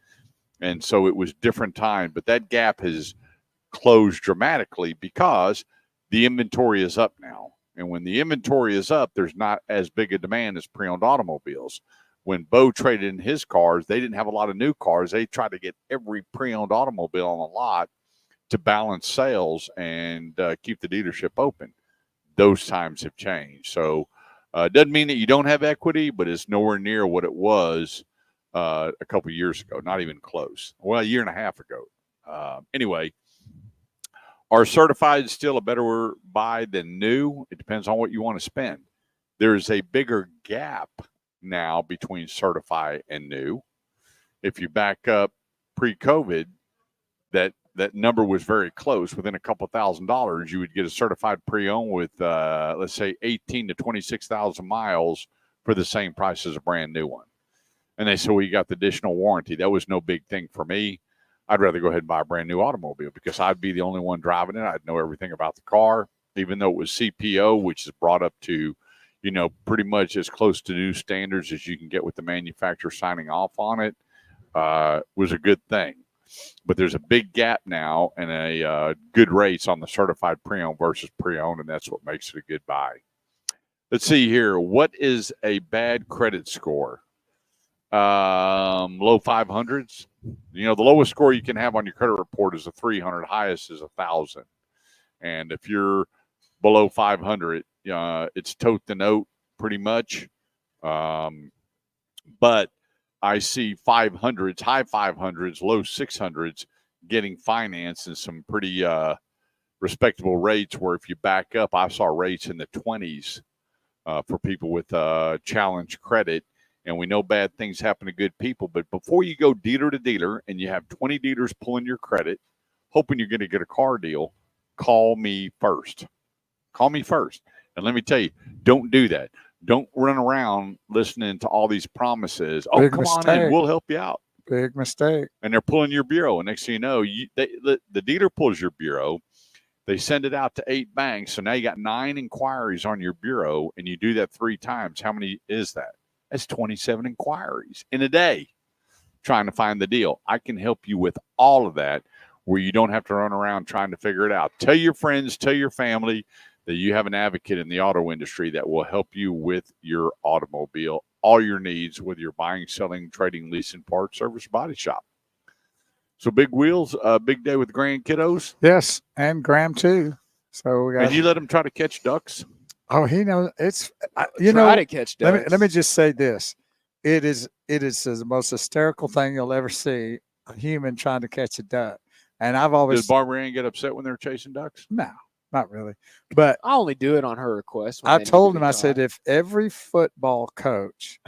And so it was different time. But that gap has closed dramatically because the inventory is up now. And when the inventory is up, there's not as big a demand as pre-owned automobiles. When Bo traded in his cars, they didn't have a lot of new cars. They tried to get every pre-owned automobile on the lot to balance sales and keep the dealership open. Those times have changed. So it doesn't mean that you don't have equity, but it's nowhere near what it was a couple of years ago, not even close. Well, a year and a half ago. Anyway, are certified still a better buy than new? It depends on what you want to spend. There's a bigger gap now between certified and new. If you back up pre-COVID, that number was very close. Within a couple $1,000s, you would get a certified pre-owned with, let's say, 18 to 26,000 miles for the same price as a brand new one. And they said, well, you got the additional warranty. That was no big thing for me. I'd rather go ahead and buy a brand new automobile because I'd be the only one driving it. I'd know everything about the car, even though it was CPO, which is brought up to, pretty much as close to new standards as you can get with the manufacturer signing off on it, was a good thing. But there's a big gap now and a good rates on the certified pre-owned versus pre-owned, and that's what makes it a good buy. Let's see here. What is a bad credit score? Low 500s. The lowest score you can have on your credit report is a 300. Highest is 1,000. And if you're below 500, it's tote the note pretty much. But I see 500s, high 500s, low 600s getting financed and some pretty respectable rates where if you back up, I saw rates in the 20s for people with challenge credit. And we know bad things happen to good people. But before you go dealer to dealer and you have 20 dealers pulling your credit, hoping you're going to get a car deal, call me first. Call me first. And let me tell you, don't do that. Don't run around listening to all these promises. Oh, come on in. We'll help you out. Big mistake. And they're pulling your bureau. And next thing you know, the dealer pulls your bureau. They send it out to 8 banks. So now you got 9 inquiries on your bureau, and you do that 3 times. How many is that? That's 27 inquiries in a day trying to find the deal. I can help you with all of that where you don't have to run around trying to figure it out. Tell your friends, tell your family that you have an advocate in the auto industry that will help you with your automobile, all your needs, whether you're buying, selling, trading, leasing, parts, service, body shop. So Big Wheels, big day with grand kiddos. Yes, and Graham too. So we got. And you let him try to catch ducks? Oh, he knows it's. Try to catch ducks. Let me just say this: it is the most hysterical thing you'll ever see. A human trying to catch a duck, and I've always. Does Barbara Ann get upset when they're chasing ducks? No, not really. But I only do it on her request. I told him, I said, if every football coach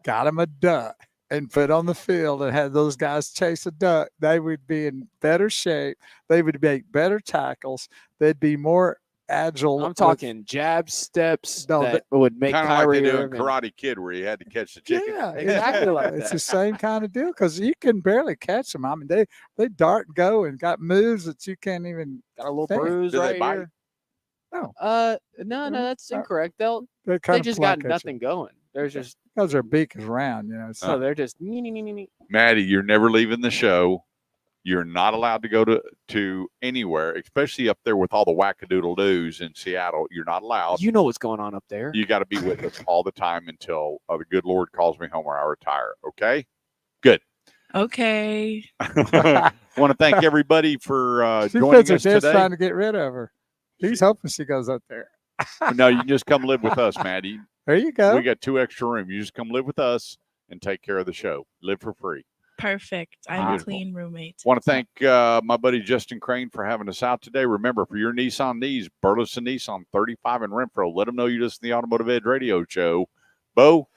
got him a duck and put on the field and had those guys chase a duck, they would be in better shape. They would make better tackles. They'd be more agile. I'm talking jab steps that would make kind of Kyrie like they do in Irving. Karate Kid where he had to catch the chicken. Yeah, exactly like that. It's the same kind of deal because you can barely catch them. I mean, they dart and go and got moves that you can't even. Got a little think. bruise Do they right bite? here. No. No, that's incorrect. They They just got nothing going. There's just because their beak is round, so they're just. Maddie, you're never leaving the show. You're not allowed to go to anywhere, especially up there with all the wackadoodle-doos in Seattle. You're not allowed. You know what's going on up there. You got to be with us all the time until the good Lord calls me home or I retire. Okay? Good. Okay. Want to thank everybody for she joining thinks us her dad's today. trying to get rid of her. He's hoping she goes up there. No, you can just come live with us, Maddie. There you go. We got 2 extra rooms. You just come live with us and take care of the show. Live for free. Perfect. I'm Beautiful. a clean roommate. Want to thank my buddy Justin Crane for having us out today. Remember, for your Nissan needs, Burleson Nissan 35 in Renfro. Let them know you listen to the Automotive Edge Radio Show. Bo,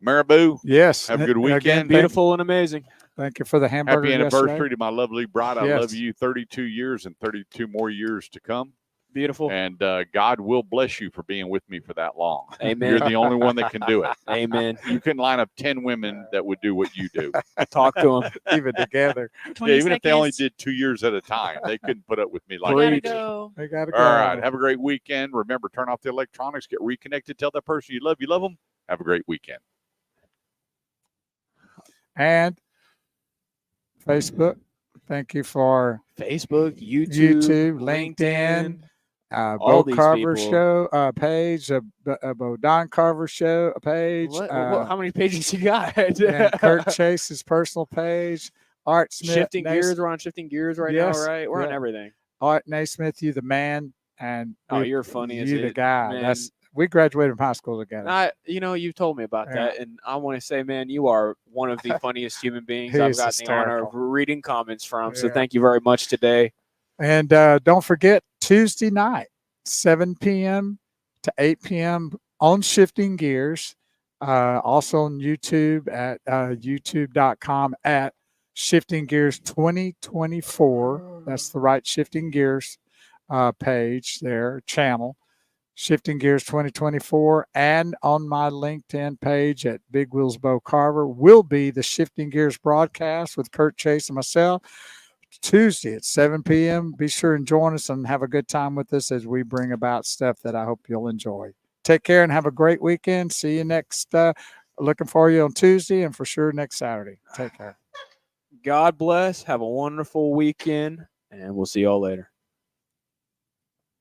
Marabou. Yes. Have a good weekend. Again, Beautiful and amazing. Thank you for the hamburger. Happy anniversary yesterday. to my lovely bride. I Yes. love you. 32 years and 32 more years to come. Beautiful. And God will bless you for being with me for that long. Amen. You're the only one that can do it. Amen. You couldn't line up 10 women that would do what you do. Talk to him. Even together. 20 Yeah, even if they only seconds. did 2 years at a time, they couldn't put up with me like We you gotta do. go. They got to go. All right. Have a great weekend. Remember, turn off the electronics, get reconnected, tell that person you love them. Have a great weekend. And Facebook. Thank you for Facebook, YouTube, LinkedIn, all Bo these Carver people. show page, Bo Don Carver show page, How many pages you got? and Kurt Chase's personal page, Art Smith. Shifting Gears. We're on Shifting Gears right now, right? We're on everything. Art Naismith, you the man, and you're funny as you the it, guy. man. We graduated from high school together. You've told me about Yeah. that, and I want to say, man, you are one of the funniest human beings He I've is gotten the honor of hysterical. reading comments from. So Yeah. thank you very much today. And don't forget Tuesday night, 7 p.m. to 8 p.m. on Shifting Gears. Also on YouTube at youtube.com at Shifting Gears 2024. That's the right Shifting Gears page there, channel. Shifting Gears 2024, and on my LinkedIn page at Big Wheels Bo Carver will be the Shifting Gears broadcast with Kurt Chase and myself Tuesday at 7 p.m. Be sure and join us and have a good time with us as we bring about stuff that I hope you'll enjoy. Take care and have a great weekend. See you next. Looking for you on Tuesday and for sure next Saturday. Take care. God bless. Have a wonderful weekend, and we'll see y'all later.